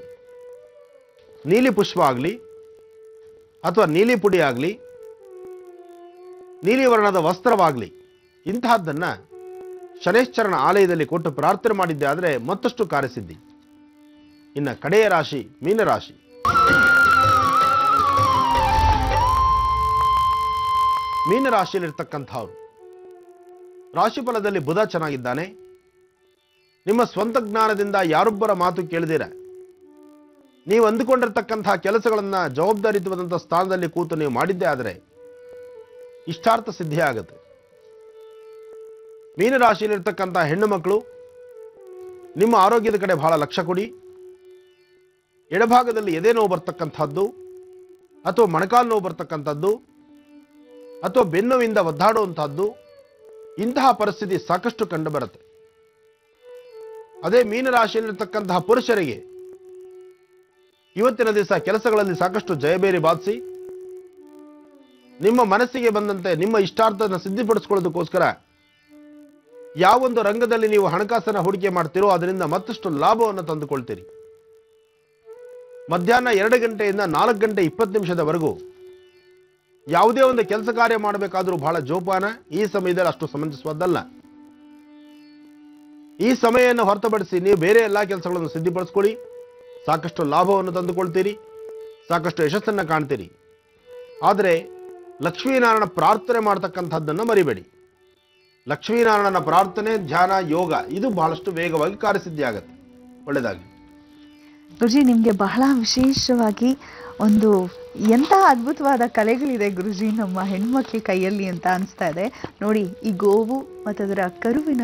ನೀಲಿ ಪುಷ್ಪ ಆಗಲಿ ಅಥವಾ ನೀಲಿ ಪುಡಿ ಆಗಲಿ, ನೀಲಿ ವರ್ಣದ ವಸ್ತ್ರವಾಗಲಿ, ಇಂತಹದ್ದನ್ನ ಶನೇಶ್ವರನ ಆಲಯದಲ್ಲಿ ಕೊಟ್ಟು ಪ್ರಾರ್ಥನೆ ಮಾಡಿದ್ದೆ ಆದರೆ ಮತ್ತಷ್ಟು ಕಾರ್ಯಸಿದ್ಧಿ. ಇನ್ನು ಕಡೆಯ ರಾಶಿ ಮೀನರಾಶಿ. ಮೀನರಾಶಿಯಲ್ಲಿರ್ತಕ್ಕಂಥವ್ರು ರಾಶಿಫಲದಲ್ಲಿ ಬುಧ ಚೆನ್ನಾಗಿದ್ದಾನೆ. ನಿಮ್ಮ ಸ್ವಂತ ಜ್ಞಾನದಿಂದ ಯಾರೊಬ್ಬರ ಮಾತು ಕೇಳಿದಿರ ನೀವು ಅಂದುಕೊಂಡಿರ್ತಕ್ಕಂತಹ ಕೆಲಸಗಳನ್ನ ಜವಾಬ್ದಾರಿಯುತವಾದಂತಹ ಸ್ಥಾನದಲ್ಲಿ ಕೂತು ನೀವು ಮಾಡಿದ್ದೇ ಆದರೆ ಇಷ್ಟಾರ್ಥ ಸಿದ್ಧಿ ಆಗುತ್ತೆ. ಮೀನರಾಶಿಯಲ್ಲಿರ್ತಕ್ಕಂತಹ ಹೆಣ್ಣು ಮಕ್ಕಳು ನಿಮ್ಮ ಆರೋಗ್ಯದ ಕಡೆ ಬಹಳ ಲಕ್ಷ್ಯ ಕೊಡಿ. ಎಡಭಾಗದಲ್ಲಿ ಎದೆ ನೋವು ಬರ್ತಕ್ಕಂಥದ್ದು ಅಥವಾ ಮೊಣಕಾಲು ನೋವು ಬರ್ತಕ್ಕಂಥದ್ದು ಅಥವಾ ಬೆನ್ನುವಿಂದ ಒದ್ದಾಡುವಂತಹದ್ದು, ಇಂತಹ ಪರಿಸ್ಥಿತಿ ಸಾಕಷ್ಟು ಕಂಡು ಬರುತ್ತೆ. ಅದೇ ಮೀನರಾಶಿಯಲ್ಲಿರ್ತಕ್ಕಂತಹ ಪುರುಷರಿಗೆ ಇವತ್ತಿನ ದಿವಸ ಕೆಲಸಗಳಲ್ಲಿ ಸಾಕಷ್ಟು ಜಯಬೇರಿ ಬಾಧಿಸಿ ನಿಮ್ಮ ಮನಸ್ಸಿಗೆ ಬಂದಂತೆ ನಿಮ್ಮ ಇಷ್ಟಾರ್ಥನ ಸಿದ್ಧಿಪಡಿಸಿಕೊಳ್ಳೋದಕ್ಕೋಸ್ಕರ ಯಾವೊಂದು ರಂಗದಲ್ಲಿ ನೀವು ಹಣಕಾಸನ್ನ ಹೂಡಿಕೆ ಮಾಡ್ತೀರೋ ಅದರಿಂದ ಮತ್ತಷ್ಟು ಲಾಭವನ್ನು ತಂದುಕೊಳ್ತೀರಿ. ಮಧ್ಯಾಹ್ನ 2 ಗಂಟೆಯಿಂದ 4 ಗಂಟೆ 20 ನಿಮಿಷದವರೆಗೂ ಯಾವುದೇ ಒಂದು ಕೆಲಸ ಕಾರ್ಯ ಮಾಡಬೇಕಾದ್ರೂ ಬಹಳ ಜೋಪಾನ. ಈ ಸಮಯದಲ್ಲಿ ಅಷ್ಟು ಸಮಂಜಸವಾದ್ದಲ್ಲ. ಈ ಸಮಯವನ್ನು ಹೊರತುಪಡಿಸಿ ನೀವು ಬೇರೆ ಎಲ್ಲಾ ಕೆಲಸಗಳನ್ನು ಸಿದ್ಧಿಪಡಿಸ್ಕೊಳ್ಳಿ. ಸಾಕಷ್ಟು ಲಾಭವನ್ನು ತಂದುಕೊಳ್ತೀರಿ, ಸಾಕಷ್ಟು ಯಶಸ್ಸನ್ನು ಕಾಣ್ತೀರಿ. ಆದರೆ ಲಕ್ಷ್ಮೀನಾರಾಯಣ ಪ್ರಾರ್ಥನೆ ಮಾಡ್ತಕ್ಕಂಥದ್ದನ್ನು ಮರಿಬೇಡಿ. ಲಕ್ಷ್ಮೀನಾರಾಯಣನ ಪ್ರಾರ್ಥನೆ, ಧ್ಯಾನ, ಯೋಗ ಇದು ಬಹಳಷ್ಟು ವೇಗವಾಗಿ ಕಾರ್ಯಸಿದ್ಧಿ ಆಗುತ್ತೆ. ಒಳ್ಳೆಯದಾಗಲಿ. ಗುರುಜಿ, ನಿಮಗೆ ಬಹಳ ವಿಶೇಷವಾಗಿ ಒಂದು ಎಂತಹ ಅದ್ಭುತವಾದ ಕಲೆಗಳಿದೆ ಗುರುಜಿ ನಮ್ಮ ಹೆಣ್ಮಕ್ಳ ಕೈಯಲ್ಲಿ ಅಂತ ಅನಿಸ್ತಾ ಇದೆ. ನೋಡಿ, ಈ ಗೋವು ಮತ್ತು ಅದರ ಕರುವಿನ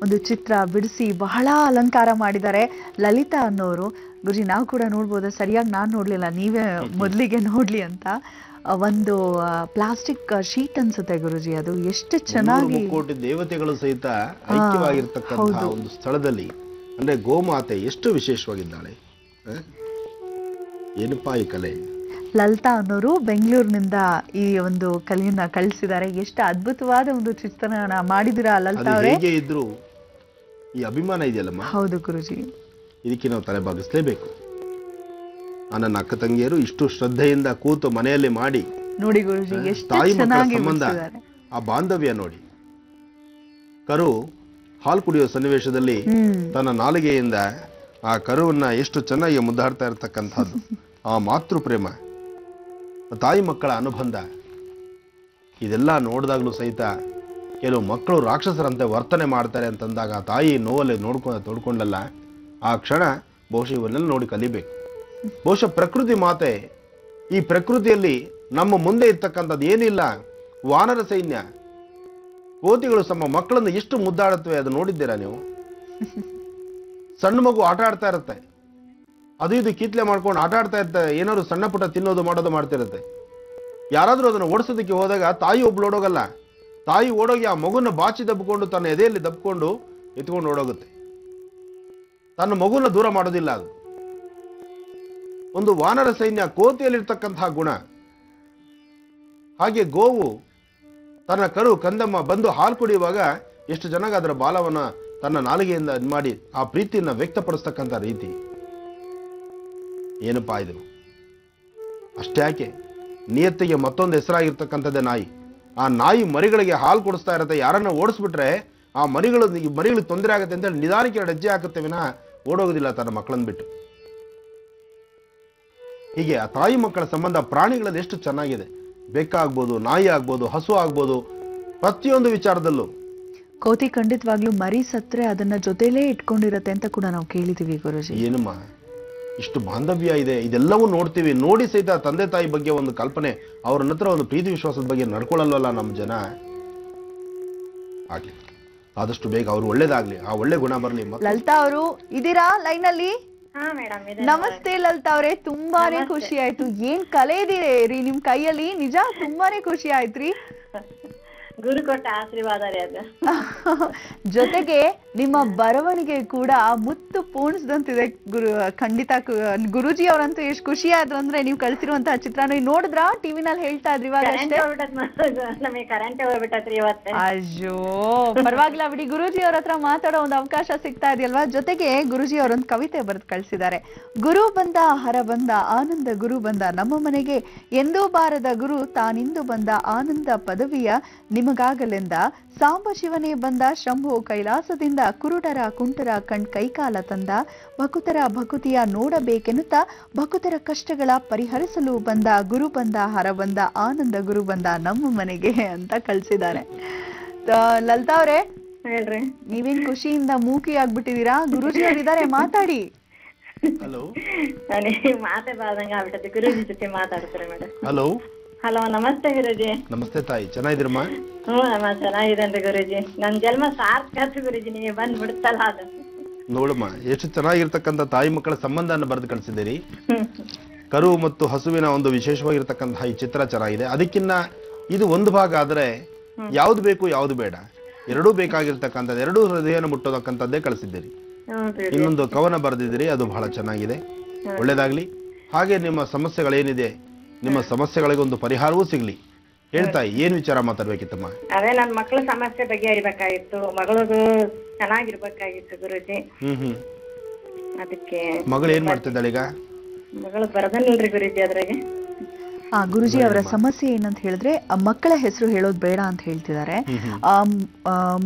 ಒಂದು ಚಿತ್ರ ಬಿಡಿಸಿ ಬಹಳ ಅಲಂಕಾರ ಮಾಡಿದ್ದಾರೆ ಲಲಿತಾ ಅನ್ನೋರು. ಗುರುಜಿ, ನಾವು ಕೂಡ ನೋಡ್ಬೋದು, ಸರಿಯಾಗಿ ನಾನು ನೋಡ್ಲಿಲ್ಲ, ನೀವೇ ಮೊದಲಿಗೆ ನೋಡ್ಲಿ ಅಂತ. ಒಂದು ಪ್ಲಾಸ್ಟಿಕ್ ಶೀಟ್ ಅನ್ಸುತ್ತೆ ಗುರುಜಿ, ಅದು ಎಷ್ಟು ಚೆನ್ನಾಗಿ. ಕೋಟಿ ದೇವತೆಗಳು ಸಹಿತ ಐಕ್ಯವಾಗಿರ್ತಕ್ಕಂತಹ ಒಂದು ಸ್ಥಳದಲ್ಲಿ ಅಂದ್ರೆ ಗೋಮಾತೆ ಎಷ್ಟು ವಿಶೇಷವಾಗಿದ್ದಾಳೆ. ಏನಪ್ಪಾ ಈ ಕಲೆ. ಲಲಿತಾ ಅನ್ನೋರು ಬೆಂಗಳೂರಿನಿಂದ ಈ ಒಂದು ಕಲೆಯನ್ನ ಕಳಿಸಿದ್ದಾರೆ. ಎಷ್ಟು ಅದ್ಭುತವಾದ ಒಂದು ಚಿತ್ರಣ ಮಾಡಿದಿರಾ ಲಲಿತಾ ಅವರೇ. ಹೇಗೆ ಇದ್ರು ಈ ಅಭಿಮಾನ ಇದೆಯಲ್ಲಮ್ಮ. ಹೌದು ಗುರುಜಿ, ಇದಕ್ಕೆ ನಾವು ತಲೆ ಬಾಗಿಸ್ಲೇಬೇಕು. ನನ್ನ ಅಕ್ಕ ತಂಗಿಯರು ಇಷ್ಟು ಶ್ರದ್ಧೆಯಿಂದ ಕೂತು ಮನೆಯಲ್ಲಿ ಮಾಡಿ ನೋಡಿ ಗುರುಜಿ, ಎಷ್ಟು ತಾಯಿ ಮಕ್ಕಳ ಚೆನ್ನಾಗಿ ಸಂಬಂಧ, ಆ ಬಾಂಧವ್ಯ ನೋಡಿ. ಕರು ಹಾಲು ಕುಡಿಯೋ ಸನ್ನಿವೇಶದಲ್ಲಿ ತನ್ನ ನಾಲಿಗೆಯಿಂದ ಆ ಕರುವನ್ನ ಎಷ್ಟು ಚೆನ್ನಾಗಿ ಮುದ್ದಾಡ್ತಾ ಇರತಕ್ಕಂಥದ್ದು, ಆ ಮಾತೃ ಪ್ರೇಮ, ತಾಯಿ ಮಕ್ಕಳ ಅನುಬಂಧ, ಇದೆಲ್ಲ ನೋಡಿದಾಗ್ಲೂ ಸಹಿತ ಕೆಲವು ಮಕ್ಕಳು ರಾಕ್ಷಸರಂತೆ ವರ್ತನೆ ಮಾಡ್ತಾರೆ ಅಂತಂದಾಗ ಆ ತಾಯಿ ನೋವಲ್ಲಿ ತೋಡ್ಕೊಂಡಲ್ಲ, ಆ ಕ್ಷಣ ಬಹುಶಃ ಇವನ್ನೆಲ್ಲ ನೋಡಿ ಕಲಿಬೇಕು. ಬಹುಶಃ ಪ್ರಕೃತಿ ಮಾತೆ, ಈ ಪ್ರಕೃತಿಯಲ್ಲಿ ನಮ್ಮ ಮುಂದೆ ಇರ್ತಕ್ಕಂಥದ್ದು ಏನಿಲ್ಲ. ವಾನರ ಸೈನ್ಯ, ಕೋತಿಗಳು ತಮ್ಮ ಮಕ್ಕಳನ್ನು ಎಷ್ಟು ಮುದ್ದಾಡುತ್ತವೆ, ಅದು ನೋಡಿದ್ದೀರಾ ನೀವು? ಸಣ್ಣ ಮಗು ಆಟ ಆಡ್ತಾ ಇರುತ್ತೆ, ಅದು ಇದು ಕಿತ್ಲೆ ಮಾಡ್ಕೊಂಡು ಆಟ ಆಡ್ತಾ ಇರ್ತಾರೆ, ಏನಾದ್ರು ಸಣ್ಣ ಪುಟ್ಟ ತಿನ್ನೋದು ಮಾಡೋದು ಮಾಡ್ತಿರುತ್ತೆ. ಯಾರಾದ್ರೂ ಅದನ್ನು ಓಡಿಸೋದಕ್ಕೆ ಹೋದಾಗ ತಾಯಿ ಒಬ್ಳು ಓಡೋಗಲ್ಲ, ತಾಯಿ ಓಡೋಗಿ ಆ ಮಗುನ ಬಾಚಿ ದಬ್ಕೊಂಡು ತನ್ನ ಎದೆಯಲ್ಲಿ ದಬ್ಕೊಂಡು ಎತ್ಕೊಂಡು ಓಡೋಗುತ್ತೆ. ತನ್ನ ಮಗುನ ದೂರ ಮಾಡೋದಿಲ್ಲ. ಅದು ಒಂದು ವಾನರ ಸೈನ್ಯ, ಕೋತಿಯಲ್ಲಿರ್ತಕ್ಕಂತಹ ಗುಣ. ಹಾಗೆ ಗೋವು ತನ್ನ ಕರು ಕಂದಮ್ಮ ಬಂದು ಹಾಲು ಕುಡಿಯುವಾಗ ಎಷ್ಟು ಚೆನ್ನಾಗಿ ಅದರ ಬಾಲವನ್ನ ತನ್ನ ನಾಲಿಗೆಯಿಂದ ಮಾಡಿ ಆ ಪ್ರೀತಿಯನ್ನ ವ್ಯಕ್ತಪಡಿಸ್ತಕ್ಕಂಥ ರೀತಿ ಏನಪ್ಪಾ ಇದು. ಅಷ್ಟೇ ಯಾಕೆ, ನಿಯತ್ತಿಗೆ ಮತ್ತೊಂದು ಹೆಸರಾಗಿರ್ತಕ್ಕಂಥದ್ದೇ ನಾಯಿ. ಆ ನಾಯಿ ಮರಿಗಳಿಗೆ ಹಾಲು ಕೊಡಿಸ್ತಾ ಇರತ್ತೆ, ಯಾರನ್ನ ಓಡಿಸ್ಬಿಟ್ರೆ ಆ ಮರಿಗಳಿಗೆ ತೊಂದರೆ ಆಗುತ್ತೆ ಅಂತ ನಿಧಾನಕ್ಕೆ 2 ಹೆಜ್ಜೆ ಹಾಕುತ್ತೆ ವಿನಃ ಓಡೋಗೋದಿಲ್ಲ ತನ್ನ ಮಕ್ಕಳನ್ನ ಬಿಟ್ಟು. ಹೀಗೆ ಆ ತಾಯಿ ಮಕ್ಕಳ ಸಂಬಂಧ ಪ್ರಾಣಿಗಳಲ್ಲಿ ಎಷ್ಟು ಚೆನ್ನಾಗಿದೆ. ಬೆಕ್ಕ ಆಗ್ಬೋದು, ನಾಯಿ ಆಗ್ಬೋದು, ಹಸು ಆಗ್ಬೋದು, ಪ್ರತಿಯೊಂದು ವಿಚಾರದಲ್ಲೂ. ಕೋತಿ ಖಂಡಿತವಾಗ್ಲೂ ಮರಿ ಸತ್ರೆ ಅದನ್ನ ಜೊತೆಲೇ ಇಟ್ಕೊಂಡಿರತ್ತೆ ಅಂತ ಕೂಡ ನಾವು ಕೇಳಿದೀವಿ ಗುರುಜಿ. ಏನಮ್ಮ ಇಷ್ಟು ಬಾಂಧವ್ಯ ಇದೆ, ಇದೆಲ್ಲವೂ ನೋಡ್ತೀವಿ. ನೋಡಿ ಸಹಿತ ತಂದೆ ತಾಯಿ ಬಗ್ಗೆ ಒಂದು ಕಲ್ಪನೆ, ಅವ್ರ ಹತ್ರ ಒಂದು ಪ್ರೀತಿ ವಿಶ್ವಾಸದ ಬಗ್ಗೆ ನಡ್ಕೊಳ್ಳಲ್ವಲ್ಲ ನಮ್ಮ ಜನ. ಆಗ್ಲಿ, ಆದಷ್ಟು ಬೇಗ ಅವ್ರು ಒಳ್ಳೇದಾಗ್ಲಿ, ಆ ಒಳ್ಳೆ ಗುಣ ಬರ್ಲಿ. ಲಲಿತಾ ಅವರು ಇದೀರಾ ಲೈನ್ ಅಲ್ಲಿ? ಹಾ ಮೇಡಮ್ ನಮಸ್ತೆ ಲಲಿತಾ ಅವರೇ, ತುಂಬಾನೇ ಖುಷಿ ಆಯ್ತು. ಏನ್ ಕಲೆ ಇದೀರಿ ನಿಮ್ ಕೈಯಲ್ಲಿ, ನಿಜ ತುಂಬಾನೇ ಖುಷಿ ಆಯ್ತ್ರಿ. ಗುರು ಕೊಟ್ಟ ಆಶೀರ್ವಾದ ರೀ ಅದು. ಜೊತೆಗೆ ನಿಮ್ಮ ಬರವಣಿಗೆ ಕೂಡ ಮುತ್ತು ಪೂರ್ಣಿಸಿದಂತಿದೆ ಖಂಡಿತ. ಗುರುಜಿ ಅವರಂತೂ ಎಷ್ಟು ಖುಷಿ ಆದ್ರು ಅಂದ್ರೆ ನೀವು ಕಳ್ಸಿರುವಂತಹ ಚಿತ್ರನ ನೋಡಿದ್ರಾ ಟಿವಿನಲ್ಲಿ ಹೇಳ್ತಾ ಇದ್ರಿ ಇವಾಗ ಅಷ್ಟೇ. ನಮಗೆ ಕರೆಂಟ್ ಹೋಗ್ಬಿಟ್ಟತ್ರಿ ಇವತ್ತು. ಅಯ್ಯೋ ಪರವಾಗಿಲ್ಲ ಬಿಡಿ, ಗುರುಜಿ ಅವ್ರ ಹತ್ರ ಮಾತಾಡೋ ಒಂದು ಅವಕಾಶ ಸಿಗ್ತಾ ಇದೆಯಲ್ವಾ. ಜೊತೆಗೆ ಗುರುಜಿ ಅವರೊಂದು ಕವಿತೆ ಬರೆದು ಕಳ್ಸಿದ್ದಾರೆ. ಗುರು ಬಂದ ಹರ ಬಂದ ಆನಂದ ಗುರು ಬಂದ ನಮ್ಮ ಮನೆಗೆ, ಎಂದೂ ಬಾರದ ಗುರು ತಾನಿಂದು ಬಂದ ಆನಂದ ಪದವಿಯ ನಿಮಗಾಗಲೆಂದ, ಸಾಂಬ ಶಿವನೇ ಬಂದ ಶಂಭೋ ಕೈಲಾಸದಿಂದ, ಕುರುಡರ ಕುಂಟರ ಕೈಕಾಲ ತಂದ, ಭಕುತರ ಭಕುತಿಯ ನೋಡಬೇಕೆನ್ನುತ್ತ ಭಕುತರ ಕಷ್ಟಗಳ ಪರಿಹರಿಸಲು ಬಂದ, ಗುರು ಬಂದ ಹರ ಬಂದ ಆನಂದ ಗುರು ಬಂದ ನಮ್ಮ ಮನೆಗೆ ಅಂತ ಕಳ್ಸಿದ್ದಾರೆ. ಲಲಿತಾ ಅವ್ರೆ ಹೇಳ್ರಿ, ನೀವೇನ್ ಖುಷಿಯಿಂದ ಮೂಕಿ ಆಗ್ಬಿಟ್ಟಿದೀರಾ? ಗುರುಜಿ ಅವ್ರಿದ್ದಾರೆ, ಮಾತಾಡಿ. ಹಲೋ, ನನಗೆ ಮಾತೇ ಬಾರ್ದಂಗ ಆಗ್ಬಿಟ್ಟತಿ. ಗುರುಜಿ ಜೊತೆ ಮಾತಾಡ್ತಾರೆ ಮೇಡಮ್. ಹಲೋ ಹಲೋ, ನಮಸ್ತೆ ಗುರುಜಿ. ನಮಸ್ತೆ ತಾಯಿ, ಚೆನ್ನಾಗಿದ್ದೀರಮ್ಮ? ನಮ್ಮ ಚೆನ್ನಾಗಿದ್ದೇನ್ರಿ ಗುರುಜಿ. ನನ್ ಜನ್ಮ ಸಾರ್ಥಕ ಗುರುಜಿ, ನೀವು ಬಂದ್ ಬಿಡ್ತಲ್ಲ ಅದು. ನೋಡಮ್ಮ, ಎಷ್ಟು ಚೆನ್ನಾಗಿರ್ತಕ್ಕಂಥ ತಾಯಿ ಮಕ್ಕಳ ಸಂಬಂಧನ ಬರೆದು ಕಳಿಸಿದ್ದೀರಿ. ಕರು ಮತ್ತು ಹಸುವಿನ ಒಂದು ವಿಶೇಷವಾಗಿರ್ತಕ್ಕಂತಹ ಈ ಚಿತ್ರ ಚೆನ್ನಾಗಿದೆ. ಅದಕ್ಕಿನ್ನ ಇದು ಒಂದು ಭಾಗ ಆದ್ರೆ ಯಾವ್ದು ಬೇಕು ಯಾವ್ದು ಬೇಡ ಎರಡೂ ಬೇಕಾಗಿರ್ತಕ್ಕಂಥದ್ದು, ಎರಡೂ ಹೃದಯನ ಮುಟ್ಟೋದಕ್ಕಂಥದ್ದೇ ಕಳಿಸಿದ್ದೀರಿ. ಇನ್ನೊಂದು ಕವನ ಬರೆದಿದ್ದೀರಿ, ಅದು ಬಹಳ ಚೆನ್ನಾಗಿದೆ. ಒಳ್ಳೇದಾಗ್ಲಿ. ಹಾಗೆ ನಿಮ್ಮ ಸಮಸ್ಯೆಗಳೇನಿದೆ, ನಿಮ್ಮ ಸಮಸ್ಯೆಗಳಿಗೆ ಒಂದು ಪರಿಹಾರವೂ ಸಿಗ್ಲಿ. ಹೇಳ್ತಾ ಏನ್ ವಿಚಾರ ಮಾತಾಡ್ಬೇಕಿತ್ತಮ್ಮ? ಅದೇ ನನ್ ಮಕ್ಳ ಸಮಸ್ಯೆ ಬಗ್ಗೆ ಅರಿಬೇಕಾಗಿತ್ತು, ಮಗಳದು ಚೆನ್ನಾಗಿರ್ಬೇಕಾಗಿತ್ತು ಗುರುಜಿ. ಅದಕ್ಕೆ. ಮಗಳು ಏನ್ ಮಾಡ್ತಿದ್ದಾಳೆ ಈಗ? ಮಗಳು ಬರದಲ್ರಿ ಗುರುಜಿ ಅದ್ರಾಗೆ. ಗುರುಜಿ ಅವರ ಸಮಸ್ಯೆ ಏನಂತ ಹೇಳಿದ್ರೆ ಮಕ್ಕಳ ಹೆಸರು ಹೇಳೋದು ಬೇಡ ಅಂತ ಹೇಳ್ತಿದ್ದಾರೆ.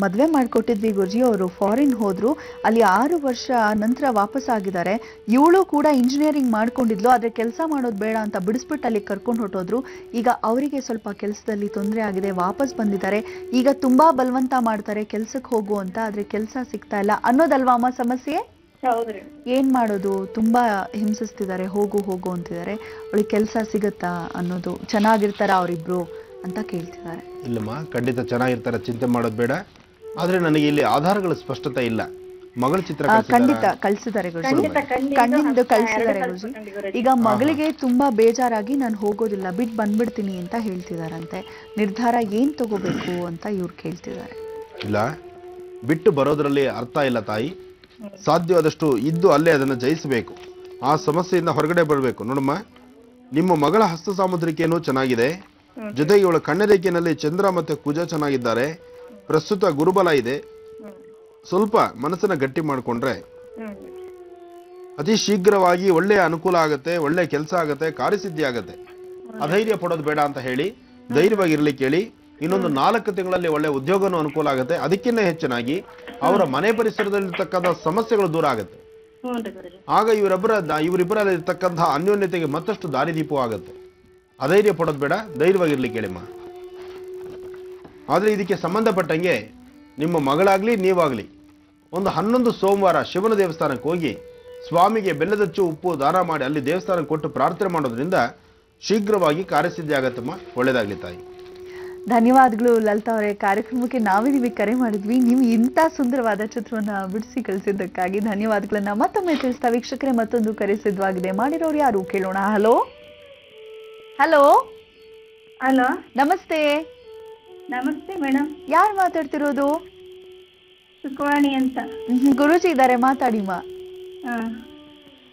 ಮದ್ವೆ ಮಾಡ್ಕೊಟ್ಟಿದ್ವಿ ಗುರುಜಿ, ಅವರು ಫಾರಿನ್ ಹೋದ್ರು, ಅಲ್ಲಿ 6 ವರ್ಷ ನಂತರ ವಾಪಸ್ ಆಗಿದ್ದಾರೆ. ಇವಳು ಕೂಡ ಇಂಜಿನಿಯರಿಂಗ್ ಮಾಡ್ಕೊಂಡಿದ್ಲು, ಆದ್ರೆ ಕೆಲಸ ಮಾಡೋದು ಬೇಡ ಅಂತ ಬಿಡಿಸ್ಬಿಟ್ಟು ಅಲ್ಲಿ ಕರ್ಕೊಂಡು ಹೊಟ್ಟೋದ್ರು. ಈಗ ಅವರಿಗೆ ಸ್ವಲ್ಪ ಕೆಲಸದಲ್ಲಿ ತೊಂದರೆ ಆಗಿದೆ, ವಾಪಸ್ ಬಂದಿದ್ದಾರೆ. ಈಗ ತುಂಬಾ ಬಲವಂತ ಮಾಡ್ತಾರೆ ಕೆಲ್ಸಕ್ಕೆ ಹೋಗು ಅಂತ, ಆದ್ರೆ ಕೆಲಸ ಸಿಗ್ತಾ ಇಲ್ಲ ಅನ್ನೋದಲ್ವಾ ಅಮ್ಮ ಸಮಸ್ಯೆ? ಹೌದ್ರಿ. ಏನ್ ಮಾಡೋದು, ತುಂಬಾ ಹಿಂಸಿಸ್ತಿದ್ದಾರೆ, ಹೋಗು ಹೋಗು ಅಂತಿದ್ದಾರೆ. ಅವಳಿಗೆ ಕೆಲಸ ಸಿಗತ್ತಾ ಅನ್ನೋದು, ಚೆನ್ನಾಗಿರ್ತಾರ ಅವರಿಬ್ರು ಅಂತ ಕೇಳ್ತಿದ್ದಾರೆ. ಇಲ್ಲಮ್ಮ, ಖಂಡಿತ ಚೆನ್ನಾಗಿರ್ತಾರೆ, ಚಿಂತೆ ಮಾಡೋದು ಬೇಡ. ಆದ್ರೆ ನನಗೆ ಇಲ್ಲಿ ಆಧಾರಗಳ ಸ್ಪಷ್ಟತೆ ಇಲ್ಲ. ಮಗಳ ಚಿತ್ರ ಖಂಡಿತ ಕಳ್ಸಿದ್ದಾರೆ ಗುರುಜಿ, ಕಣ್ಣಿಂದು ಕಳ್ಸಿದ್ದಾರೆ ಗುರುಜಿ. ಈಗ ಮಗಳಿಗೆ ತುಂಬಾ ಬೇಜಾರಾಗಿ ನಾನು ಹೋಗೋದಿಲ್ಲ, ಬಿಟ್ಟು ಬಂದ್ಬಿಡ್ತೀನಿ ಅಂತ ಹೇಳ್ತಿದಾರಂತೆ. ನಿರ್ಧಾರ ಏನ್ ತಗೋಬೇಕು ಅಂತ ಇವ್ರು ಕೇಳ್ತಿದ್ದಾರೆ. ಇಲ್ಲ, ಬಿಟ್ಟು ಬರೋದ್ರಲ್ಲಿ ಅರ್ಥ ಇಲ್ಲ ತಾಯಿ. ಸಾಧ್ಯವಾದಷ್ಟು ಇದ್ದು ಅಲ್ಲೇ ಅದನ್ನು ಜಯಿಸಬೇಕು, ಆ ಸಮಸ್ಯೆಯಿಂದ ಹೊರಗಡೆ ಬರಬೇಕು. ನೋಡಮ್ಮ, ನಿಮ್ಮ ಮಗಳ ಹಸ್ತ ಸಾಮುದ್ರಿಕೆಯನ್ನು ಚೆನ್ನಾಗಿದೆ, ಜೊತೆಗೆ ಇವಳ ಕಣ್ಣರೇಖೆಯಲ್ಲಿ ಚಂದ್ರ ಮತ್ತೆ ಕುಜ ಚೆನ್ನಾಗಿದ್ದಾರೆ. ಪ್ರಸ್ತುತ ಗುರುಬಲ ಇದೆ. ಸ್ವಲ್ಪ ಮನಸ್ಸನ್ನ ಗಟ್ಟಿ ಮಾಡಿಕೊಂಡ್ರೆ ಅತಿ ಶೀಘ್ರವಾಗಿ ಒಳ್ಳೆಯ ಅನುಕೂಲ ಆಗುತ್ತೆ, ಒಳ್ಳೆ ಕೆಲಸ ಆಗುತ್ತೆ, ಕಾರ್ಯಸಿದ್ಧಿ ಆಗುತ್ತೆ. ಅಧೈರ್ಯ ಪಡೋದು ಬೇಡ ಅಂತ ಹೇಳಿ ಧೈರ್ಯವಾಗಿರ್ಲಿಕ್ಕೆ ಹೇಳಿ. ಇನ್ನೊಂದು 4 ತಿಂಗಳಲ್ಲಿ ಒಳ್ಳೆ ಉದ್ಯೋಗನೂ ಅನುಕೂಲ ಆಗುತ್ತೆ. ಅದಕ್ಕಿಂತ ಹೆಚ್ಚಿನಾಗಿ ಅವರ ಮನೆ ಪರಿಸರದಲ್ಲಿರ್ತಕ್ಕಂಥ ಸಮಸ್ಯೆಗಳು ದೂರ ಆಗುತ್ತೆ. ಆಗ ಇವರಿಬ್ಬರಲ್ಲಿರ್ತಕ್ಕಂತಹ ಅನ್ಯೋನ್ಯತೆಗೆ ಮತ್ತಷ್ಟು ದಾರಿದೀಪವೂ ಆಗುತ್ತೆ. ಅಧೈರ್ಯ ಪಡೋದು ಬೇಡ, ಧೈರ್ಯವಾಗಿರ್ಲಿಕ್ಕೆ ಹೇಳಿಮ್ಮ. ಆದ್ರೆ ಇದಕ್ಕೆ ಸಂಬಂಧಪಟ್ಟಂಗೆ ನಿಮ್ಮ ಮಗಳಾಗ್ಲಿ ನೀವಾಗ್ಲಿ ಒಂದು 11 ಸೋಮವಾರ ಶಿವನ ದೇವಸ್ಥಾನಕ್ಕೆ ಹೋಗಿ ಸ್ವಾಮಿಗೆ ಬೆಲ್ಲದಚ್ಚು ಉಪ್ಪು ದಾನ ಮಾಡಿ ಅಲ್ಲಿ ದೇವಸ್ಥಾನಕ್ಕೆ ಕೊಟ್ಟು ಪ್ರಾರ್ಥನೆ ಮಾಡೋದ್ರಿಂದ ಶೀಘ್ರವಾಗಿ ಕಾರ್ಯಸಿದ್ಧಿ ಆಗತ್ತಮ್ಮ. ಒಳ್ಳೇದಾಗ್ಲಿ ತಾಯಿ. ಧನ್ಯವಾದಗಳು ಲಲಿತಾ ಅವರೇ. ಕಾರ್ಯಕ್ರಮಕ್ಕೆ ನಾವೇ ನಿಮಗೆ ಕರೆ ಮಾಡಿದ್ವಿ, ನೀವು ಇಂಥ ಸುಂದರವಾದ ಚಿತ್ರವನ್ನ ಬಿಡಿಸಿ ಕಳಿಸಿದ್ದಕ್ಕಾಗಿ ಧನ್ಯವಾದಗಳನ್ನ ಮತ್ತೊಮ್ಮೆ ತಿಳಿಸ್ತಾ ವೀಕ್ಷಕರೇ, ಮತ್ತೊಂದು ಕರೆ ಸಿದ್ಧವಾಗಿದೆ. ಮಾಡಿರೋರು ಯಾರು ಕೇಳೋಣ. ಹಲೋ ಹಲೋ ಹಲೋ, ನಮಸ್ತೆ. ನಮಸ್ತೆ ಮೇಡಮ್. ಯಾರು ಮಾತಾಡ್ತಿರೋದು? ಸುಖವಾಣಿ ಅಂತ. ಗುರುಜಿ ಇದ್ದಾರೆ, ಮಾತಾಡಿಮ್ಮ.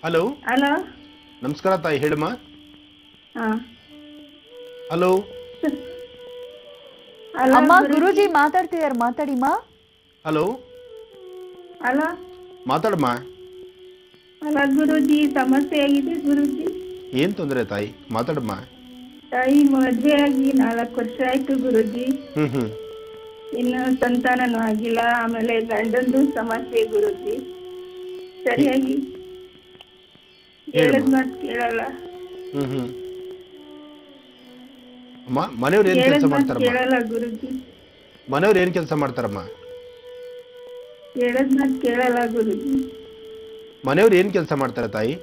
ಹಲೋ ಹಲೋ, ನಮಸ್ಕಾರ ತಾಯಿ, ಹೇಳಮ್ಮ. ಹಲೋ ಅಮ್ಮ, ಗುರುಜಿ ಮಾತಾಡ್ತಿದಾರೆ, ಮಾತಾಡಿಮ್ಮ. Hello hello, ಮಾತಾಡಮ್ಮ. ಅಲ್ಲ ಗುರುಜಿ, ಸಮಸ್ಯೆ ಆಗಿದೆ ಗುರುಜಿ. ಏನ್ ತೊಂದರೆ ತಾಯಿ? ಮಾತಾಡಮ್ಮ. ತಾಯಿ ಮದ್ವೆ ಆಗಿ 4 ವರ್ಷ ಆಯ್ತು ಗುರುಜಿ. ಇನ್ನು ಸಂತಾನನೂ ಆಗಿಲ್ಲ. ಆಮೇಲೆ ಗಂಡಂದು ಸಮಸ್ಯೆ ಗುರುಜಿ, ಸರಿಯಾಗಿ ಹೇಳದ್ ಮಾತು ಕೇಳಲ್ಲ. ಅಮ್ಮ ಮನೆಯವ್ರು ಏನ್ ಕೆಲಸ ಮಾಡ್ತಾರಮ್ಮ? ಕೇಳಲ್ಲ ಗುರುಜಿ, ಮನೆಯವ್ರು ಏನ್ ಕೆಲಸ ಮಾಡ್ತಾರಮ್ಮ? ಹೇಳದ್ ಮಾತ್ ಕೇಳಲ್ಲ ಗುರುಜಿ. ಮನೆಯವ್ರು ಏನ್ ಕೆಲಸ ಮಾಡ್ತಾರೆ ತಾಯಿ?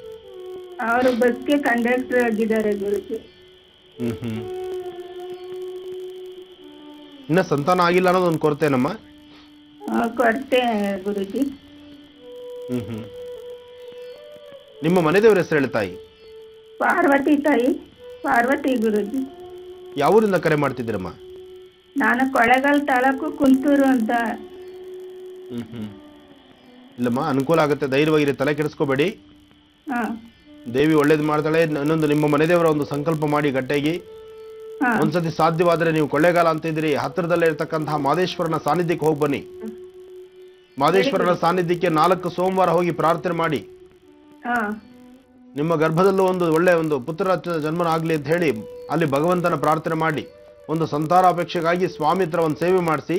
ಅವರು ಬಸ್ಗೆ ಕಂಡಕ್ಟರ್ ಆಗಿದ್ದಾರೆ ಗುರುಜಿ. ಇನ್ನ ಸಂತಾನ ಆಗಿಲ್ಲ ಅನ್ನೋದು ಒಂದು ಕೊರತೆನಮ್ಮ? ಕೊರತೆ ಗುರುಜಿ. ನಿಮ್ಮ ಮನೆ ದೇವ್ರ ಹೆಸರು ಹೇಳಿ ತಾಯಿ. ಪಾರ್ವತಿ ತಾಯಿ, ಪಾರ್ವತಿ ಗುರುಜಿ. ಯಾವೂರಿಂದ ಕರೆ ಮಾಡ್ತಿದ್ದೀರಮ್ಮ? ನಾನು ಕೊಳ್ಳೇಗಾಲ ತಾಲೂಕು ಕುಂತೂರು ಅಂತ. ಇಲ್ಲಮ್ಮ, ಅನುಕೂಲ ಆಗುತ್ತೆ, ಧೈರ್ಯವಾಗಿರಿ, ತಲೆ ಕೆಡಿಸ್ಕೋಬೇಡಿ. ಹಾ ದೇವಿ ಒಳ್ಳೇದು ಮಾಡ್ತಾಳೆ. ಇನ್ನೊಂದು ನಿಮ್ಮ ಮನೆ ದೇವರ ಒಂದು ಸಂಕಲ್ಪ ಮಾಡಿ ಗಟ್ಟಿಯಾಗಿ. ಹಾ ಒಂದ್ಸತಿ ಸಾಧ್ಯವಾದ್ರೆ ನೀವು ಕೊಳ್ಳೇಗಾಲ ಅಂತ ಇದ್ರಿ, ಹತ್ತಿರದಲ್ಲೇ ಇರ್ತಕ್ಕಂತಹ ಮಾದೇಶ್ವರನ ಸಾನ್ನಿಧ್ಯಕ್ಕೆ ಹೋಗಿ ಬನ್ನಿ. ಮಾದೇಶ್ವರನ ಸಾನ್ನಿಧ್ಯಕ್ಕೆ 4 ಸೋಮವಾರ ಹೋಗಿ ಪ್ರಾರ್ಥನೆ ಮಾಡಿ. ಹಾ ನಿಮ್ಮ ಗರ್ಭದಲ್ಲೂ ಒಂದು ಒಳ್ಳೆ ಒಂದು ಪುತ್ರ ಜನ್ಮನ ಆಗ್ಲಿ ಅಂತ ಹೇಳಿ ಅಲ್ಲಿ ಭಗವಂತನ ಪ್ರಾರ್ಥನೆ ಮಾಡಿ, ಒಂದು ಸಂತಾನ ಅಪೇಕ್ಷೆಗಾಗಿ ಸ್ವಾಮಿ ಹತ್ರ ಒಂದು ಸೇವೆ ಮಾಡಿಸಿ,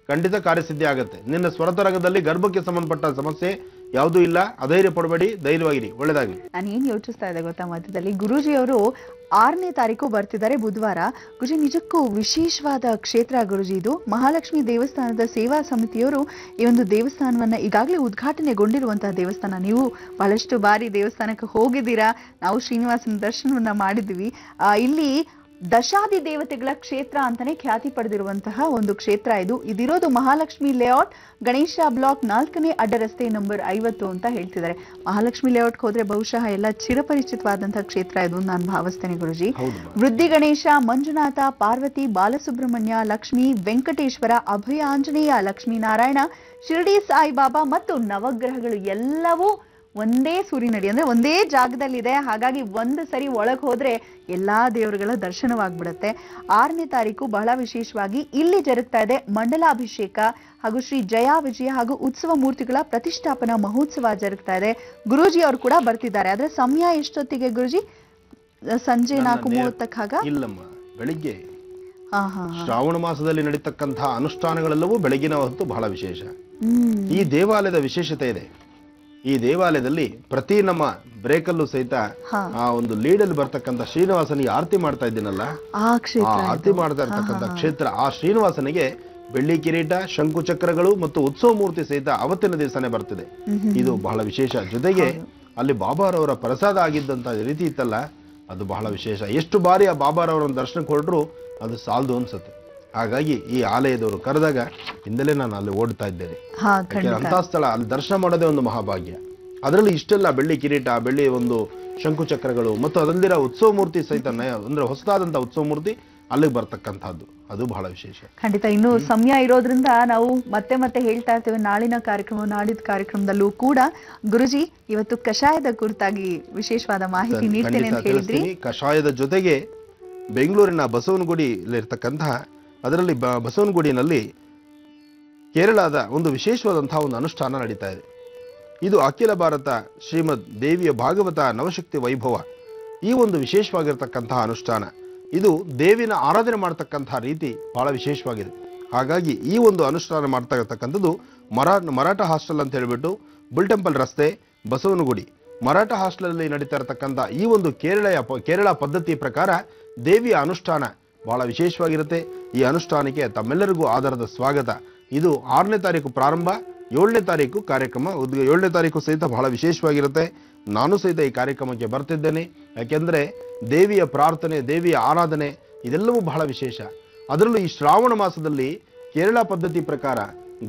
ಖಂಡಿತ ಕಾರ್ಯಸಿದ್ಧಿ ಆಗುತ್ತೆ. ನಿನ್ನ ಸ್ವರತರಂಗದಲ್ಲಿ ಗರ್ಭಕ್ಕೆ ಸಂಬಂಧಪಟ್ಟ ಸಮಸ್ಯೆ ಯಾವುದೂ ಇಲ್ಲ. ಅಧೈರ್ಯ ಪಡಬೇಡಿ, ಧೈರ್ಯವಾಗಿರಿ, ಒಳ್ಳೇದಾಗ್ಲಿ. ನಾನು ಏನ್ ಯೋಚಿಸ್ತಾ ಇದ್ದೆ ಗೊತ್ತಾ, ಮಧ್ಯದಲ್ಲಿ ಗುರೂಜಿ ಅವರು 6ನೇ ತಾರೀಕು ಬರ್ತಿದ್ದಾರೆ, ಬುಧವಾರ. ಗುರುಜಿ, ನಿಜಕ್ಕೂ ವಿಶೇಷವಾದ ಕ್ಷೇತ್ರ ಗುರುಜಿ ಇದು. ಮಹಾಲಕ್ಷ್ಮಿ ದೇವಸ್ಥಾನದ ಸೇವಾ ಸಮಿತಿಯವರು ಈ ಒಂದು ದೇವಸ್ಥಾನವನ್ನ ಈಗಾಗಲೇ ಉದ್ಘಾಟನೆಗೊಂಡಿರುವಂತಹ ದೇವಸ್ಥಾನ. ನೀವು ಬಹಳಷ್ಟು ಬಾರಿ ದೇವಸ್ಥಾನಕ್ಕೆ ಹೋಗಿದ್ದೀರಾ, ನಾವು ಶ್ರೀನಿವಾಸನ ದರ್ಶನವನ್ನ ಮಾಡಿದ್ವಿ. ಇಲ್ಲಿ ದಶಾದಿ ದೇವತೆಗಳ ಕ್ಷೇತ್ರ ಅಂತಾನೆ ಖ್ಯಾತಿ ಪಡೆದಿರುವಂತಹ ಒಂದು ಕ್ಷೇತ್ರ ಇದು. ಇದಿರೋದು ಮಹಾಲಕ್ಷ್ಮಿ ಲೇಔಟ್, ಗಣೇಶ ಬ್ಲಾಕ್ 4ನೇ ಅಡ್ಡ ರಸ್ತೆ ನಂಬರ್ 50 ಅಂತ ಹೇಳ್ತಿದ್ದಾರೆ. ಮಹಾಲಕ್ಷ್ಮಿ ಲೇಔಟ್ಗೆ ಹೋದ್ರೆ ಬಹುಶಃ ಎಲ್ಲ ಚಿರಪರಿಚಿತವಾದಂತಹ ಕ್ಷೇತ್ರ ಇದು ನಾನು ಭಾವಿಸ್ತೇನೆ ಗುರುಜಿ. ವೃದ್ಧಿ ಗಣೇಶ, ಮಂಜುನಾಥ, ಪಾರ್ವತಿ, ಬಾಲಸುಬ್ರಹ್ಮಣ್ಯ, ಲಕ್ಷ್ಮಿ, ವೆಂಕಟೇಶ್ವರ, ಅಭಯ ಆಂಜನೇಯ, ಲಕ್ಷ್ಮೀನಾರಾಯಣ, ಶಿರಡಿ ಸಾಯಿಬಾಬಾ ಮತ್ತು ನವಗ್ರಹಗಳು ಎಲ್ಲವೂ ಒಂದೇ ಸೂರಿನಡಿ ಅಂದ್ರೆ ಒಂದೇ ಜಾಗದಲ್ಲಿದೆ. ಹಾಗಾಗಿ ಒಂದು ಸರಿ ಒಳಗೆ ಹೋದ್ರೆ ಎಲ್ಲಾ ದೇವರುಗಳ ದರ್ಶನವಾಗ್ಬಿಡುತ್ತೆ. 6ನೇ ತಾರೀಕು ಬಹಳ ವಿಶೇಷವಾಗಿ ಇಲ್ಲಿ ಜರುಗ್ತಾ ಇದೆ ಮಂಡಲಾಭಿಷೇಕ ಹಾಗೂ ಶ್ರೀ ಜಯಾ ವಿಜಯ ಹಾಗೂ ಉತ್ಸವ ಮೂರ್ತಿಗಳ ಪ್ರತಿಷ್ಠಾಪನಾ ಮಹೋತ್ಸವ ಜರುಗ್ತಾ ಇದೆ. ಗುರೂಜಿ ಅವರು ಕೂಡ ಬರ್ತಿದ್ದಾರೆ. ಆದ್ರೆ ಸಮಯ ಎಷ್ಟೊತ್ತಿಗೆ ಗುರುಜಿ? ಸಂಜೆ 4:30 ಇಲ್ಲಮ್ಮ, ಬೆಳಿಗ್ಗೆ. ಶ್ರಾವಣ ಮಾಸದಲ್ಲಿ ನಡೀತಕ್ಕಂತಹ ಅನುಷ್ಠಾನಗಳೆಲ್ಲವೂ ಬೆಳಗಿನ ಹೊತ್ತು ಬಹಳ ವಿಶೇಷ. ಈ ದೇವಾಲಯದ ವಿಶೇಷತೆ ಇದೆ. ಈ ದೇವಾಲಯದಲ್ಲಿ ಪ್ರತಿ ನಮ್ಮ ಬ್ರೇಕಲ್ಲೂ ಸಹಿತ ಆ ಒಂದು ಲೀಡಲ್ಲಿ ಬರ್ತಕ್ಕಂಥ ಶ್ರೀನಿವಾಸನಿಗೆ ಆರತಿ ಮಾಡ್ತಾ ಇದ್ದೀನಲ್ಲ, ಆ ಆರತಿ ಮಾಡ್ತಾ ಇರ್ತಕ್ಕಂಥ ಕ್ಷೇತ್ರ. ಆ ಶ್ರೀನಿವಾಸನಿಗೆ ಬೆಳ್ಳಿ ಕಿರೀಟ, ಶಂಕು ಚಕ್ರಗಳು ಮತ್ತು ಉತ್ಸವ ಮೂರ್ತಿ ಸಹಿತ ಅವತ್ತಿನ ದಿವಸನೇ ಬರ್ತಿದೆ. ಇದು ಬಹಳ ವಿಶೇಷ. ಜೊತೆಗೆ ಅಲ್ಲಿ ಬಾಬಾರವರ ಪ್ರಸಾದ ಆಗಿದ್ದಂತ ರೀತಿ ಇತ್ತಲ್ಲ, ಅದು ಬಹಳ ವಿಶೇಷ. ಎಷ್ಟು ಬಾರಿ ಆ ಬಾಬಾರವರನ್ನ ದರ್ಶನಕ್ಕೆ ಹೊರಟ್ರು ಅದು ಸಾಲದು ಅನ್ಸುತ್ತೆ. ಹಾಗಾಗಿ ಈ ಆಲಯದವರು ಕರೆದಾಗ ಹಿಂದಲೇ ನಾನು ಅಲ್ಲಿ ಓಡ್ತಾ ಇದ್ದೇನೆ. ಅಂತ ಸ್ಥಳ, ಅಲ್ಲಿ ದರ್ಶನ ಮಾಡೋದೇ ಒಂದು ಮಹಾಭಾಗ್ಯ. ಅದರಲ್ಲಿ ಇಷ್ಟೆಲ್ಲ ಬೆಳ್ಳಿ ಕಿರೀಟ, ಬೆಳ್ಳಿ ಒಂದು ಶಂಕು ಚಕ್ರಗಳು ಮತ್ತು ಅದಲ್ದಿರ ಉತ್ಸವ ಮೂರ್ತಿ ಸಹಿತ ಅಂದ್ರೆ ಹೊಸದಾದಂತ ಉತ್ಸವ ಮೂರ್ತಿ ಅಲ್ಲಿಗೆ ಬರ್ತಕ್ಕಂಥದ್ದು, ಅದು ಬಹಳ ವಿಶೇಷ. ಖಂಡಿತ. ಇನ್ನು ಸಮಯ ಇರೋದ್ರಿಂದ ನಾವು ಮತ್ತೆ ಮತ್ತೆ ಹೇಳ್ತಾ ಇರ್ತೇವೆ, ನಾಳಿನ ಕಾರ್ಯಕ್ರಮ, ನಾಡಿದ ಕಾರ್ಯಕ್ರಮದಲ್ಲೂ ಕೂಡ ಗುರುಜಿ ಇವತ್ತು ಕಷಾಯದ ಕುರಿತಾಗಿ ವಿಶೇಷವಾದ ಮಾಹಿತಿ ನೀಡ್ತೇನೆ ಅಂತ ಹೇಳಿದ್ರಿ. ಕಷಾಯದ ಜೊತೆಗೆ ಬೆಂಗಳೂರಿನ ಬಸವನಗುಡಿಯಲ್ಲಿರ್ತಕ್ಕಂತಹ, ಅದರಲ್ಲಿ ಬಸವನಗುಡಿನಲ್ಲಿ ಕೇರಳದ ಒಂದು ವಿಶೇಷವಾದಂತಹ ಒಂದು ಅನುಷ್ಠಾನ ನಡೀತಾ ಇದೆ. ಇದು ಅಖಿಲ ಭಾರತ ಶ್ರೀಮದ್ ದೇವಿಯ ಭಾಗವತ ನವಶಕ್ತಿ ವೈಭವ. ಈ ಒಂದು ವಿಶೇಷವಾಗಿರ್ತಕ್ಕಂತಹ ಅನುಷ್ಠಾನ, ಇದು ದೇವಿನ ಆರಾಧನೆ ಮಾಡ್ತಕ್ಕಂತಹ ರೀತಿ ಬಹಳ ವಿಶೇಷವಾಗಿದೆ. ಹಾಗಾಗಿ ಈ ಒಂದು ಅನುಷ್ಠಾನ ಮಾಡ್ತಾ ಇರ್ತಕ್ಕಂಥದ್ದು ಮರಾಠ ಹಾಸ್ಟೆಲ್ ಅಂತ ಹೇಳ್ಬಿಟ್ಟು ಬುಲ್ ಟೆಂಪಲ್ ರಸ್ತೆ, ಬಸವನಗುಡಿ ಮರಾಠ ಹಾಸ್ಟೆಲಲ್ಲಿ ನಡೀತಾ ಇರತಕ್ಕಂಥ ಈ ಒಂದು ಕೇರಳ ಪದ್ಧತಿ ಪ್ರಕಾರ ದೇವಿಯ ಅನುಷ್ಠಾನ ಬಹಳ ವಿಶೇಷವಾಗಿರುತ್ತೆ. ಈ ಅನುಷ್ಠಾನಕ್ಕೆ ತಮ್ಮೆಲ್ಲರಿಗೂ ಆಧಾರದ ಸ್ವಾಗತ. ಇದು 6ನೇ ತಾರೀಕು ಪ್ರಾರಂಭ, 7ನೇ ತಾರೀಕು ಕಾರ್ಯಕ್ರಮ. 7ನೇ ತಾರೀಕು ಸಹಿತ ಬಹಳ ವಿಶೇಷವಾಗಿರುತ್ತೆ. ನಾನು ಸಹಿತ ಈ ಕಾರ್ಯಕ್ರಮಕ್ಕೆ ಬರ್ತಿದ್ದೇನೆ. ಯಾಕೆಂದ್ರೆ ದೇವಿಯ ಪ್ರಾರ್ಥನೆ, ದೇವಿಯ ಆರಾಧನೆ ಇದೆಲ್ಲವೂ ಬಹಳ ವಿಶೇಷ. ಅದರಲ್ಲೂ ಈ ಶ್ರಾವಣ ಮಾಸದಲ್ಲಿ ಕೇರಳ ಪದ್ಧತಿ ಪ್ರಕಾರ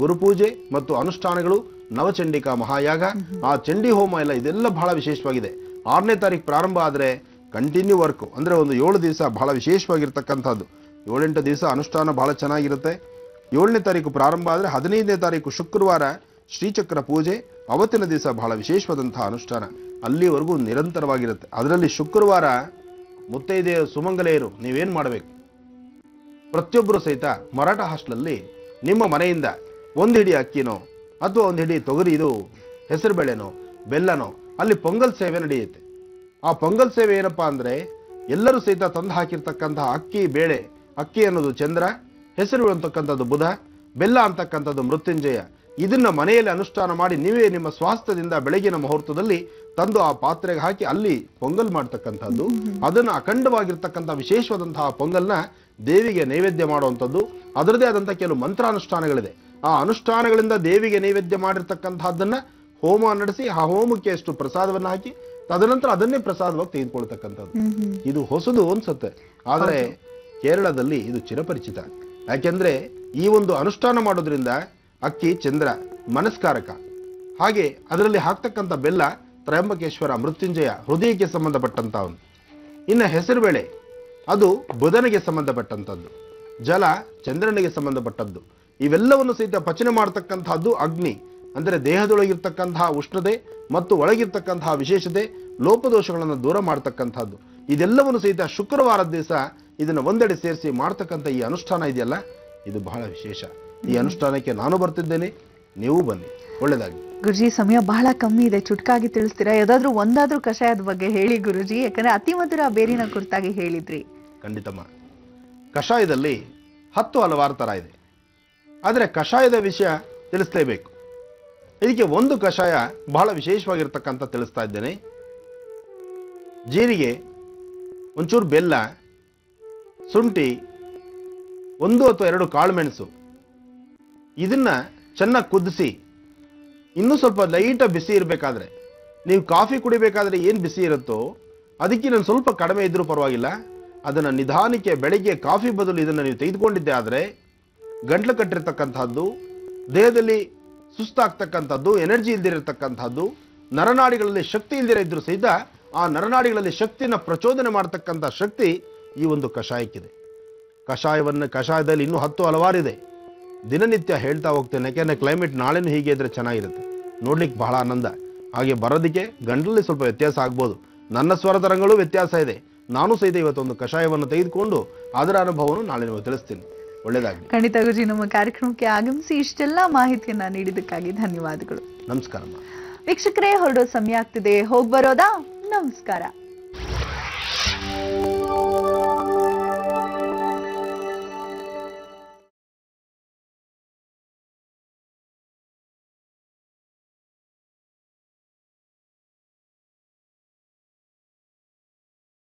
ಗುರುಪೂಜೆ ಮತ್ತು ಅನುಷ್ಠಾನಗಳು, ನವಚಂಡಿಕಾ ಮಹಾಯಾಗ, ಆ ಚಂಡಿ ಹೋಮ ಎಲ್ಲ ಇದೆಲ್ಲ ಬಹಳ ವಿಶೇಷವಾಗಿದೆ. 6ನೇ ತಾರೀಕು ಪ್ರಾರಂಭ ಆದರೆ ಕಂಟಿನ್ಯೂ ವರ್ಕ್, ಅಂದ್ರೆ ಒಂದು 7 ದಿವಸ ಬಹಳ ವಿಶೇಷವಾಗಿರ್ತಕ್ಕಂಥದ್ದು. 7-8 ದಿವಸ ಅನುಷ್ಠಾನ ಬಹಳ ಚೆನ್ನಾಗಿರುತ್ತೆ. 7ನೇ ತಾರೀಕು ಪ್ರಾರಂಭ ಆದರೆ 15ನೇ ತಾರೀಕು ಶುಕ್ರವಾರ ಶ್ರೀಚಕ್ರ ಪೂಜೆ, ಅವತ್ತಿನ ದಿವಸ ಬಹಳ ವಿಶೇಷವಾದಂತಹ ಅನುಷ್ಠಾನ ಅಲ್ಲಿವರೆಗೂ ನಿರಂತರವಾಗಿರುತ್ತೆ. ಅದರಲ್ಲಿ ಶುಕ್ರವಾರ ಮುತ್ತೈದೆಯ ಸುಮಂಗಲೆಯರು ನೀವೇನ್ ಮಾಡಬೇಕು, ಪ್ರತಿಯೊಬ್ಬರು ಸಹಿತ ಮರಾಠ ಹಾಸ್ಟೆಲಲ್ಲಿ ನಿಮ್ಮ ಮನೆಯಿಂದ 1 ಹಿಡಿ ಅಕ್ಕಿನೋ ಅಥವಾ 1 ಹಿಡಿ ತೊಗರಿ, ಇದು ಹೆಸರು ಬೇಳೆನೋ ಬೆಲ್ಲನೋ, ಅಲ್ಲಿ ಪೊಂಗಲ್ ಸೇವೆ ನಡೆಯುತ್ತೆ. ಆ ಪೊಂಗಲ್ ಸೇವೆ ಏನಪ್ಪಾ ಅಂದ್ರೆ ಎಲ್ಲರೂ ಸಹಿತ ತಂದು ಹಾಕಿರ್ತಕ್ಕಂತಹ ಅಕ್ಕಿ ಬೇಳೆ, ಅಕ್ಕಿ ಅನ್ನೋದು ಚಂದ್ರ, ಹೆಸರು ಅಂತಕ್ಕಂಥದ್ದು ಬುಧ, ಬೆಲ್ಲ ಅಂತಕ್ಕಂಥದ್ದು ಮೃತ್ಯುಂಜಯ, ಇದನ್ನ ಮನೆಯಲ್ಲಿ ಅನುಷ್ಠಾನ ಮಾಡಿ ನೀವೇ ನಿಮ್ಮ ಸ್ವಾಸ್ಥ್ಯದಿಂದ ಬೆಳಗಿನ ಮುಹೂರ್ತದಲ್ಲಿ ತಂದು ಆ ಪಾತ್ರೆಗೆ ಹಾಕಿ ಅಲ್ಲಿ ಪೊಂಗಲ್ ಮಾಡ್ತಕ್ಕಂಥದ್ದು, ಅದನ್ನ ಅಖಂಡವಾಗಿರ್ತಕ್ಕಂಥ ವಿಶೇಷವಾದಂತಹ ಪೊಂಗಲ್ನ ದೇವಿಗೆ ನೈವೇದ್ಯ ಮಾಡುವಂಥದ್ದು. ಅದರದೇ ಆದಂತಹ ಕೆಲವು ಮಂತ್ರಾನುಷ್ಠಾನಗಳಿದೆ. ಆ ಅನುಷ್ಠಾನಗಳಿಂದ ದೇವಿಗೆ ನೈವೇದ್ಯ ಮಾಡಿರ್ತಕ್ಕಂಥದ್ದನ್ನ ಹೋಮ ನಡೆಸಿ ಆ ಹೋಮಕ್ಕೆ ಎಷ್ಟು ಪ್ರಸಾದವನ್ನ ಹಾಕಿ ತದನಂತರ ಅದನ್ನೇ ಪ್ರಸಾದವಾಗಿ ತೆಗೆದುಕೊಳ್ತಕ್ಕಂಥದ್ದು. ಇದು ಹೊಸದು ಅನ್ಸುತ್ತೆ, ಆದ್ರೆ ಕೇರಳದಲ್ಲಿ ಇದು ಚಿರಪರಿಚಿತ. ಯಾಕೆಂದ್ರೆ ಈ ಒಂದು ಅನುಷ್ಠಾನ ಮಾಡೋದ್ರಿಂದ ಅಕ್ಕಿ ಚಂದ್ರ ಮನಸ್ಕಾರಕ, ಹಾಗೆ ಅದರಲ್ಲಿ ಹಾಕ್ತಕ್ಕಂಥ ಬೆಲ್ಲ ತ್ರಯಂಬಕೇಶ್ವರ ಮೃತ್ಯುಂಜಯ ಹೃದಯಕ್ಕೆ ಸಂಬಂಧಪಟ್ಟಂತವನು. ಇನ್ನು ಹೆಸರುಬೇಳೆ ಅದು ಬುಧನಿಗೆ ಸಂಬಂಧಪಟ್ಟಂಥದ್ದು, ಜಲ ಚಂದ್ರನಿಗೆ ಸಂಬಂಧಪಟ್ಟದ್ದು. ಇವೆಲ್ಲವನ್ನು ಸಹಿತ ಪಚನೆ ಮಾಡತಕ್ಕಂತಹದ್ದು ಅಗ್ನಿ, ಅಂದರೆ ದೇಹದೊಳಗಿರ್ತಕ್ಕಂತಹ ಉಷ್ಣತೆ ಮತ್ತು ಒಳಗಿರ್ತಕ್ಕಂತಹ ವಿಶೇಷತೆ ಲೋಪದೋಷಗಳನ್ನು ದೂರ ಮಾಡತಕ್ಕಂಥದ್ದು. ಇದೆಲ್ಲವನ್ನು ಸಹಿತ ಶುಕ್ರವಾರದ ದಿವಸ ಇದನ್ನು ಒಂದೆಡೆ ಸೇರಿಸಿ ಮಾಡ್ತಕ್ಕಂಥ ಈ ಅನುಷ್ಠಾನ ಇದೆಯಲ್ಲ, ಇದು ಬಹಳ ವಿಶೇಷ. ಈ ಅನುಷ್ಠಾನಕ್ಕೆ ನಾನು ಬರ್ತಿದ್ದೇನೆ, ನೀವು ಬನ್ನಿ, ಒಳ್ಳೆದಾಗಿ. ಗುರುಜಿ, ಸಮಯ ಬಹಳ ಕಮ್ಮಿ ಇದೆ, ಚುಟ್ಕಾಗಿ ತಿಳಿಸ್ತೀರಾ? ಯಾವ್ದಾದ್ರು ಒಂದಾದ್ರೂ ಕಷಾಯದ ಬಗ್ಗೆ ಹೇಳಿ ಗುರುಜಿ, ಯಾಕಂದ್ರೆ ಅತಿ ಮಧುರ ಬೇರಿನ ಕುರಿತಾಗಿ ಹೇಳಿದ್ರಿ. ಖಂಡಿತಮ್ಮ. ಕಷಾಯದಲ್ಲಿ 10 ಹಲವಾರು ತರ ಇದೆ, ಆದರೆ ಕಷಾಯದ ವಿಷಯ ತಿಳಿಸ್ಲೇಬೇಕು. ಇದಕ್ಕೆ ಒಂದು ಕಷಾಯ ಬಹಳ ವಿಶೇಷವಾಗಿರ್ತಕ್ಕಂಥ ತಿಳಿಸ್ತಾ ಇದ್ದೇನೆ. ಜೀರಿಗೆ, ಒಂಚೂರು ಬೆಲ್ಲ, ಶುಂಠಿ, 1 ಅಥವಾ 2 ಕಾಳುಮೆಣಸು, ಇದನ್ನ ಚೆನ್ನಾಗಿ ಕುದಿಸಿ, ಇನ್ನೂ ಸ್ವಲ್ಪ ಲೈಟ್ ಬಿಸಿ ಇರಬೇಕಾದ್ರೆ, ನೀವು ಕಾಫಿ ಕುಡಿಬೇಕಾದ್ರೆ ಏನು ಬಿಸಿ ಇರುತ್ತೋ ಅದಕ್ಕೆ ನಾನು ಸ್ವಲ್ಪ ಕಡಿಮೆ ಇದ್ರೂ ಪರವಾಗಿಲ್ಲ, ಅದನ್ನು ನಿಧಾನಕ್ಕೆ ಬೆಳಿಗ್ಗೆ ಕಾಫಿ ಬದಲು ಇದನ್ನು ನೀವು ತೆಗೆದುಕೊಂಡಿದ್ದೆ ಆದರೆ ಗಂಟ್ಲು ಕಟ್ಟಿರ್ತಕ್ಕಂಥದ್ದು, ದೇಹದಲ್ಲಿ ಸುಸ್ತಾಗ್ತಕ್ಕಂಥದ್ದು, ಎನರ್ಜಿ ಇಲ್ದಿರತಕ್ಕಂಥದ್ದು, ನರನಾಡಿಗಳಲ್ಲಿ ಶಕ್ತಿ ಇಲ್ದಿರ ಇದ್ರೂ ಸಹಿತ ಆ ನರನಾಡಿಗಳಲ್ಲಿ ಶಕ್ತಿನ ಪ್ರಚೋದನೆ ಮಾಡತಕ್ಕಂಥ ಶಕ್ತಿ ಈ ಒಂದು ಕಷಾಯಕ್ಕಿದೆ. ಕಷಾಯದಲ್ಲಿ ಇನ್ನೂ 10 ಹಲವಾರಿದೆ. ದಿನನಿತ್ಯ ಹೇಳ್ತಾ ಹೋಗ್ತೇನೆ, ಯಾಕೆಂದ್ರೆ ಕ್ಲೈಮೇಟ್ ನಾಳೆನೂ ಹೀಗೆ ಇದ್ರೆ ಚೆನ್ನಾಗಿರುತ್ತೆ, ನೋಡ್ಲಿಕ್ಕೆ ಬಹಳ ಆನಂದ. ಹಾಗೆ ಬರೋದಕ್ಕೆ ಗಂಟಲಲ್ಲಿ ಸ್ವಲ್ಪ ವ್ಯತ್ಯಾಸ ಆಗ್ಬೋದು, ನನ್ನ ಸ್ವರತರಂಗಳು ವ್ಯತ್ಯಾಸ ಇದೆ. ನಾನು ಸಹಿತ ಇವತ್ತೊಂದು ಕಷಾಯವನ್ನು ತೆಗೆದುಕೊಂಡು ಅದರ ಅನುಭವವನ್ನು ನಾಳೆ ನಿಮಗೆ ತಿಳಿಸ್ತೀನಿ. ಒಳ್ಳೆಯದಾಗಲಿ. ಖಂಡಿತ ಗುರುಜಿ, ನಮ್ಮ ಕಾರ್ಯಕ್ರಮಕ್ಕೆ ಆಗಮಿಸಿ ಇಷ್ಟೆಲ್ಲ ಮಾಹಿತಿಯನ್ನ ನೀಡಿದ್ದಕ್ಕಾಗಿ ಧನ್ಯವಾದಗಳು. ನಮಸ್ಕಾರ. ವೀಕ್ಷಕರೇ, ಹೊರಡೋ ಸಮಯ ಆಗ್ತಿದೆ, ಹೋಗ್ಬರೋದಾ? ನಮಸ್ಕಾರ.